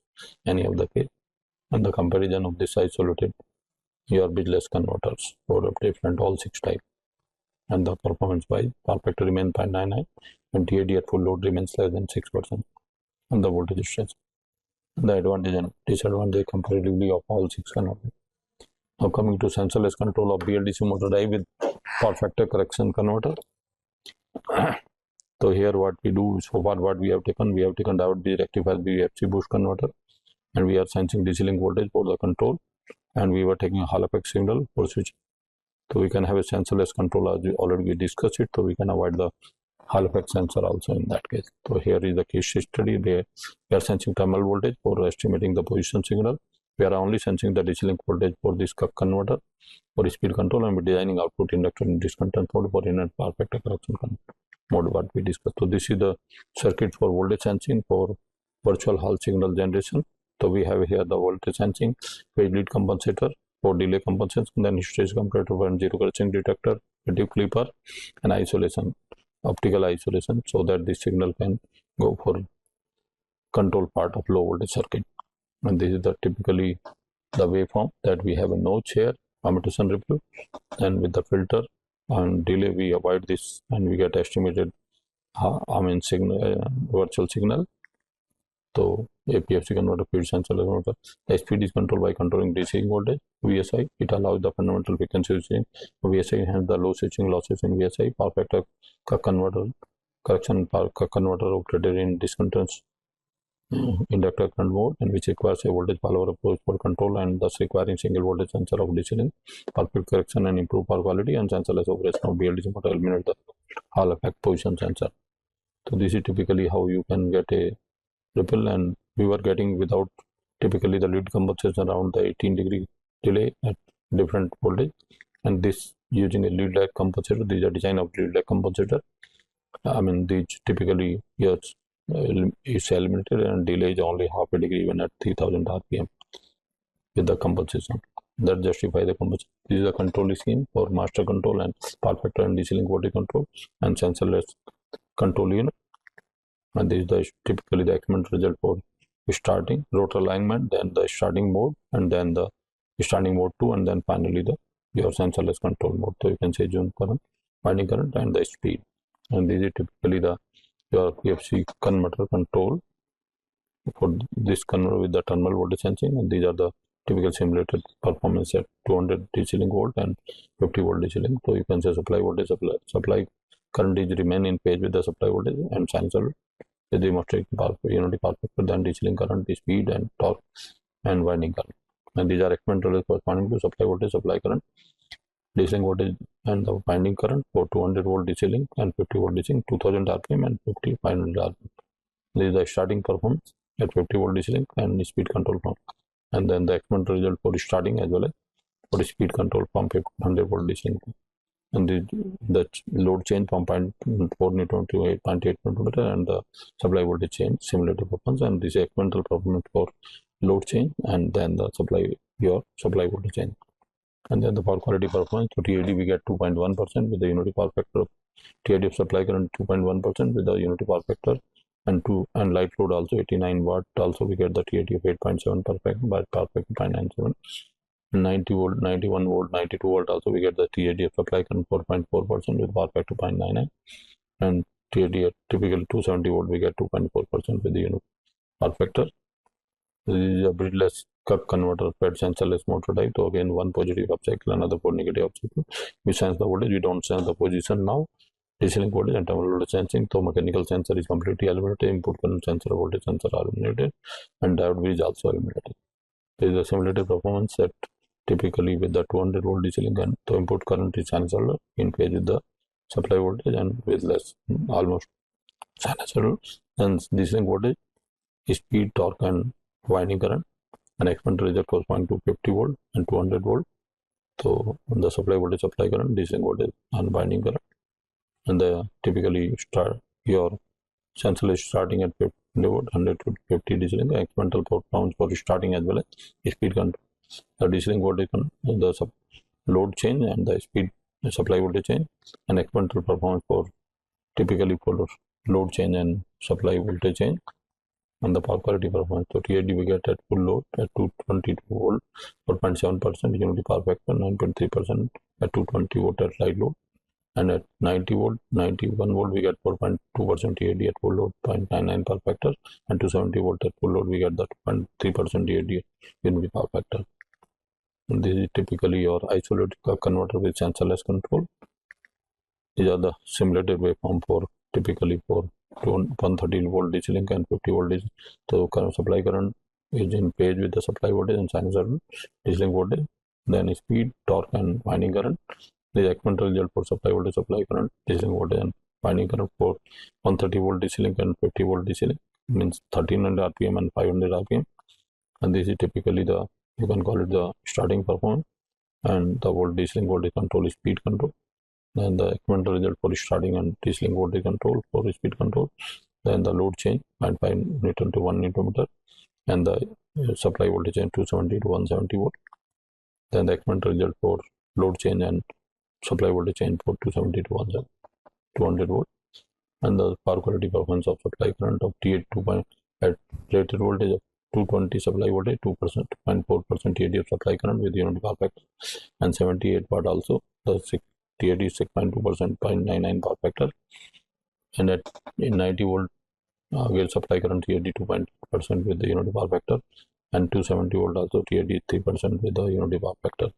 any of the case. And the comparison of this isolated your bridgeless converters for different all 6 types. And the performance by power factor remains 0.99, and TAD at full load remains less than 6%, and the voltage stress. The advantage and disadvantage comparatively of all 6 converters. Now coming to sensorless control of BLDC motor drive with power factor correction converter. So here what we do, so far what we have taken diode B rectifier BFC boost converter, and we are sensing DC link voltage for the control, and we were taking a Hall effect signal for switch So we can have a sensorless control, as we already discussed it. So we can avoid the Hall effect sensor also in that case. So here is the case study. We are sensing terminal voltage for estimating the position signal. We are only sensing the DC link voltage for this converter for speed control, and we are designing output inductor in discontinuous mode for inner power factor correction mode, what we discussed. So this is the circuit for voltage sensing for virtual Hall signal generation. So we have here the voltage sensing, phase lead compensator for delay compensation, then hysteresis comparator for zero correction detector, active clipper, and isolation, optical isolation, so that the signal can go for control part of low voltage circuit. And this is the typically the waveform that we have a notch here, commutation ripple, and with the filter and delay we avoid this, and we get estimated signal, virtual signal. So APFC converter, feed sensor converter. The speed is controlled by controlling DC voltage VSI. It allows the fundamental frequency switching VSI, hence the low switching losses in VSI. Power factor converter correction power converter operated in discontinuous inductor current mode, and which requires a voltage follower approach for control, and thus requiring single voltage sensor of DC link, perfect correction and improve power quality, and sensorless operation of BLDC motor eliminate the Hall effect position sensor. So this is typically how you can get a ripple, and we were getting without typically the lead compensation around the 18-degree delay at different voltage, and this using a lead lag compensator. These are design of lead lag compensator. These typically yes is eliminated, and delay is only half a degree even at 3000 rpm with the compensation. That justify the compensation. This is a control scheme for master control and power factor and DC link voltage control and sensorless control unit. And this is the typically the experimental result for starting rotor alignment, then the starting mode, and then the starting mode 2, and then finally the your sensorless control mode. So you can say June current, winding current, and the speed. And this is typically the your PFC converter control for this converter with the terminal voltage sensing, and these are the typical simulated performance at 200 DC link volt and 50 volt DC link. So you can say supply voltage, supply current is remain in phase with the supply voltage, and sensor they demonstrate unity power factor, then DC link current, the speed and torque and winding current. And these are experimental corresponding to supply voltage, supply current, DC link voltage, and the winding current for 200 volt DC link and 50 volt DC link, 2000 rpm and 50 500 rpm. This is the starting performance at 50 volt DC link and speed control from, and then the experimental result for starting as well as for speed control from 100 volt DC link. And the load change from 0.4 Newton to 8.8 Newton, and the supply voltage change simulated performance, and this is experimental performance for load change, and then the your supply voltage change. And then the power quality performance, so TAD we get 2.1% with the unity power factor. TAD of supply current 2.1% with the unity power factor, and light load also 89 watt, also we get the TAD of 8.7 by power factor 0.97. 90 volt, 91 volt, 92 volt, also we get the TAD of supply current 4.4% with power factor 0.99, and TAD at typical 270 volt we get 2.4% with the unit power factor. This is a brushless converter fed sensorless motor type. So again, one positive up cycle, another for negative up cycle. We sense the voltage, we don't sense the position now. DC link voltage and terminal voltage sensing. So mechanical sensor is completely eliminated. Input current sensor, voltage sensor are eliminated, and diode is also eliminated. There is a simulated performance set typically with the 200 volt DC link, and the input current is sinusoidal in phase with the supply voltage and with less almost sinusoidal, and DC link voltage, speed, torque, and winding current, and experimental result corresponding to 50 volt and 200 volt. So the supply voltage, supply current, DC link voltage, and winding current, and the typically start your sensor is starting at 50 volt, 100 to 50 DC link, experimental performance for starting as well as speed control. The DC link voltage, the load change, and the speed supply voltage change, and experimental performance for typically for load change and supply voltage change, and the power quality performance. So TAD we get at full load at 222 volt, 4.7% unity power factor, 9.3% at 220 volt at light load, and at 90 volt, 91 volt we get 4.2% TAD at full load, 0.99 power factor, and 270 volt at full load we get the 2.3% TAD unity power factor. And this is typically your isolated converter with sensorless control. These are the simulated waveform for typically for 130 volt DC link and 50 volt DC. So current supply current is in phase with the supply voltage and sinusoidal DC link voltage. Then speed, torque, and winding current. The experimental result for supply voltage, supply current, DC link voltage and winding current for 130 volt DC link and 50 volt DC link, means 1300 RPM and 500 RPM. And this is typically the, you can call it the starting performance, and the volt DC link voltage control is speed control. Then the experimental result for starting and DC link voltage control for speed control. Then the load change 0.5 Newton to 1 Newton meter, and the supply voltage change 270 to 170 volt. Then the experimental result for load change and supply voltage change for 270 to 200 volt, and the power quality performance of supply current of T8 at rated voltage of 220 supply voltage, 2%, 0.4% TAD of supply current with unity power factor, and 78 watt also. The TAD is 6.2%, 0.99 power factor, and at 90 volt gauge supply current TAD 2.2% with the unity power factor, and 270 volt also TAD 3% with the unity power factor.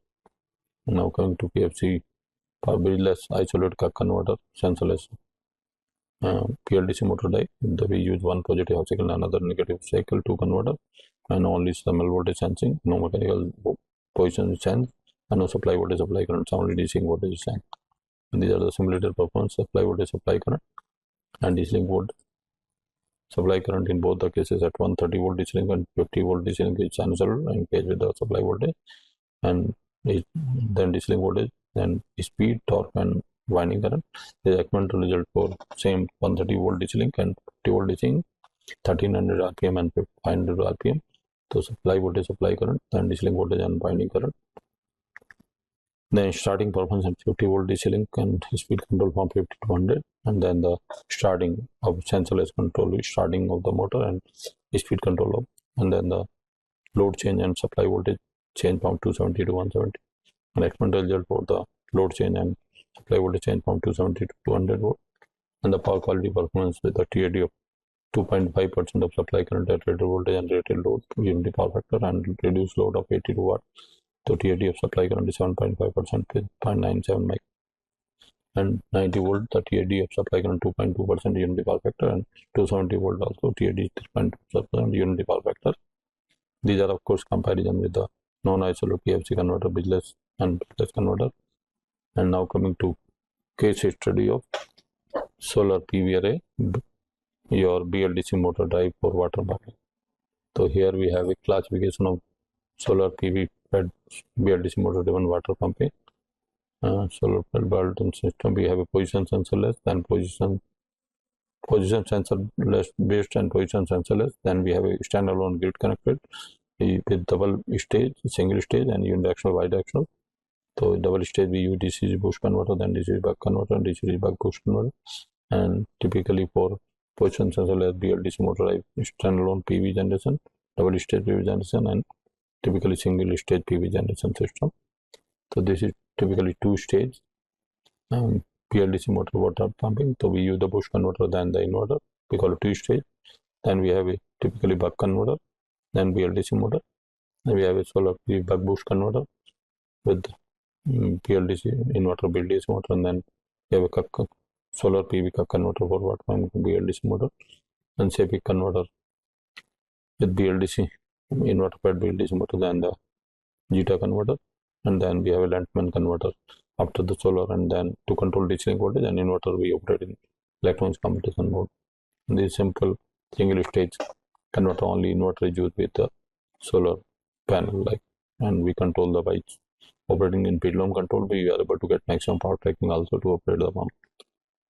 Now coming to PFC, bridgeless isolated converter, sensorless PLDC motor die. We use one positive half cycle and another negative cycle to converter, and only thermal voltage sensing, no mechanical position sense, and no supply voltage, supply current, only DC voltage sense. And these are the simulated performance: supply voltage, supply current, and DC link voltage. Supply current in both the cases at 130 volt DC link and 50 volt DC link is sinusoidal and engaged with the supply voltage, and then DC link voltage, then speed, torque, and winding current. The experimental result for same 130 volt DC link and 50 volt DC link, 1300 RPM and 500 RPM. So supply voltage, supply current, then DC link voltage and winding current. Then starting performance at 50 volt DC link and speed control from 50 to 100, and then the starting of sensorless control, starting of the motor and speed control of, and then the load change and supply voltage change from 270 to 170, and experimental result for the load change and supply voltage change from 270 to 200 volt, and the power quality performance with the TAD of 2.5% of supply current at rated voltage and rated load, unity power factor, and reduced load of 82 watt. So TAD of supply current is 7.5% with 0.97 mic, and 90 volt the TAD of supply current 2.2% unity power factor, and 270 volt also TAD is 3.2% unity power factor. These are of course comparison with the non-isolated PFC converter, bridgeless and bridgeless converter. And now coming to case study of solar PV array, your BLDC motor drive for water pumping. So here we have a classification of solar PV fed BLDC motor driven water pumping. Solar fed Balton system, we have a position sensorless, then position sensorless based and position sensorless. Then we have a standalone grid connected with double stage, single stage, and unidirectional, bidirectional. So double stage we use DC boost converter, then DC buck converter, and DC buck boost converter. And typically for position sensorless BLDC motor drive, standalone PV generation, double stage PV generation, and typically single stage PV generation system. So this is typically two stage PLDC motor water pumping. So we use the boost converter, then the inverter, we call it two stage. Then we have a typically buck converter, then BLDC motor. Then we have a solar PV buck boost converter with PLDC inverter, BLDC motor, and then we have a solar PV converter for water pumping BLDC motor, and CPIC converter with BLDC inverter fed BLDC motor, then the Zeta converter, and then we have a Lentman converter after the solar, and then to control DC link voltage and inverter we operate in electronics computation mode. And this simple single stage converter, only inverter is used with the solar panel, like, and we control the by operating in pendulum control. We are able to get maximum power tracking also to operate the pump.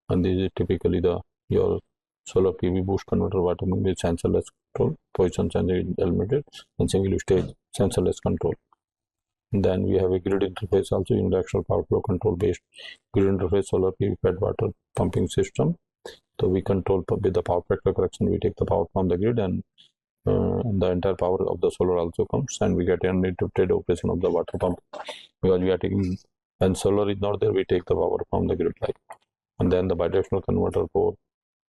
And this is typically the your solar PV boost converter water pumping with sensorless control, position sensor limited, and single stage sensorless control. And then we have a grid interface also, unidirectional power flow control based grid interface solar PV fed water pumping system. So we control with the power factor correction, we take the power from the grid, and the entire power of the solar also comes, and we get uninterrupted operation of the water pump, because we are taking, when solar is not there, we take the power from the grid, like. And then the bidirectional converter for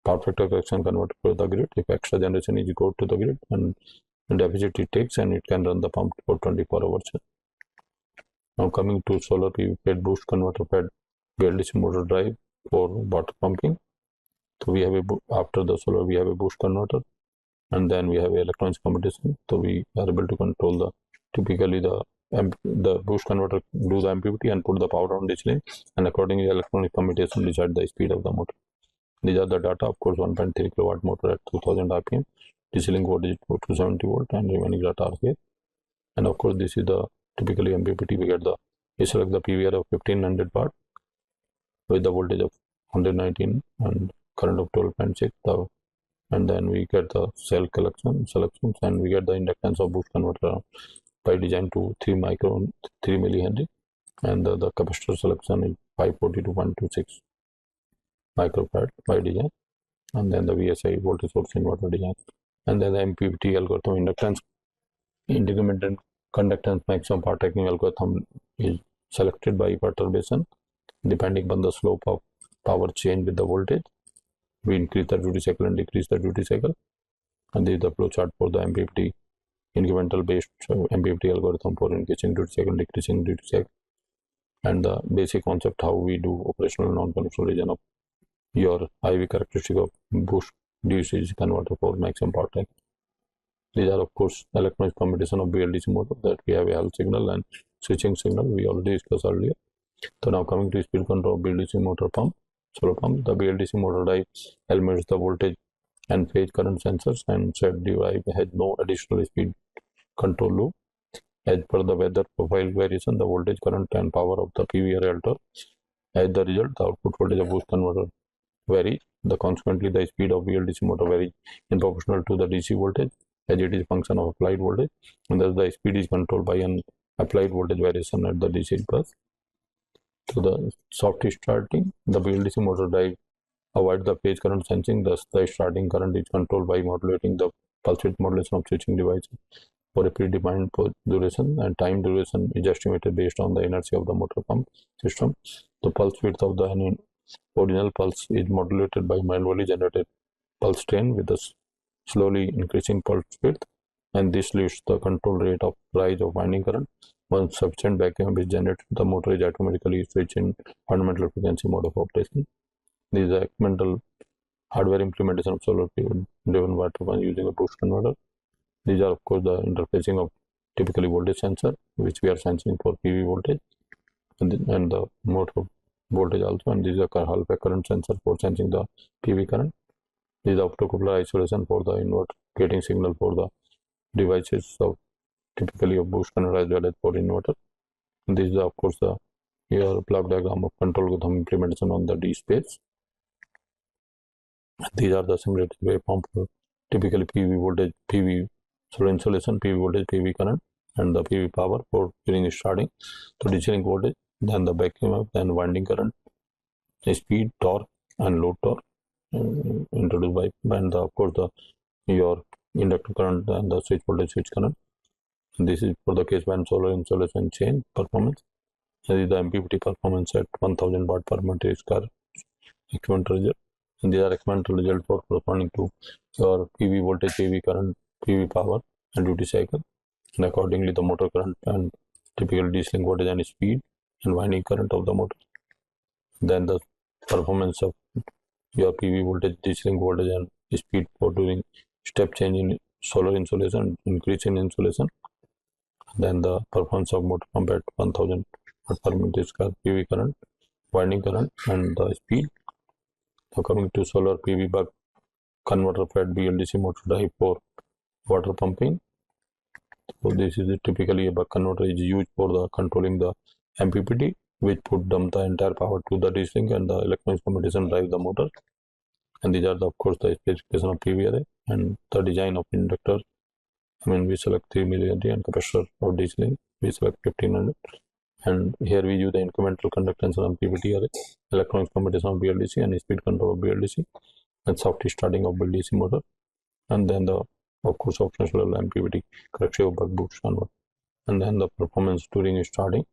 power factor correction converter for the grid. If extra generation is go to the grid and deficit it takes, and it can run the pump for 24 hours. Now coming to solar PV fed boost converter fed BLDC motor drive for water pumping. So we have after the solar we have a boost converter, and then we have electronics computation. So we are able to control the typically the the boost converter do the MPPT and put the power on this link, and accordingly electronic commutation decide the speed of the motor. These are the data. Of course, 1.3 kilowatt motor at 2000 RPM, DC link voltage 270 volt, and remaining data are here. And of course, this is the typically MPPT. We select the PVR of 1500 watt with the voltage of 119 and current of 12.6, and then we get the cell selections, and we get the inductance of boost converter by design to 3 millihenry, and the capacitor selection is 542.26 microfarad by design, and then the VSI voltage source inverter design, and then the MPPT algorithm inductance independent conductance maximum power tracking algorithm is selected by perturbation depending upon the slope of power change with the voltage. We increase the duty cycle and decrease the duty cycle, and this is the flow chart for the MPPT incremental based MPPT algorithm for increasing duty cycle, decreasing duty cycle, and the basic concept how we do operational non-conventional region of your IV characteristic of boost DC converter for maximum power tracking. These are of course electronic combination of BLDC motor that we have a Hall signal and switching signal we already discussed earlier. So now coming to speed control of BLDC motor pump, solar pump, the BLDC motor drive measures the voltage and phase current sensors, and said drive has no additional speed control loop. As per the weather profile variation, the voltage, current and power of the PV are altered. As the result, the output voltage of boost converter varies. Consequently, the speed of BLDC motor varies in proportional to the DC voltage, as it is function of applied voltage, and thus the speed is controlled by an applied voltage variation at the DC bus. So the soft starting, the BLDC motor drive avoid the phase current sensing, thus the starting current is controlled by modulating the pulse width modulation of switching devices for a predefined duration, and time duration is estimated based on the inertia of the motor pump system. The pulse width of the original pulse is modulated by manually generated pulse train with a slowly increasing pulse width, and this leads to the control rate of rise of winding current. Once sufficient back EMF is generated, the motor is automatically switched in fundamental frequency mode of operation. This is the experimental hardware implementation of solar driven water pump using a boost converter. These are of course the interfacing of typically voltage sensor, which we are sensing for PV voltage, and the motor voltage also, and this is a Hall current sensor for sensing the PV current. This is the optocoupler isolation for the inverter getting signal for the devices of typically of boost converter as well as for inverter. And this is of course the here block diagram of control algorithm implementation on the D space. These are the simulated waveform for typically PV voltage, PV solar insulation, PV voltage, PV current, and the PV power for during starting. So DC link voltage, then the back EMF, then winding current, speed, torque, and load torque introduced by, and of course your inductor current and the switch voltage, switch current. And this is for the case band solar insulation chain performance. This is the MPPT performance at 1000 watt per meter square experimental result. And these are experimental results for corresponding to your PV voltage, PV current, PV power, and duty cycle. And accordingly, the motor current and typical DC link voltage and speed and winding current of the motor. Then the performance of your PV voltage, DC link voltage, and speed for doing step change in solar insulation, increase in insulation. Then the performance of motor pump at 1000 watt per meter square, PV current, winding current, and the speed. So coming to solar PV buck converter fed BLDC motor drive for water pumping. So this is typically a buck converter is used for the controlling the MPPT, which put dump the entire power to the DC link, and the electronic combination drive the motor. And these are of course the specification of PV array and the design of inductor. We select 3 millihenry and capacitor of DC link. We select 1500, and here we use the incremental conductance on PVT array, electronic combination of BLDC, and speed control of BLDC, and soft starting of BLDC motor, and then the of course optional MPPT correction of buck boost converter, and then the performance during starting,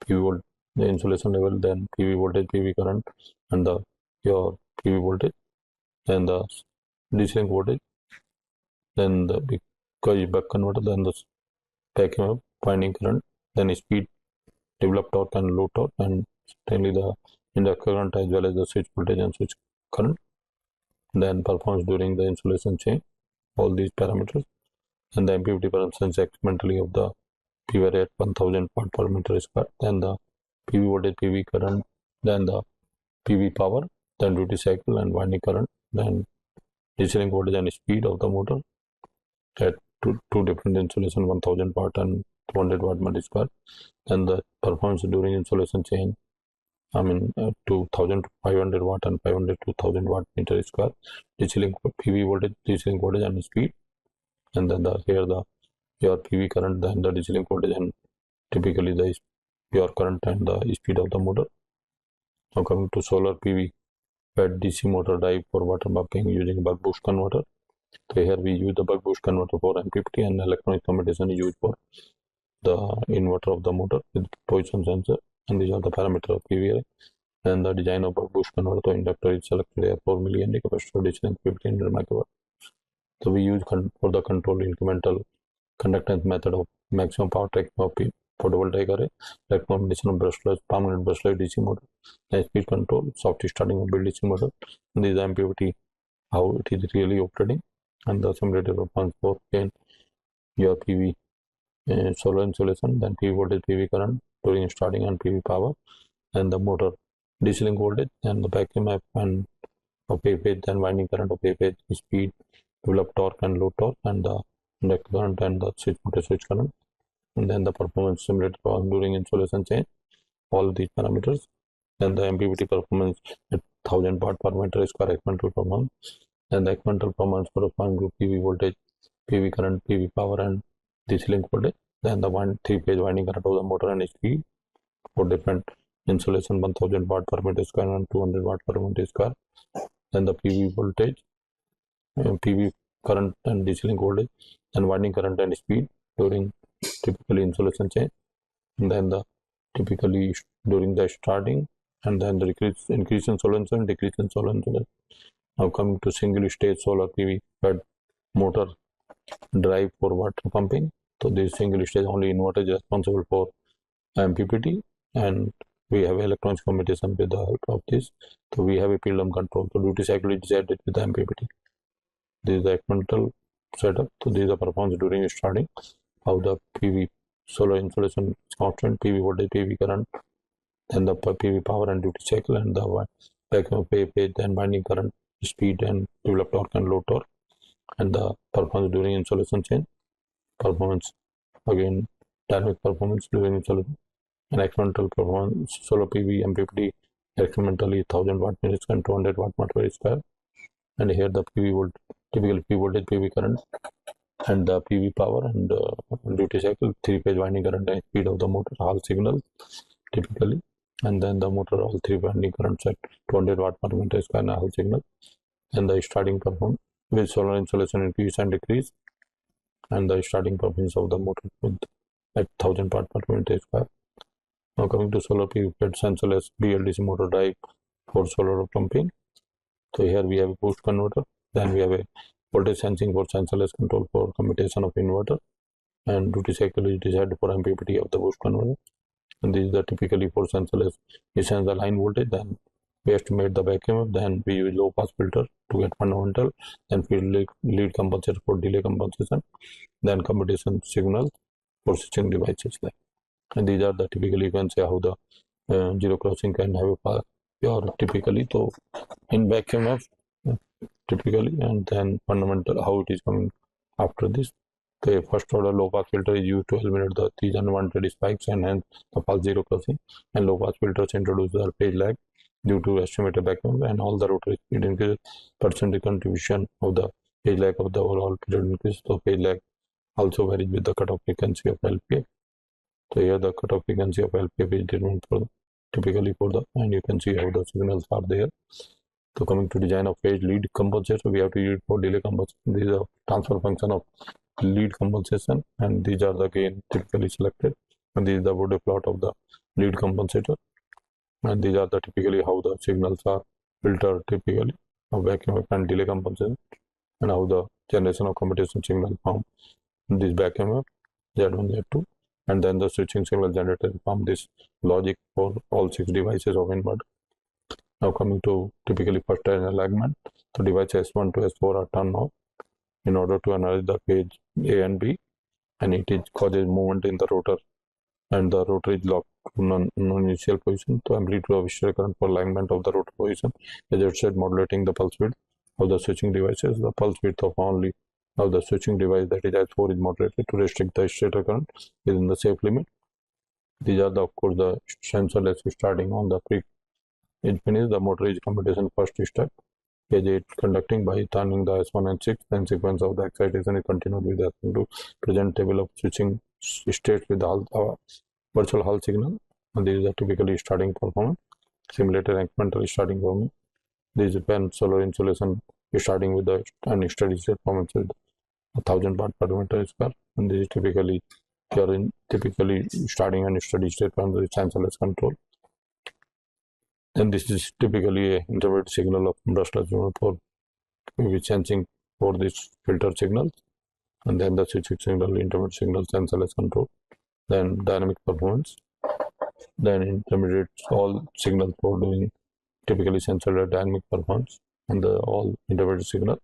PV volt, the insulation level, then PV voltage, PV current, and the your PV voltage, then the DC link voltage, then the buck converter, then the back EMF, winding current, then speed, develop torque and load torque, and certainly the inductor current as well as the switch voltage and switch current, then performance during the insulation chain, all these parameters, and the MPPT performance experimentally of the PV array at 1000 watt per meter square, then the PV voltage, PV current, then the PV power, then duty cycle and winding current, then DC link voltage and speed of the motor at two different insulation, 1000 watt and 200 watt meter square, then the performance during insulation change, I mean 2500 watt and 500 to 1000 watt meter square, DC link PV voltage, DC link voltage and speed, and then here your PV current, then the DC link voltage and typically the your current and the speed of the motor. Now coming to solar PV fed DC motor drive for water pumping using buck boost converter. So here we use the buck boost converter for MPPT, and electronic commutator is used for the inverter of the motor with position sensor, and these are the parameters of PV array. And the design of buck boost converter, so inductor is selected here, 4 milliamp capacitor, DC link 1500 microwatt. So we use for the control incremental conductance method of maximum power tracking of photovoltaic array, like combination of brushless, permanent brushless DC motor, high speed control, soft starting of build DC motor, and this is MPPT, how it is really operating, and the simulated performance for again your PV solar insulation, then PV voltage, PV current during starting and PV power, and the motor DC link voltage, and the back EMF and of A phase, then winding current of A phase, speed, develop torque and load torque, and the inductor current and the switch motor switch current, and then the performance simulated during insulation change, all these parameters. Then the MPPT performance at 1000 watt per meter square experimental performance, and the experimental performance corresponding to PV voltage, PV current, PV power and DC link voltage, then the 3-phase winding current of the motor and speed for different insulation, 1000 watt per meter square and 200 watt per meter square, then the PV voltage, PV current and DC link voltage, and winding current and speed during typically insulation change, and then the typically during the starting, and then the increase in solar insulation, decrease in solar insulation. Now coming to single stage solar PV fed motor drive for water pumping. So this single stage only inverter is responsible for MPPT, and we have electronics combination with the help of this. So we have a PWM control. So duty cycle is decided with the MPPT. This is the experimental setup. So this is the performance during starting, how the PV solar insulation is constant, PV voltage, PV current, then the PV power and duty cycle, and the back of phase, then winding current, speed and develop torque and load torque, and the performance during insulation change, performance again dynamic performance during insulation, and experimental performance solar PV MPPT experimentally 1000 watt meter and 200 watt meter square, and here the PV volt, typical PV voltage, PV current, and the PV power and duty cycle, 3-phase winding current and speed of the motor, all signals typically, and then the motor all 3 winding currents at 200 watt per meter square and all signal, and the starting performance with solar insulation increase and decrease, and the starting performance of the motor with at 1000 watt per meter square. Now coming to solar PV fed sensorless BLDC motor drive for solar pumping. So here we have a boost converter, then we have a voltage sensing for sensorless control for commutation of inverter, and duty cycle is decided for MPPT of the boost converter, and this is the typically for sensorless. We sense the line voltage, then we estimate the back EMF, then we use low pass filter to get fundamental, then field lead compensator for delay compensation, then commutation signal for switching devices like. And these are the typically you can say how the zero crossing can have a pure typically. So in back EMF typically, and then fundamental how it is coming after this. The first order low pass filter is used to eliminate these unwanted spikes and hence the pulse zero crossing, and low pass filters introduce the phase lag due to estimated back EMF, and all the rotary speed increases, percentage contribution of the phase lag of the overall period increase. So phase lag also varies with the cutoff frequency of LPF. So here the cutoff frequency of LPF is determined for typically for the, and you can see how the signals are there. So coming to design of phase lead compensator, we have to use it for delay compensation. This is a transfer function of lead compensation, and these are the gain typically selected, and this is the Bode plot of the lead compensator, and these are the typically how the signals are filtered typically of vacuum and delay compensation, and how the generation of commutation signal from this back EMF Z1 Z2, and then the switching signal generated from this logic for all 6 devices of inverter. Now coming to typically first alignment, so device S1 to S4 are turned off in order to analyze the phase A and B, and it causes movement in the rotor, and the rotor is locked to non-initial position. So amplitude of hysteresis current for alignment of the rotor position, as I said, modulating the pulse width of the switching devices. The pulse width of only of the switching device, that is S4, is modulated to restrict the hysteresis current within the safe limit. These are of course the sensorless starting on the pre is finished. The motor is commutation first step. Page 8, conducting by turning the S1 and 6, then sequence of the excitation is continued with the present table of switching states with the virtual Hall signal. And these are typically starting performance. Simulated incremental starting performance. This is when solar insulation is starting with the steady state performance with 1000 watt per meter square. And this is typically starting and steady state from the sensorless control. Then this is typically a interpreted signal of brushless for sensing for this filter signals, and then the switching signal, intermediate signal, sensorless control, then dynamic performance, then intermediate all signals for doing typically sensor dynamic performance, and the all intermediate signal,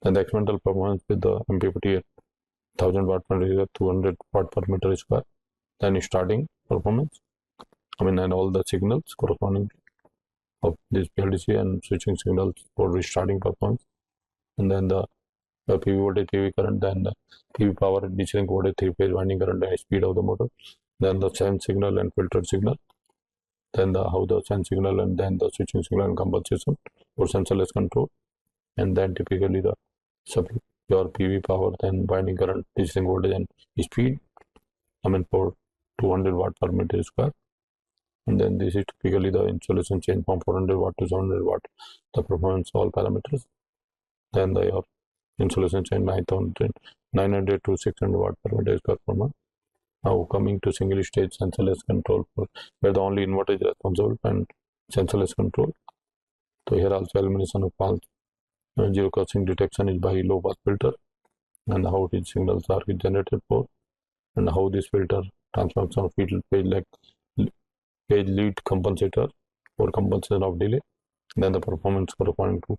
then the experimental performance with the MPPT at 1000 watt per meter, 200 watt per meter square, then starting performance, and all the signals corresponding of this PLDC and switching signals for restarting performance, and then the PV voltage, PV current, then the PV power, DC link voltage, 3-phase winding current, and speed of the motor, then the sense signal and filtered signal, then how the sense signal and then the switching signal and compensation for sensorless control, and then typically the pure PV power, then winding current, DC link voltage, and speed, for 200 watt per meter square. And then this is typically the insulation change from 400 watt to 700 watt, the performance all parameters. Then the insulation change 900 to 600 watt per meter square per month. Now coming to single stage sensorless control, where the only inverter is responsible and sensorless control. So here also elimination of false zero crossing detection is by low pass filter, and how these signals are generated for, and how this filter transforms from page lead compensator for compensation of delay. Then the performance corresponding to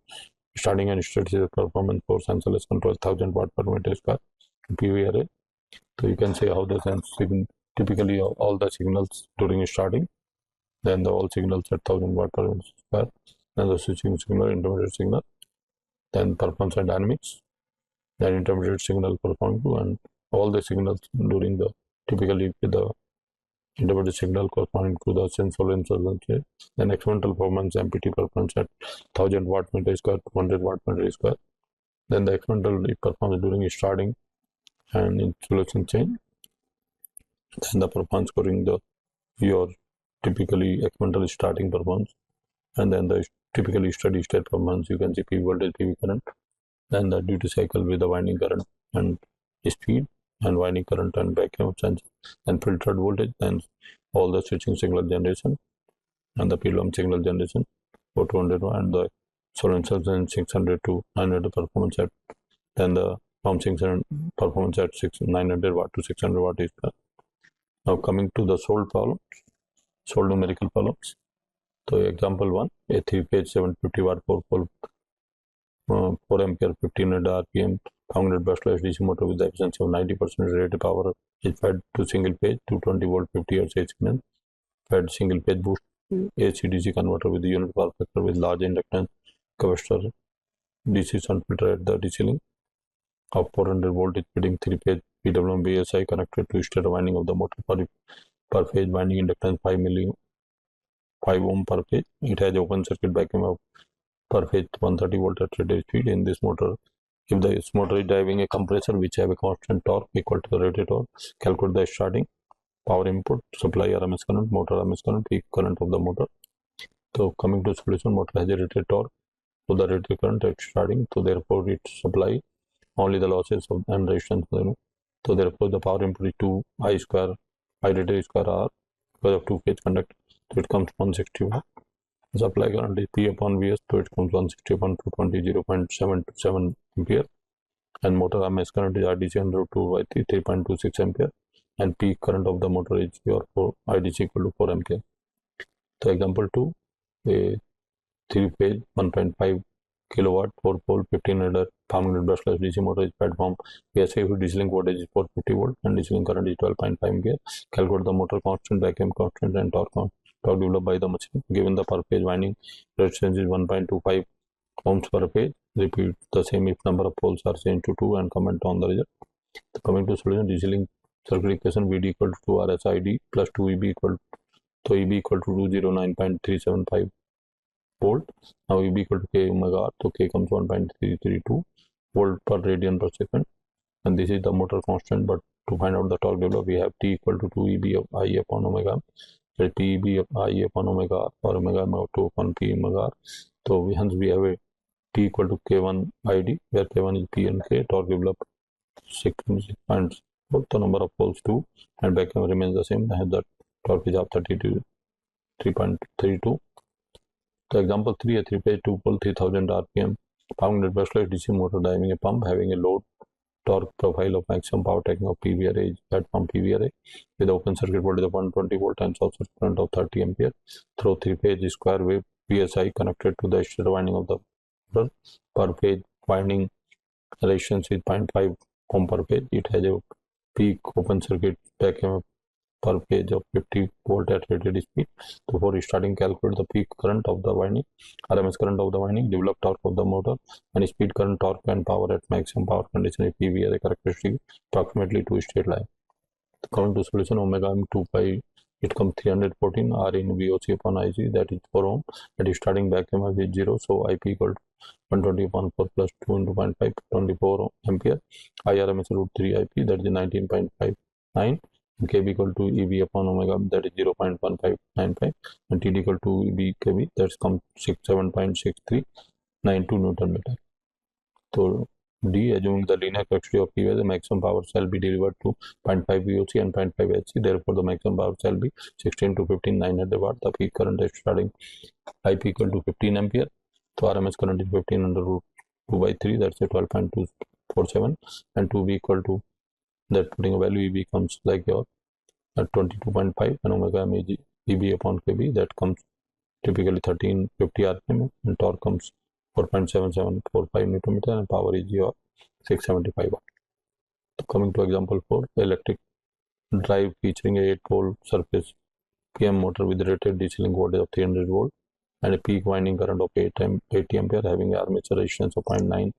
starting and steady performance for sensorless control 1000 watt per meter square PV array. So you can see how the typically all the signals during starting, then the all signals at 1000 watt per meter square, then the switching signal, intermediate signal, then performance and dynamics, then intermediate signal performing to, and all the signals during the typically with the intermediate signal corresponding to the sensor insulation, then experimental performance, MPT performance at 1000 watt meter square, 200 watt meter square, then the experimental performance during starting and insulation change, then the performance during your typically experimental starting performance, and then the typically steady state performance. You can see PV voltage, PV current, then the duty cycle with the winding current and speed, and winding current and back sense, and filtered voltage, then all the switching signal generation and the PWM signal generation for 200 and the solar insulation 600 to 900 performance at, then the from 600 performance at 900 watt to 600 watt is there. Now coming to the solved problem, solved numerical problems. So example 1, a 3-phase 750 watt 4 ampere 1500 RPM 500 brushless DC motor with the efficiency of 90% rated power is fed to single phase 220 volt 50 Hz AC current, fed single phase boost AC DC converter with the unit power factor with large inductance capacitor DC shunt filter at the DC link of 400 volt is feeding 3-phase PWM BSI connected to stator winding of the motor per phase winding inductance 5 ohm per phase. It has open circuit vacuum of per phase 130 volt at rated speed. In this motor, if this motor is driving a compressor which have a constant torque equal to the rated torque, calculate the starting power input, supply RMS current, motor RMS current, peak current of the motor. So coming to solution, motor has a rated torque, so the rated current at starting, so therefore it supply only the losses of and resistance. So therefore the power input is 2 I square I rated square R because of 2-phase conductor, so it comes 160 watt. Supply current is P upon Vs, so it comes 160 upon 220, 0.727 ampere, and motor RMS current is RDC under 2 by 3.26 ampere, and peak current of the motor is your IDC equal to 4 ampere. So example 2, a 3-phase 1.5 kilowatt, 4 pole, 1500 500 brushless DC motor is fed from PSI with DC link voltage is 450 volt and DC link current is 12.5 ampere. Calculate the motor constant, vacuum constant, and torque developed by the machine. Given the per phase winding resistance is 1.25 ohms per phase. Repeat the same if number of poles are changed to 2 and comment on the result. Coming to solution, DC link circuit equation VD equal to 2 RSID plus 2 EB equal to EB equal to 209.375 volt. Now EB equal to K omega R, so K comes 1.332 volt per radian per second, and this is the motor constant. But to find out the torque developed, we have T equal to 2 EB of I upon omega, so T EB of I upon omega R, or omega 2 upon P omega R. So hence we have a T equal to K1 ID, where K1 is P and K. Torque developed 6.4, the number of poles 2, and vacuum remains the same. The torque is of 3.32. So example 3, a 3-phase 2-pole 3000 rpm 500 brushless DC motor driving a pump having a load torque profile of maximum power taking of PV array is fed from PV array with open circuit voltage of 120 volt and short circuit current of 30 ampere through 3-phase square wave PSI connected to the stator winding of the motor. Per phase winding resistance is 0.5 ohm per phase. It has a peak open circuit back EMF per phase of 50 volt at rated speed. So for starting, calculate the peak current of the winding, RMS current of the winding, developed torque of the motor, and speed, current, torque, and power at maximum power condition if PV array characteristic approximately to straight line. Coming to solution, omega m 2 pi, it comes 314 R in VOC upon IC, that is 4 ohm. That is starting back EMF is 0, so IP equal to 120 upon 4 plus 2 into 0.5, 24 ampere. IRMS root 3 IP, that is 19.59. KB equal to EB upon omega, that is 0.1595, and TD equal to EB KB, that's come 67.6392 Newton meter. So D, assuming the linear characteristic of PV, the maximum power shall be delivered to 0.5 VOC and 0.5 HC. Therefore, the maximum power shall be 16 to 15 900 watt. The peak current is starting IP equal to 15 ampere. So RMS current is 15 under root 2 by 3. That's a 12.247, and 2B equal to that, putting a value EB comes like your 22.5, and omega m is EB upon KB, that comes typically 1350 rpm, and torque comes 4.7745 Newton meter, and power is your 675 watt. So coming to example 4, electric drive featuring a 8-pole surface PM motor with rated DC link voltage of 300 volt and a peak winding current of 80 ampere having armature resistance of 0.9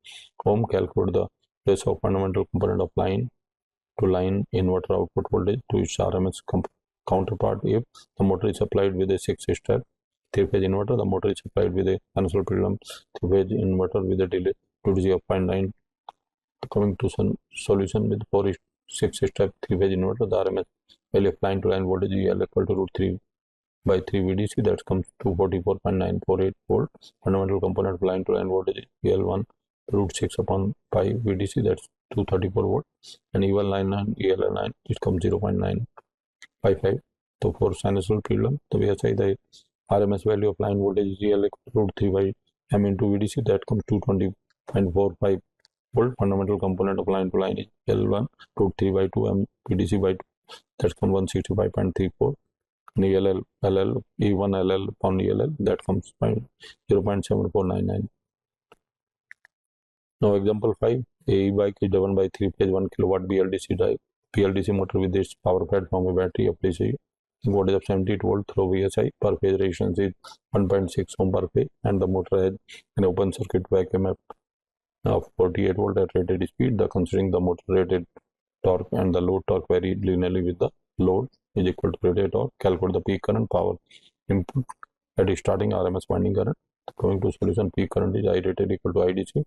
ohm. Calculate the ratio of fundamental component of line to line inverter output voltage to its RMS counterpart. If the motor is supplied with a 6-step 3-phase inverter, the motor is supplied with a conventional pendulum 3-phase inverter with a delay to DC of 0.9. Coming to some solution with 6-step 3-phase inverter, the RMS value of line to line voltage is L equal to root 3 by 3 VDC, that comes to 44.948 volt. Fundamental component of line to line voltage is L1 root 6 upon pi VDC, that's 234 volt, and even line 9 ELL 9, it comes 0.955. So for sinusoidal pendulum, so we have say the RMS value of line voltage is EL root 3 by M into VDC, that comes to 20.45 volt. Fundamental component of line to line is L1 root 3 by 2 M VDC by 2, that comes 165.34. And ELL LL E1 LL upon ELL, that comes 0.7499. Now example 5, a e-bike is driven by 3-phase 1 kilowatt BLDC drive, BLDC motor with its power fed from a battery of DC voltage of 78 volt through VSI. Per phase resistance is 1.6 ohm per phase, and the motor has an open circuit back EMF of 48 volt at rated speed. The considering the motor rated torque and the load torque vary linearly with the load is equal to rated torque. Calculate the peak current power input at starting RMS winding current. Coming to solution, peak current is I rated equal to IDC.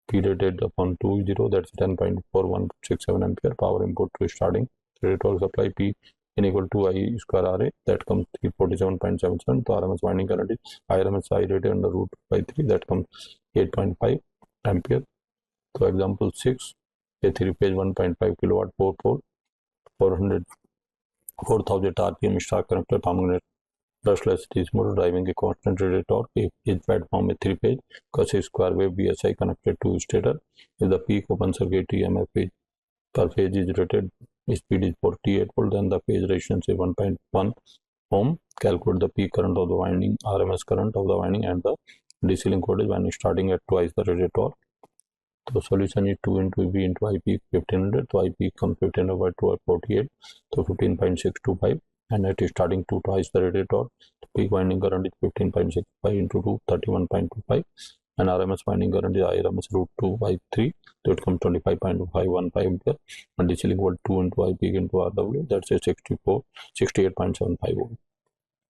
P rated upon 20, that's 10.4167 ampere. Power input to starting rated torque supply P in equal to I square RA, that comes 347.77. So RMS winding current is IRMS I rated under root by 3, that comes 8.5 ampere. So example 6, a 3-phase 1.5 kilowatt 4-pole 4,000 rpm star connector permanent brushless DC motor driving a constant rated torque is fed from a 3-phase cos square wave BSI connected to stator. If the peak open circuit EMF per phase is rated speed is 48 volt, then the phase resistance is 1.1 ohm. Calculate the peak current of the winding, RMS current of the winding, and the DC link voltage when starting at twice the rated torque. So solution is 2 into EB into I peak 1500. So I peak comes 1500 by 2 at 48. So 15.625, and it is starting to twice the rated torque. The peak winding current is 15.65 into 2, 31.25, and RMS winding current is IRMS root 2 by 3. So it comes 25.515 ampere. And DC link volt 2 into I peak into RW, that's a 68.75 volt.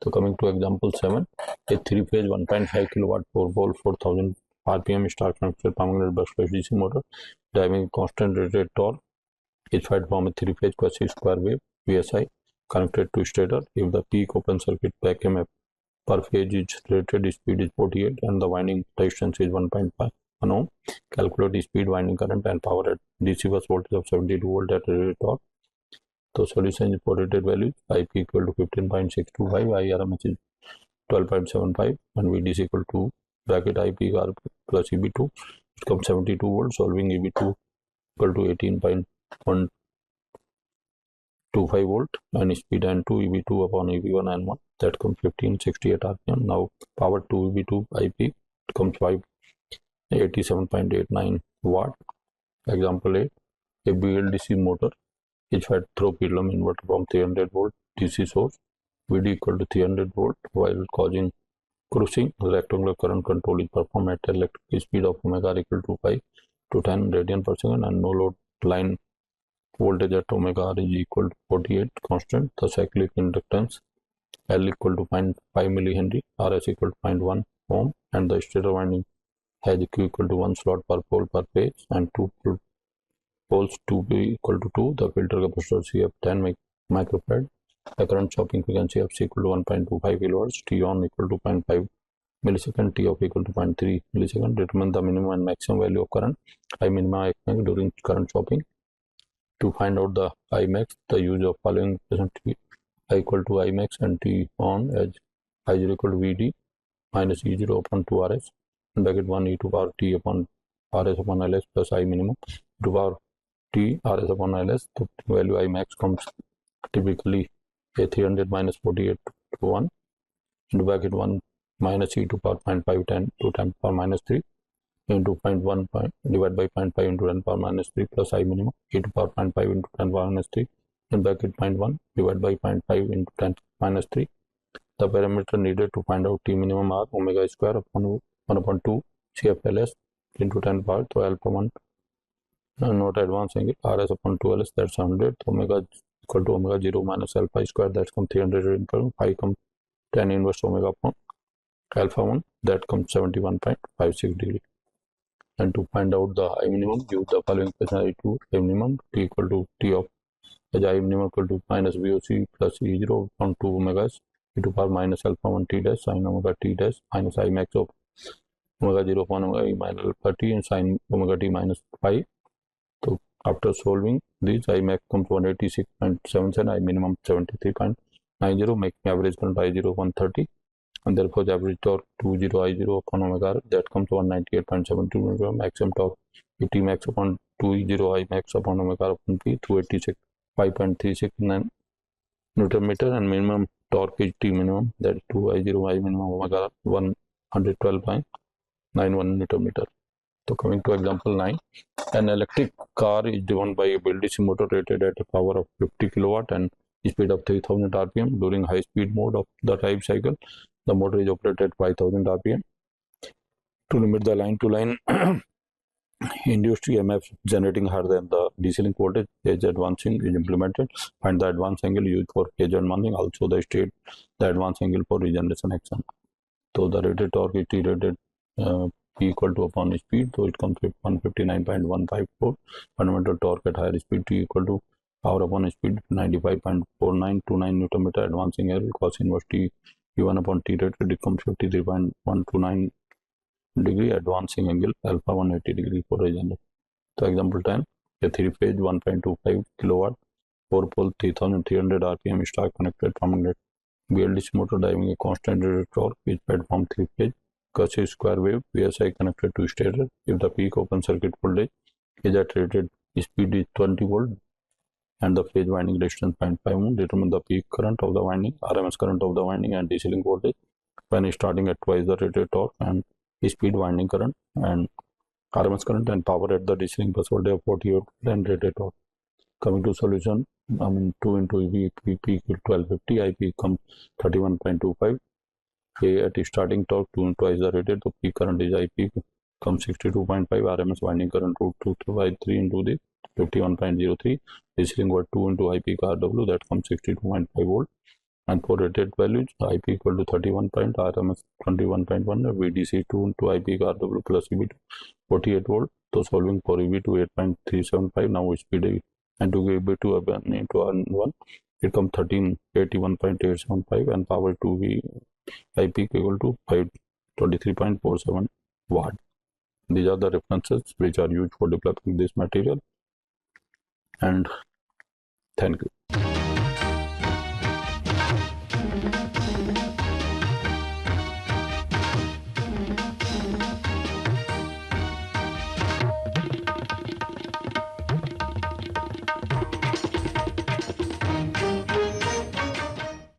So coming to example 7, a 3-phase 1.5 kilowatt 4 volt 4000 RPM star connected permanent brushless DC motor driving constant rated torque is fed from a 3-phase quasi square wave VSI connected to stator. If the peak open circuit back EMF per phase is rated speed is 48 and the winding resistance is 1.5 ohm, calculate speed, winding current and power at DC bus voltage of 72 volt at rated torque. So solution is for rated value IP equal to 15.625, IRMS is 12.75, and VDC equal to bracket IP R plus EB2. It comes 72 volts. Solving EB2 equal to 18.125 volt, and speed N2 EB2 upon EB1 and 1, that comes 1568 RPM. Now power to EB2 IP, it comes 587.89 watt. Example 8, a BLDC motor is fed through pendulum inverter from 300 volt DC source. VD equal to 300 volt while causing cruising. The rectangular current control is performed at electric speed of omega r equal to 5 to 10 radian per second, and no load line voltage at omega r is equal to 48 constant. The cyclic inductance L equal to 0.5 millihenry, RS equal to 0.1 ohm, and the stator winding has Q equal to 1 slot per pole per phase and 2 poles to be equal to 2. The filter capacitor CF 10 microfarad. The current chopping frequency of C equal to 1.25 kilowatts. T on equal to 0.5 millisecond. T off equal to 0.3 millisecond. Determine the minimum and maximum value of current I minima I max during current chopping. To find out the I max, the use of following equation: T I equal to I max and T on as I0 equal to VD minus E0 upon 2 RS, and bracket 1 e to power T upon RS upon LS plus I minimum to power T RS upon LS. The value I max comes typically a 300 minus 48 to 1 into bracket 1 minus e to power 0.5 10 to 10 power minus 3 into 0.1 divided by 0.5 into 10 power minus 3 plus I minimum e to power 0.5 into 10 power minus 3 in bracket 0.1 divided by 0.5 into 10 minus 3. The parameter needed to find out T minimum are omega square upon 1 upon 2 CFLS into 10 power. So alpha 1 not advanced angle RS upon 2 LS, that's 100. Omega equal to omega 0 minus alpha square, that's come 300 into 5 comes 10 inverse omega upon alpha 1, that comes 71.56 degree. And to find out the I minimum, use the following equation: I2 I minimum T equal to T of as I minimum equal to minus VOC plus E0 upon 2 omegas e to power minus alpha 1 T dash sin omega T dash minus I max of omega 0 upon omega E minus alpha T and sin omega T minus 5. So after solving these, I max comes 186.77, I minimum 73.90, making average current I0 130, and therefore the average torque 20 I0 upon omega r, that comes 198.72, maximum torque 80 max upon 20 I max upon omega r upon P 285.369 Newton meter, and minimum torque is T minimum, that is 2 I0 I minimum omega r 112.91 Newton meter. So coming to example 9, an electric car is driven by a BLDC motor rated at a power of 50 kilowatt and speed of 3000 rpm. During high speed mode of the drive cycle, the motor is operated at 5000 rpm. To limit the line to line induced EMF generating higher than the DC link voltage, phase advancing is implemented. Find the advance angle used for phase advancing, also the state the advance angle for regeneration action. So the rated torque is T rated P equal to upon speed, so it comes to 159.154. Fundamental torque at higher speed T equal to power upon speed 95.4929 Newton meter. Advancing angle cos inverse T U1 upon T rated, it comes 53.129 degree. Advancing angle alpha 180 degree for regeneration. So example 10, a 3-phase 1.25 kilowatt 4 pole 3300 rpm star connected permanent BLDC motor driving a constant rated torque is fed from 3-phase quasi square wave VSI connected to stator. If the peak open circuit voltage is at rated speed is 20 volt and the phase winding resistance 0.5 ohm, determine the peak current of the winding, RMS current of the winding, and DC link voltage when starting at twice the rated torque, and speed, winding current, and RMS current, and power at the DC bus voltage of 48 and rated torque. Coming to solution, 2 into EV, P equal 1250, IP comes 31.25. At starting torque, 2 twice the rated, so peak current is IP comes 62.5. RMS winding current root 2 by 3 into the 51.03. DC ring 2 into IP RW, that comes 62.5 volt. And for rated values, IP equal to 31 point, RMS 21.1, VDC 2 into IP RW plus EV2 48 volt. So solving for EV2 8.375, now speed and to give EV2 into R1, it comes 1381.875 and power to V IP equal to 523.47 watt. These are the references which are used for developing this material, and thank you.